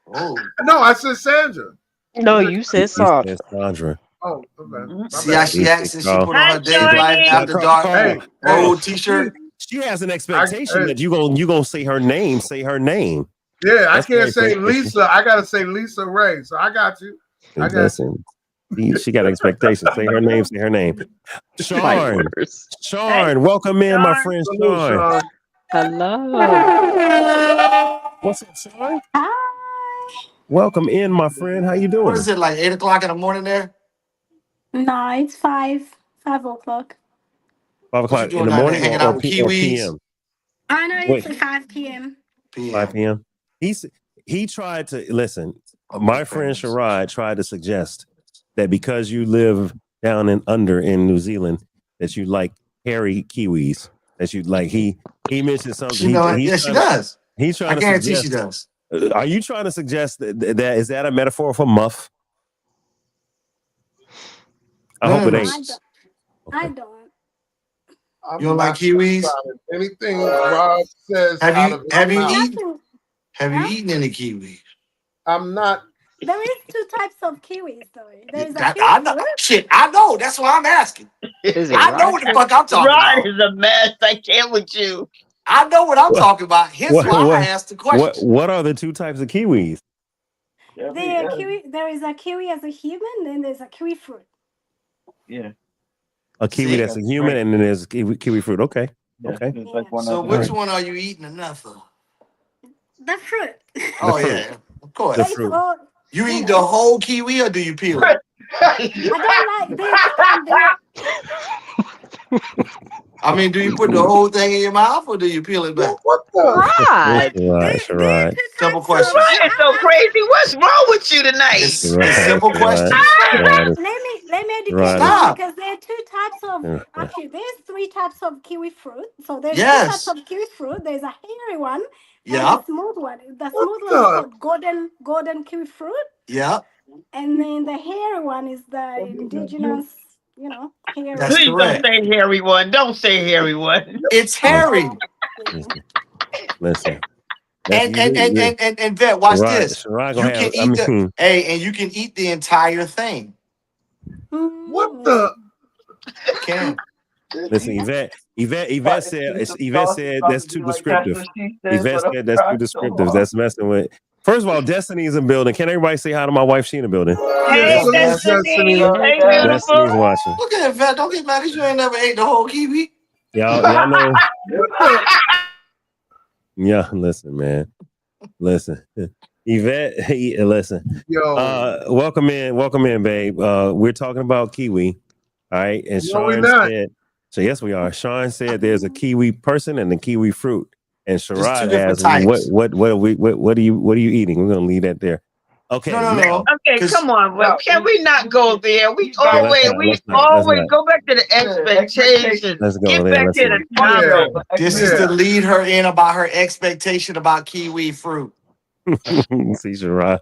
Oh. No, I said Sandra. No, you said Sandra. Oh, okay. See how she acts and she put on her Dave Life After Dark old t-shirt. She has an expectation that you gonna say her name. Say her name. Yeah, I can't say Lisa. I gotta say Lisa Ray. So I got you. I got you. She got expectations. Say her name. Say her name. Sean. Sean, welcome in, my friend Sean. Hello. What's up, Sean? Hi. Welcome in, my friend. How you doing? What is it, like 8 o'clock in the morning there? No, it's 5 o'clock. 5 o'clock in the morning or PM? I know it's 5 p.m. 5 p.m. He tried to listen. My friend Sherrod tried to suggest that because you live down in New Zealand, that you like hairy kiwis. That you like. He mentioned something. She does. He's trying I to guarantee suggest, she does. Are you trying to suggest that is that a metaphor for muff? I hope it ain't. I don't. You don't like kiwis? Anything Rob says. Have you eaten any kiwis? I'm not. There is 2 types of kiwis, though. There's a I know. Shit, I know. That's why I'm asking. I know what the fuck I'm talking about. Rod is a mess. I can't with you. I know what I'm talking about. Hence why I asked the question. What are the 2 types of kiwis? There is a kiwi as a human, and there's a kiwi fruit. Yeah. A kiwi that's a human, and then there's kiwi fruit. Okay. Yeah. Okay. Like so which one are you eating enough of? The fruit. Oh yeah, of course. The fruit. You eat the whole kiwi or do you peel it? I don't like this. I mean, do you put the whole thing in your mouth or do you peel it back? What the? Right. Simple question. Rod is so crazy. What's wrong with you tonight? It's simple question. Let me educate you because there are 2 types of. Actually, there's 3 types of kiwi fruit. So there's 2 types of kiwi fruit. There's a hairy one. Yeah. The smooth one. The smooth one is called golden kiwi fruit. Yeah. And then the hairy one is the indigenous, hairy. That's Please correct. don't say hairy one. Don't say hairy one. It's hairy. Listen. And Vet, watch this. Sherrod You can eat and you can eat the entire thing. What the? Can. Listen, Yvette said that's too descriptive. Yvette said that's too descriptive. That's messing with. First of all, Destiny's in building. Can everybody say hi to my wife? She in the building. Hey, Destiny. Hey, Destiny's watching. Look at that, Vet. Don't get mad because you ain't never ate the whole kiwi. Y'all know. Yeah, listen, man. Listen. Yvette, listen. Yo. Welcome in, babe. We're talking about kiwi. All right. And Sean said, so yes, we are. Sean said there's a kiwi person and a kiwi fruit. And Sherrod asked, what are you eating? We're gonna leave that there. Okay. No. Okay, come on. Well, can we not go there? We always go back to the expectations. Let's go Get there. back to the topic. This is to lead her in about her expectation about kiwi fruit. See, Sherrod.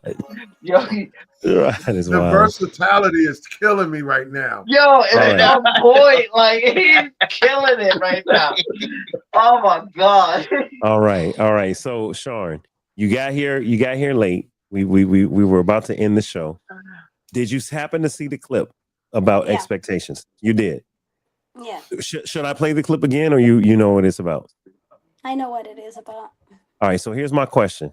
Sherrod is the wild. versatility is killing me right now. Yo, at that point, like he's killing it right now. Oh my god. All right. So, Sean, you got here late. We were about to end the show. Did you happen to see the clip about expectations? You did. Yeah. Should I play the clip again, or you know what it's about? I know what it is about. All right. So here's my question: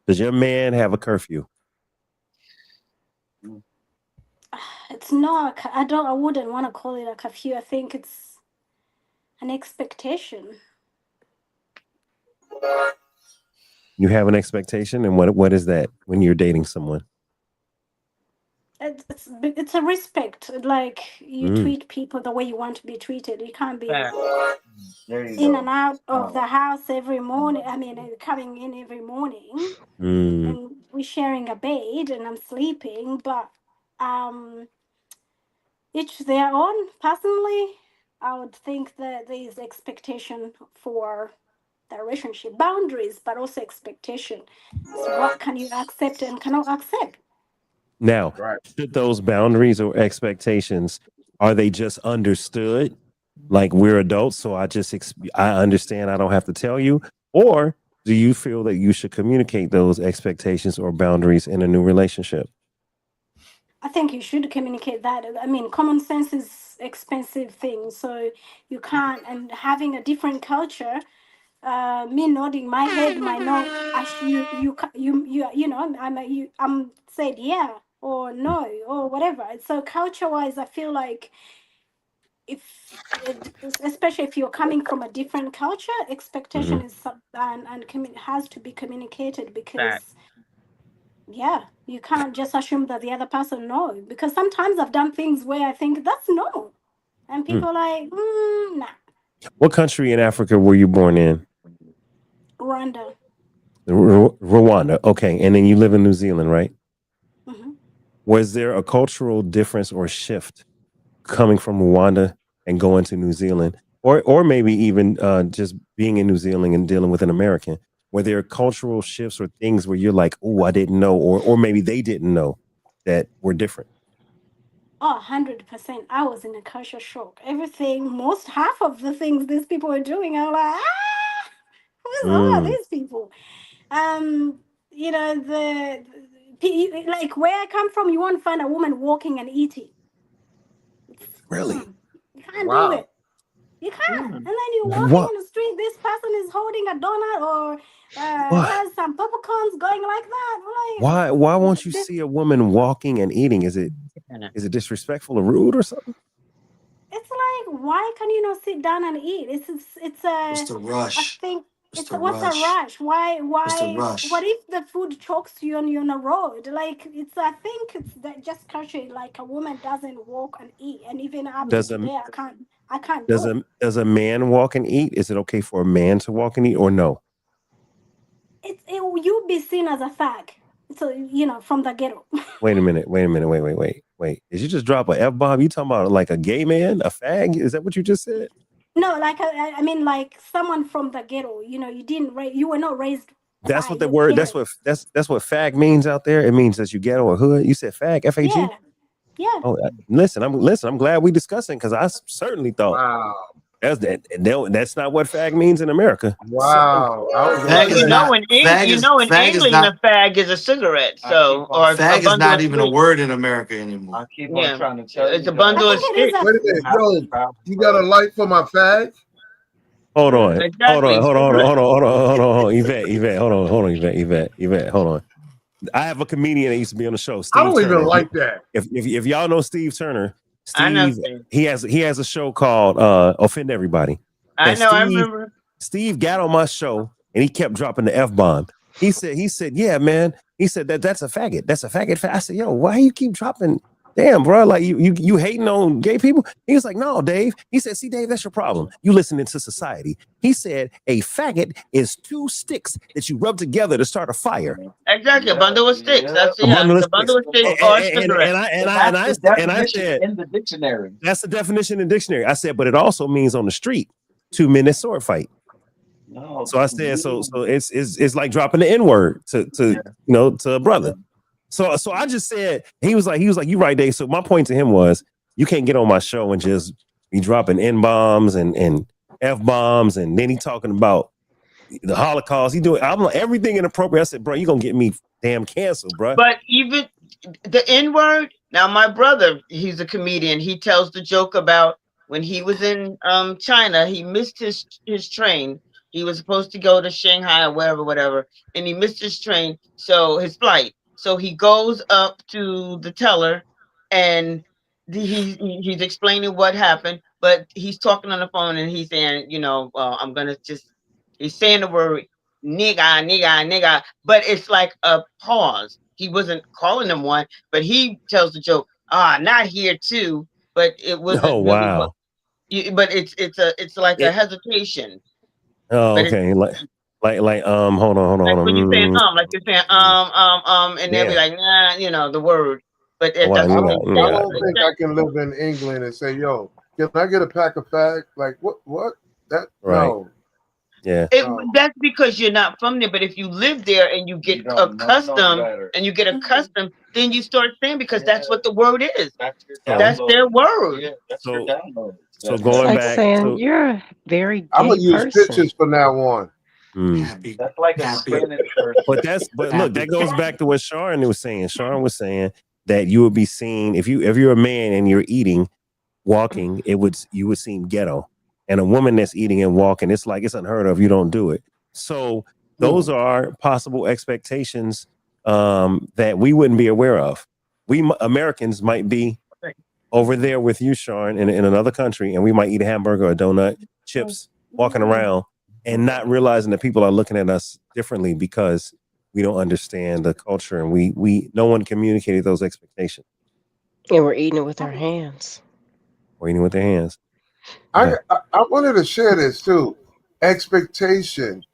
does your man have a curfew? It's not. I wouldn't want to call it a curfew. I think it's an expectation. You have an expectation, and what is that when you're dating someone? It's a respect. Like you treat people the way you want to be treated. You can't be in and out of the house every morning. I mean, coming in every morning, and we're sharing a bed, and I'm sleeping. But each their own. Personally, I would think that there is expectation for the relationship, boundaries, but also expectation. So what can you accept and cannot accept? Now, should those boundaries or expectations, are they just understood? Like we're adults, so I understand, I don't have to tell you? Or do you feel that you should communicate those expectations or boundaries in a new relationship? I think you should communicate that. I mean, common sense is expensive thing, so you can't. And having a different culture, me nodding my head might not. You know, I'm said yeah or no or whatever. So culture wise, I feel like especially if you're coming from a different culture, expectation is has to be communicated, because yeah, you can't just assume that the other person knows, because sometimes I've done things where I think that's normal and people are like, nah. What country in Africa were you born in? Rwanda. Rwanda. Okay, and then you live in New Zealand, right? Mm-hmm. Was there a cultural difference or shift coming from Rwanda and going to New Zealand, or maybe even just being in New Zealand and dealing with an American? Were there cultural shifts or things where you're like, oh, I didn't know, or maybe they didn't know that were different? Oh, 100%. I was in a culture shock. Half of the things these people were doing, I'm like, who are these people? You know, like where I come from, you won't find a woman walking and eating. Really? You can't do it. You can't. And then you're walking on the street, this person is holding a donut or has some popcorns going like that. Like, why won't you see a woman walking and eating? Is it disrespectful or rude or something? It's like, why can you not sit down and eat? It's the rush. I think what's a rush? Why? The rush. What if the food chokes you on the road? Like, I think it's that just culture. Like, a woman doesn't walk and eat, and even up to today, I can't. Does a man walk and eat? Is it okay for a man to walk and eat, or no? You'll be seen as a fag. So, you know, from the ghetto. Wait a minute. Wait. Did you just drop a F-bomb? You talking about like a gay man, a fag? Is that what you just said? No, like I mean, like someone from the ghetto. You know, you were not raised. That's what the word. That's what fag means out there. It means that you ghetto or hood. You said fag, F-A-G. Yeah. Oh, listen. I'm glad we discussing, because I certainly thought that's not what fag means in America. Wow. In England, a fag is a cigarette. So, or fag is not even a word in America anymore. I keep on trying to tell you. It's a bundle of sticks. Wait a minute, yo, you got a light for my fag? Hold on. Yvette, hold on. I have a comedian that used to be on the show, Steve I don't Turner. even like that. If y'all know Steve Turner, I know he has a show called Offend Everybody. I remember. Steve got on my show and he kept dropping the F-bomb. He said, yeah, man. He said that's a faggot. That's a faggot. I said, yo, why you keep dropping? Damn, bro, like you hating on gay people? He was like, no, Dave. He said, see, Dave, that's your problem. You listening to society. He said a faggot is two sticks that you rub together to start a fire. Exactly, a bundle of sticks. That's a bundle of sticks or a cigarette. And I said, in the dictionary. That's the definition in the dictionary. I said, but it also means on the street, 2-minute sword fight. No. So I said, so it's like dropping the N-word to a brother. So I just said, he was like, you right, Dave. So my point to him was, you can't get on my show and just be dropping N-bombs and F-bombs, and then he talking about the Holocaust. He doing everything inappropriate. I said, bro, you gonna get me damn canceled, bro. But even the N-word. Now my brother, he's a comedian. He tells the joke about when he was in China, he missed his train. He was supposed to go to Shanghai or whatever, and he missed his train, so his flight. So he goes up to the teller, and he's explaining what happened, but he's talking on the phone and he's saying, he's saying the word nigga, but it's like a pause. He wasn't calling him one, but he tells the joke, not here too, but it wasn't. Oh, wow. But it's like a hesitation. Oh, okay. Like hold on. Like when you say like you're saying and they'll be like, nah, the word. But it doesn't. I don't think I can live in England and say, yo, can I get a pack of fags? Like what? That right. No. Yeah. That's because you're not from there. But if you live there and you get accustomed, then you start saying, because that's what the word is. That's their word. Yeah, that's your download. So going back, saying you're very gay I'm gonna use person. pictures from now on. That's like a Spanish person. But look, that goes back to what Sharon was saying. Sharon was saying that you would be seen if you're a man and you're eating, walking, you would seem ghetto. And a woman that's eating and walking, it's like it's unheard of. You don't do it. So those are possible expectations that we wouldn't be aware of. We Americans might be over there with you, Sean, in another country, and we might eat a hamburger, a donut, chips, walking around, and not realizing that people are looking at us differently because we don't understand the culture, and we no one communicated those expectations. And we're eating it with our hands. We're eating with their hands. I wanted to share this too. Expectation.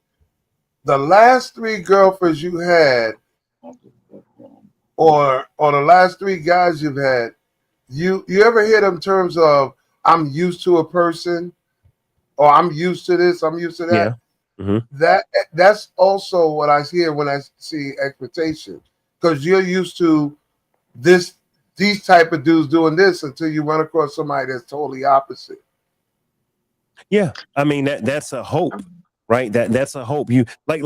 The last 3 girlfriends you had, or the last 3 guys you've had, you ever hear them terms of "I'm used to a person," or "I'm used to this," "I'm used to that"? Yeah. Mm-hmm. That's also what I hear when I see expectation, because you're used to these type of dudes doing this until you run across somebody that's totally opposite. Yeah, I mean that's a hope, right? That's a hope. You like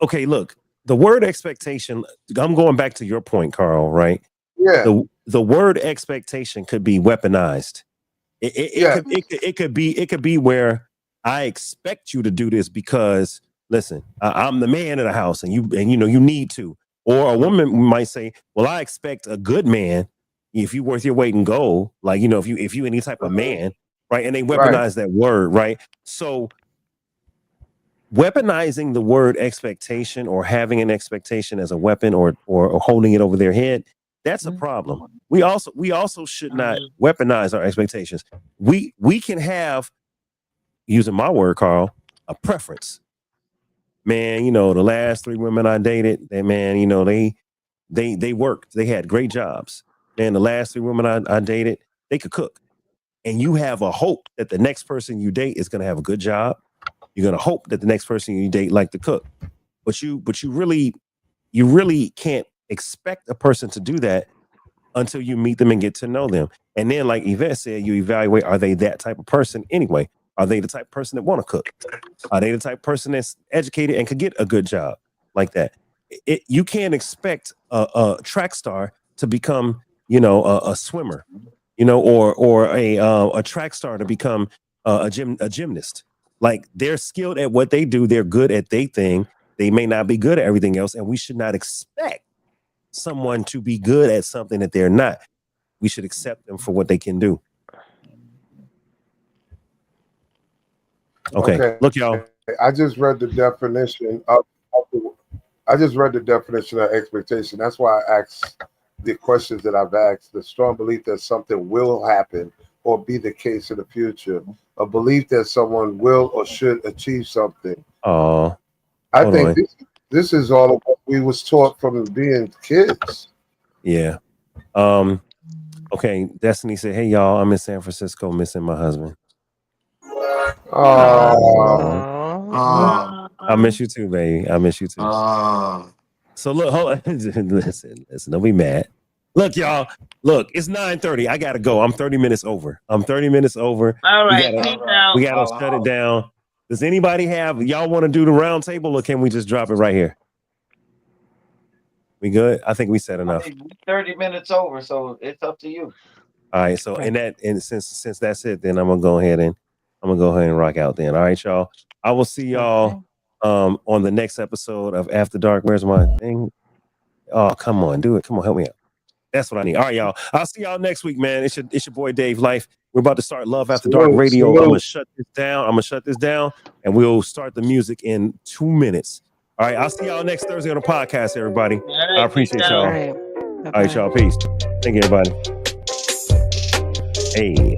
okay, look, the word expectation. I'm going back to your point, Carl. Right? Yeah. The word expectation could be weaponized. It could be where I expect you to do this because listen, I'm the man of the house, and you need to. Or a woman might say, well, I expect a good man if you're worth your weight in gold, like if you any type of man. Right. And they weaponize that word. Right. So weaponizing the word expectation or having an expectation as a weapon or holding it over their head, that's a problem. We also should not weaponize our expectations. We can have, using my word, Carl, a preference. Man, the last 3 women I dated, they worked. They had great jobs. Man, the last 3 women I dated, they could cook. And you have a hope that the next person you date is going to have a good job. You're going to hope that the next person you date like to cook. But you really can't expect a person to do that until you meet them and get to know them. And then, like Yvette said, you evaluate, are they that type of person anyway? Are they the type of person that want to cook? Are they the type of person that's educated and could get a good job like that? You can't expect a track star to become, a swimmer. Or a track star to become a gymnast. Like, they're skilled at what they do. They're good at their thing. They may not be good at everything else. And we should not expect someone to be good at something that they're not. We should accept them for what they can do. Okay. Look, y'all. I just read the definition of expectation. That's why I asked the questions that I've asked. The strong belief that something will happen or be the case in the future. A belief that someone will or should achieve something. Oh, I think this is all of what we was taught from being kids. Yeah. Okay. Destiny said, "Hey y'all, I'm in San Francisco missing my husband." I miss you too, baby. I miss you too. So look, hold on. Listen, don't be mad. Look, y'all. Look, it's 9:30. I gotta go. I'm 30 minutes over. All right, we gotta shut it down. Does anybody y'all want to do the round table, or can we just drop it right here? We good? I think we said enough. 30 minutes over, so it's up to you. All right. So and since that's it, then I'm gonna go ahead and rock out then. All right, y'all. I will see y'all on the next episode of After Dark. Where's my thing? Oh, come on, do it. Come on, help me out. That's what I need. All right, y'all. I'll see y'all next week, man. It's your boy Dave Life. We're about to start Love After Dark Radio. I'm gonna shut this down, and we'll start the music in 2 minutes. All right, I'll see y'all next Thursday on the podcast, everybody. I appreciate y'all. All right, y'all. Peace. Thank you, everybody. Hey.